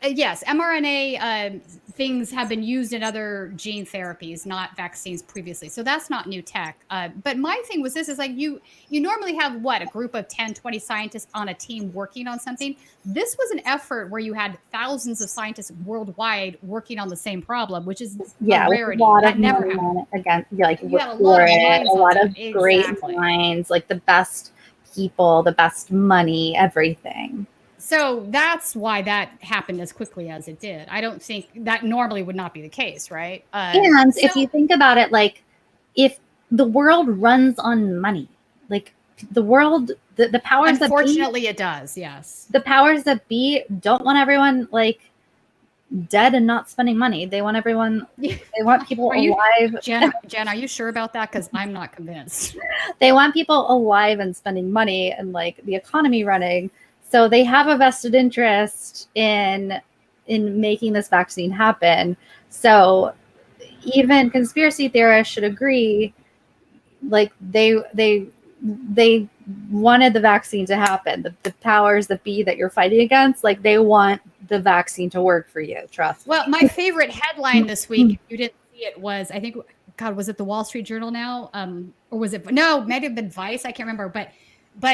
Yes, mRNA things have been used in other gene therapies, not vaccines previously. So that's not new tech. But my thing was this is like you normally have a group of 10, 20 scientists on a team working on something. This was an effort where you had thousands of scientists worldwide working on the same problem, which is a rarity. That never happened. Again, a lot of great minds, like the best people, the best money, everything. So that's why that happened as quickly as it did. I don't think that normally would not be the case, right? And if you think about it, like if the world runs on money, like the world, the powers that be, unfortunately it does, yes. The powers that be don't want everyone like dead and not spending money. They want everyone, they want people alive. Jen, are you sure about that? Because I'm not convinced. They want people alive and spending money and like the economy running. So they have a vested interest in making this vaccine happen. So even conspiracy theorists should agree, like they wanted the vaccine to happen. The powers that be that you're fighting against, like they want the vaccine to work for you. Trust. Well, my favorite headline this week, if you didn't see it, was I think, God, was it the Wall Street Journal now, or was it? No, might have been Vice. I can't remember, but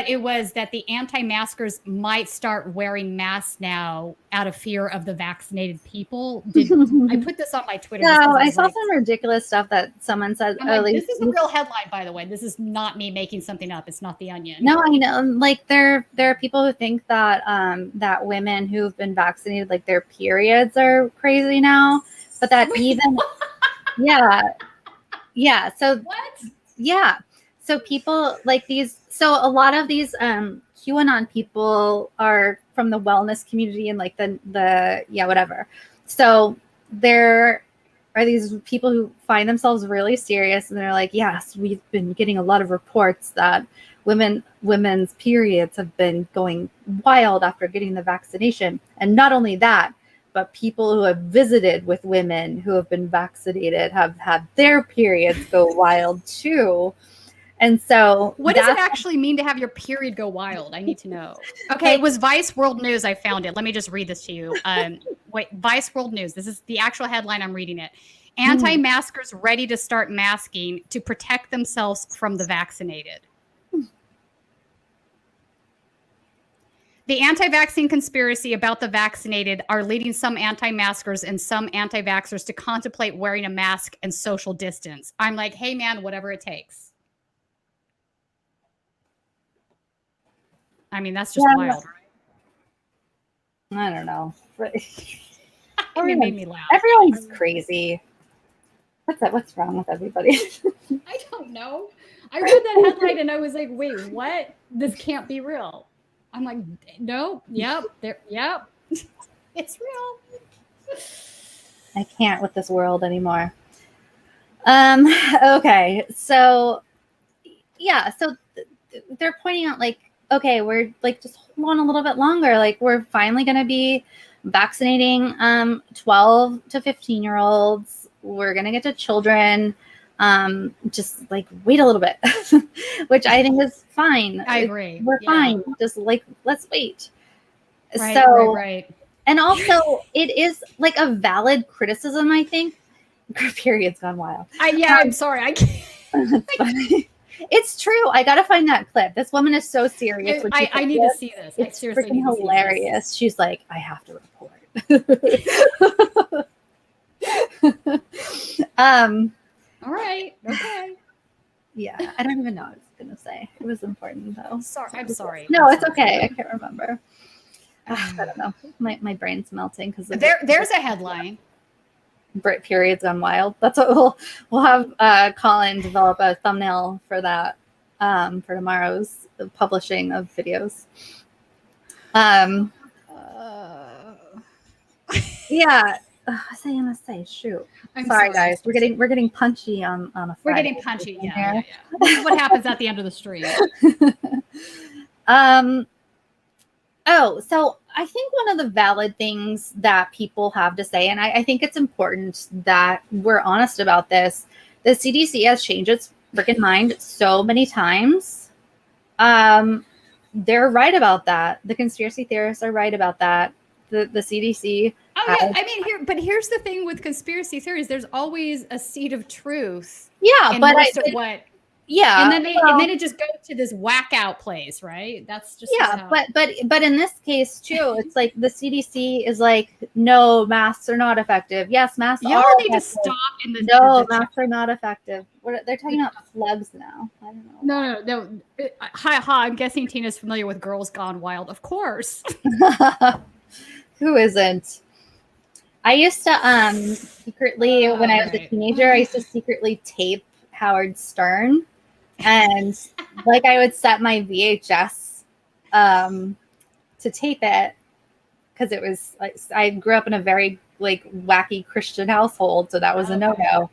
it was that the anti-maskers might start wearing masks now out of fear of the vaccinated people. I put this on my Twitter. No, I saw some ridiculous stuff that someone said. This is a real headline, by the way. This is not me making something up. It's not The Onion. No, I know. Like there are people who think that that women who've been vaccinated, like their periods are crazy now. But that even, yeah. So what? Yeah. So people like these. So a lot of these QAnon people are from the wellness community and like the whatever. So there are these people who find themselves really serious and they're like, yes, we've been getting a lot of reports that women's periods have been going wild after getting the vaccination. And not only that, but people who have visited with women who have been vaccinated have had their periods go wild too. And so what does it actually mean to have your period go wild? I need to know. Okay, it was Vice World News. I found it. Let me just read this to you. Vice World News. This is the actual headline. I'm reading it. Anti-maskers ready to start masking to protect themselves from the vaccinated. The anti-vaccine conspiracy about the vaccinated are leading some anti-maskers and some anti-vaxxers to contemplate wearing a mask and social distance. I'm like, hey man, whatever it takes. I mean, that's just wild, right? I don't know. It made me laugh. Everyone's crazy. What's wrong with everybody? I don't know. I read that headline and I was like, wait, what? This can't be real. I'm like, no, yep. It's real. I can't with this world anymore. Okay. So, yeah. So they're pointing out like, okay, we're like, just hold on a little bit longer. Like we're finally going to be vaccinating 12 to 15-year-olds. We're going to get to children. Just like wait a little bit, which I think is fine. I agree. We're fine. Just like, let's wait. Right. And also it is like a valid criticism, I think. Period's gone wild. I'm sorry. I can't. It's true. I gotta find that clip. This woman is so serious. I need to see this. It's I seriously freaking hilarious. She's like, I have to report. All right. Okay. Yeah, I don't even know what I was gonna say. It was important though. I'm sorry. No, it's okay. I can't remember. I don't know. My brain's melting because there's a headline. Period's gone wild. That's what we'll have Colin develop a thumbnail for that for tomorrow's publishing of videos. Yeah. What was I gonna say? Shoot. Sorry, guys. We're getting punchy on a Friday. We're getting punchy. Yeah. This is what happens at the end of the stream. Oh, so I think one of the valid things that people have to say, and I think it's important that we're honest about this, the CDC has changed its freaking mind so many times. They're right about that. The conspiracy theorists are right about that. The CDC. Oh yeah, I mean here's the thing with conspiracy theories. There's always a seed of truth. Yeah, but yeah, and then it just goes to this whack out place, right? That's just but in this case too, it's like the CDC is like, no, masks are not effective. Yes, masks are need effective. to stop in the masks are not effective. They're talking about slugs now. I don't know. No. Hi, I'm guessing Tina's familiar with Girls Gone Wild, of course. Who isn't? I used to secretly when I was a teenager, I used to secretly tape Howard Stern. And like I would set my VHS to tape it because it was like I grew up in a very like wacky Christian household, so that was a no-no.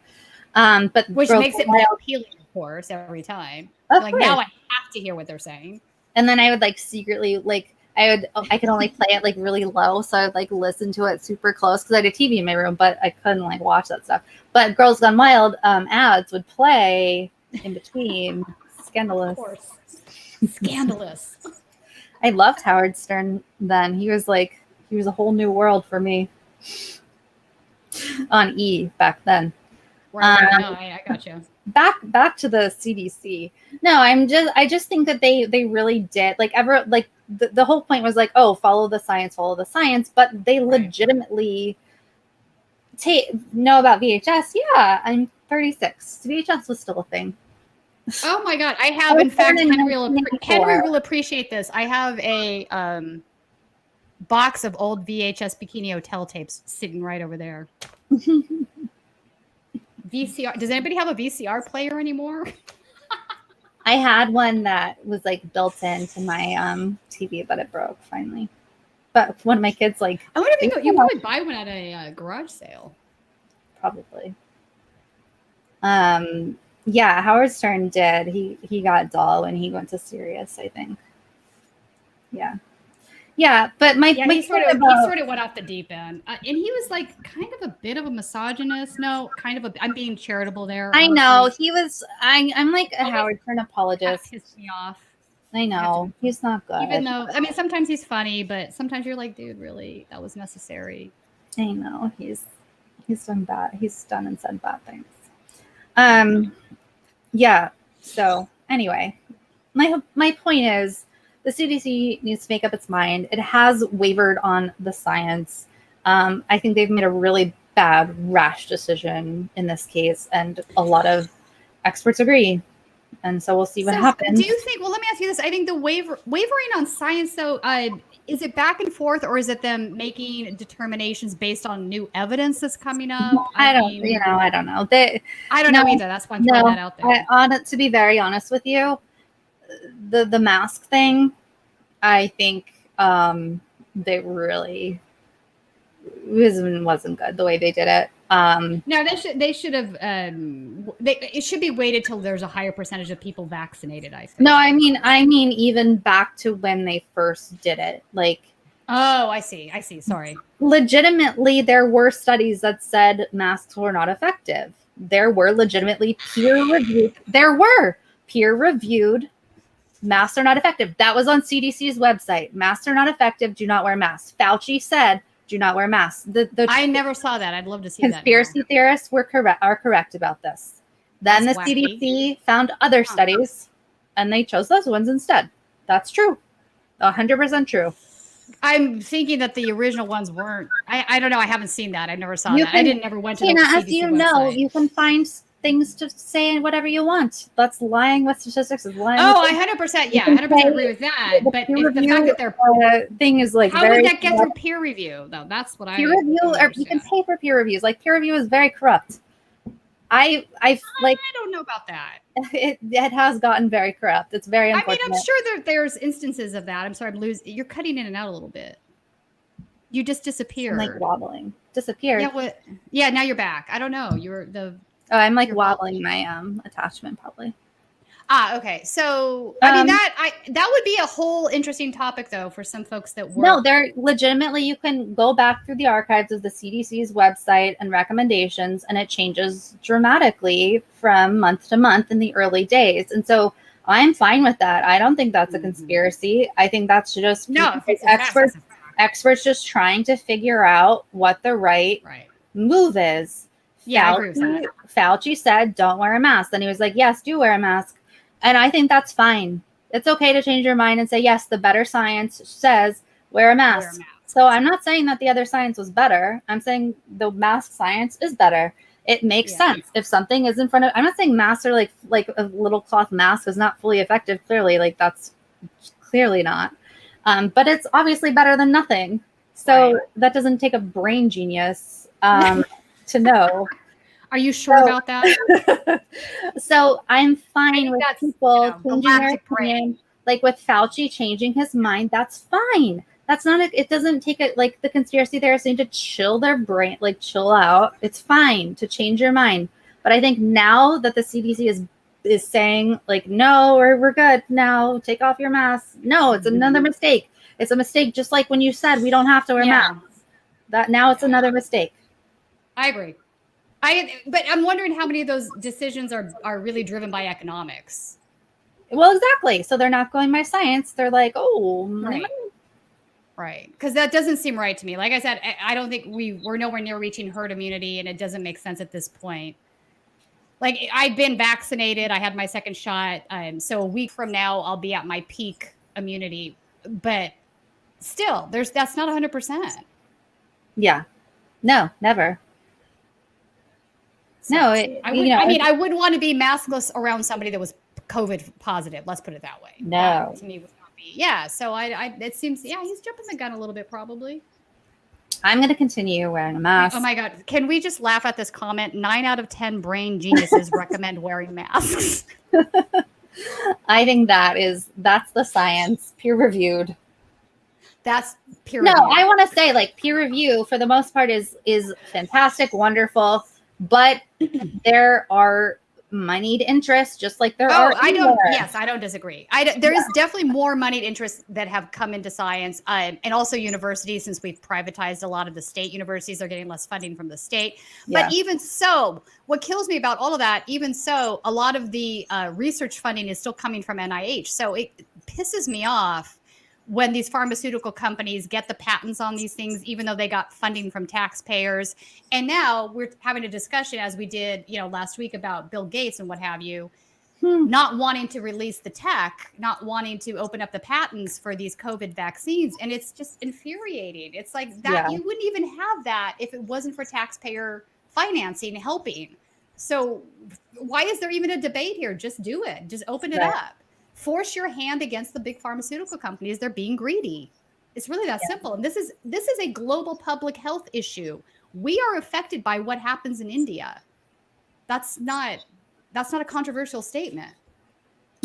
But which makes it more appealing, of course, every time. Like now I have to hear what they're saying. And then I would like secretly like I could only play it like really low, so I would like listen to it super close because I had a TV in my room, but I couldn't like watch that stuff. But Girls Gone Wild ads would play in between. Scandalous. Of course. Scandalous. I loved Howard Stern then. He was a whole new world for me on E back then. Right, no, I got you. Back to the CDC. No, I just think that they really did the whole point was like, oh, follow the science, but they legitimately know about VHS. Yeah, I'm 36. VHS was still a thing. Oh my God. I have, in fact, Henry will appreciate this. I have a box of old VHS Bikini Hotel tapes sitting right over there. VCR. Does anybody have a VCR player anymore? I had one that was like built into my TV, but it broke finally. But one of my kids like. I wonder if you probably buy one at a garage sale. Probably. Yeah, Howard Stern did. He got dull when he went to Sirius, I think. Yeah, but he sort of went off the deep end, and he was like kind of a bit of a misogynist. No, I'm being charitable there. I know he was. I'm like a Howard Stern apologist. That pissed me off. I know he's not good. Even though sometimes he's funny, but sometimes you're like, dude, really, that was necessary. I know he's done bad. He's done and said bad things. Yeah. So anyway, my point is the CDC needs to make up its mind. It has wavered on the science. I think they've made a really bad, rash decision in this case, and a lot of experts agree. And so we'll see what happens. Do you think? Well, let me ask you this. I think the wavering on science, though, is it back and forth, or is it them making determinations based on new evidence that's coming up? I don't know. I don't know either. That's why I'm throwing that out there. To be very honest with you, the mask thing, I think they really wasn't good the way they did it. No, they should have. It should be waited till there's a higher percentage of people vaccinated. I think. No, I mean even back to when they first did it. Like Oh, I see. I see. Sorry. Legitimately, there were studies that said masks were not effective. There were legitimately peer-reviewed. There were peer-reviewed. Masks are not effective. That was on CDC's website. Masks are not effective. Do not wear masks. Fauci said, "Do not wear masks." I never saw that. I'd love to see Conspiracy that. theorists are correct about this. Then That's the wacky. CDC found other studies, and they chose those ones instead. That's true. 100% true. I'm thinking that the original ones weren't. I don't know. I haven't seen that. I never saw You that. can, I didn't never went to the Tina, CDC as you website. know, you can find things to say whatever you want. That's lying with statistics. Is lying. Oh, I 100%. Yeah, 100% agree with that. But if the fact that they're thing is like, how would that get through peer review though? That's what peer review, or you can pay for peer reviews. Like peer review is very corrupt. I don't know about that. It has gotten very corrupt. It's very unfortunate. I mean, I'm sure there's instances of that. I'm sorry, I'm losing. You're cutting in and out a little bit. You just disappeared. I'm like wobbling. Disappeared. Yeah. What? Yeah. Now you're back. I don't know. Oh, I'm like wobbling my attachment probably. Okay. So I mean that would be a whole interesting topic though for some folks that work. No, they're legitimately, you can go back through the archives of the CDC's website and recommendations, and it changes dramatically from month to month in the early days. And so I'm fine with that. I don't think that's a conspiracy. I think that's just experts just trying to figure out what the right move is. Yeah, I agree with that. Fauci said, don't wear a mask. Then he was like, yes, do wear a mask. And I think that's fine. It's okay to change your mind and say, yes, the better science says wear a mask. So I'm not saying that the other science was better. I'm saying the mask science is better. It makes sense. If something is in front of, I'm not saying masks are like a little cloth mask is not fully effective. Clearly, like that's clearly not. But it's obviously better than nothing. So that doesn't take a brain genius to know. Are you sure about that? So I'm fine with people changing their opinion. Like with Fauci changing his mind, that's fine. That's not it doesn't take it like the conspiracy theorists need to chill their brain, like chill out. It's fine to change your mind. But I think now that the CDC is saying like, no, we're good now, take off your mask. No, it's another mistake. It's a mistake, just like when you said we don't have to wear masks. That now it's another mistake. I agree. But I'm wondering how many of those decisions are really driven by economics. Well, exactly. So they're not going by science. They're like, oh, right. Because that doesn't seem right to me. Like I said, I don't think we're nowhere near reaching herd immunity, and it doesn't make sense at this point. Like I've been vaccinated. I had my second shot. So a week from now, I'll be at my peak immunity. But still, that's not 100%. Yeah. No, never. So no, I mean, I wouldn't want to be maskless around somebody that was COVID positive. Let's put it that way. No, that, to me would not be. Yeah, so it seems. Yeah, he's jumping the gun a little bit, probably. I'm going to continue wearing a mask. Oh my God, can we just laugh at this comment? 9 out of 10 brain geniuses recommend wearing masks. I think that's the science, peer reviewed. That's peer review. No, I want to say like peer review for the most part is fantastic, wonderful. But there are moneyed interests, just like there are. I don't disagree. There is definitely more moneyed interests that have come into science, and also universities. Since we've privatized a lot of the state universities, are getting less funding from the state. But even so, what kills me about all of that, even so, a lot of the research funding is still coming from NIH. So it pisses me off when these pharmaceutical companies get the patents on these things, even though they got funding from taxpayers. And now we're having a discussion, as we did, last week, about Bill Gates and what have you, not wanting to release the tech, not wanting to open up the patents for these COVID vaccines. And it's just infuriating. It's like that you wouldn't even have that if it wasn't for taxpayer financing helping. So why is there even a debate here? Just do it. Just open it up. Force your hand against the big pharmaceutical companies. They're being greedy. It's really that simple. And this is a global public health issue. We are affected by what happens in India. That's not a controversial statement.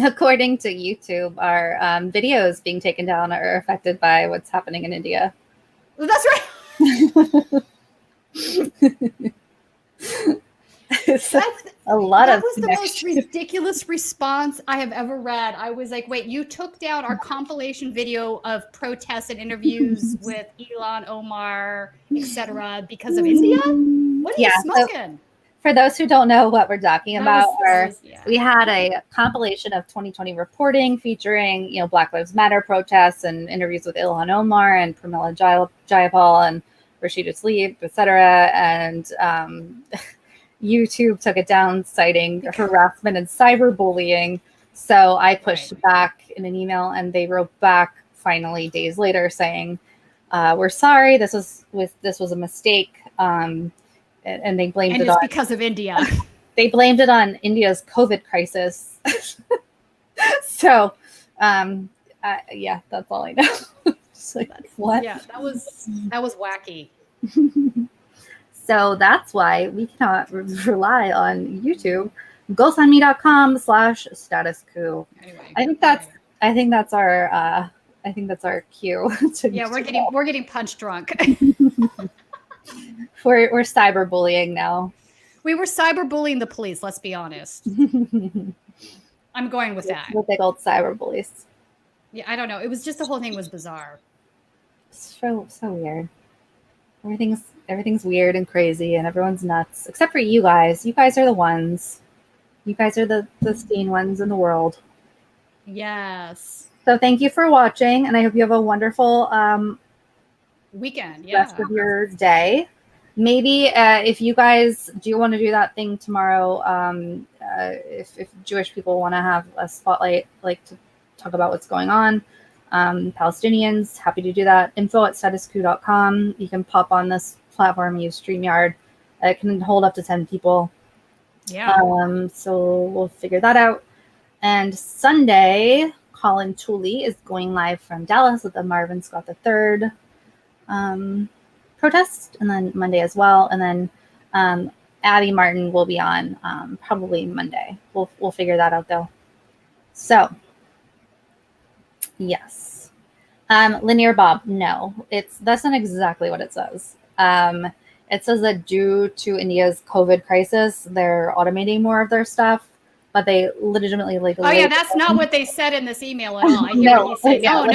According to YouTube, our videos being taken down are affected by what's happening in India. That's right. A lot that of was the most connection. ridiculous response I have ever read. I was like, wait, you took down our compilation video of protests and interviews with Elon, Omar, etc. because of India? What are you Yeah, so smoking? for those who don't know what we're talking about, Yeah. we had a compilation of 2020 reporting featuring, Black Lives Matter protests and interviews with Ilhan Omar and Pramila Jayapal and Rashida Tlaib, etc. And YouTube took it down, citing harassment and cyberbullying. So I pushed back in an email, and they wrote back finally days later saying, "We're sorry. This was a mistake." And they blamed it on because of India. They blamed it on India's COVID crisis. So, yeah, that's all I know. Like, what? Yeah, that was wacky. So that's why we cannot rely on YouTube. GoFundMe.com/status quo. Anyway, I think that's our cue. Yeah, we're getting punch drunk. We're cyberbullying now. We were cyberbullying the police, let's be honest. I'm going with that. We're big old cyberbullies. Yeah, I don't know. It was just, the whole thing was bizarre. So weird. Everything's weird and crazy, and everyone's nuts, except for you guys. You guys are the ones. You guys are the sane ones in the world. Yes. So thank you for watching, and I hope you have a wonderful weekend. Yeah. Rest of your day. Maybe if you guys do want to do that thing tomorrow, if Jewish people want to have a spotlight, like to talk about what's going on, Palestinians, happy to do that. info@statusquo.com. You can pop on this platform, use StreamYard. It can hold up to 10 people. Yeah. So we'll figure that out. And Sunday, Colin Tooley is going live from Dallas with the Marvin Scott III protest, and then Monday as well. And then Abby Martin will be on probably Monday. We'll figure that out though. So yes, Linear Bob. No, that's not exactly what it says. It says that due to India's COVID crisis, they're automating more of their stuff, but they legitimately Oh yeah, that's not what they said in this email at all. I hear what you say. No,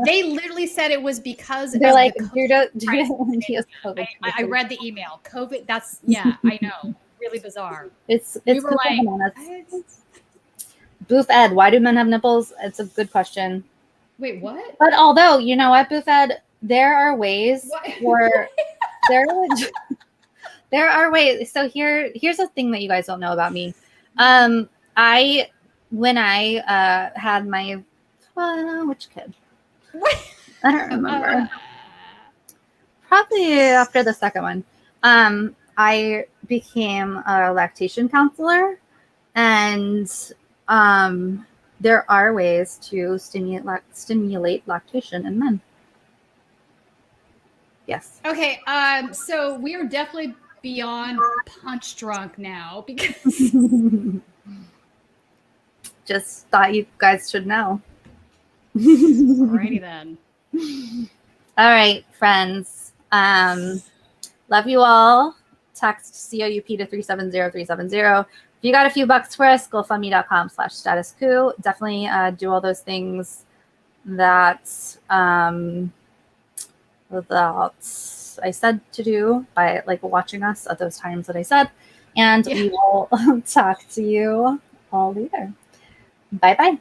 they literally said it was because they're like due to India's COVID. I read the email. COVID. That's I know. Really bizarre. It's we were like, Boof Ed, why do men have nipples? It's a good question. Wait, what? But although, you know what, Boof Ed, there are ways for there are ways. So here's a thing that you guys don't know about me. When I had my which kid? I don't remember. Probably after the second one. I became a lactation counselor, and there are ways to stimulate lactation in men. Yes. Okay. So we are definitely beyond punch drunk now, because just thought you guys should know. Alrighty then. All right, friends. Love you all. Text COUP to 370370. If you got a few bucks for us, GoFundMe.com/statusquo. Definitely do all those things that I said to do by watching us at those times that I said. And we will talk to you all later. Bye-bye.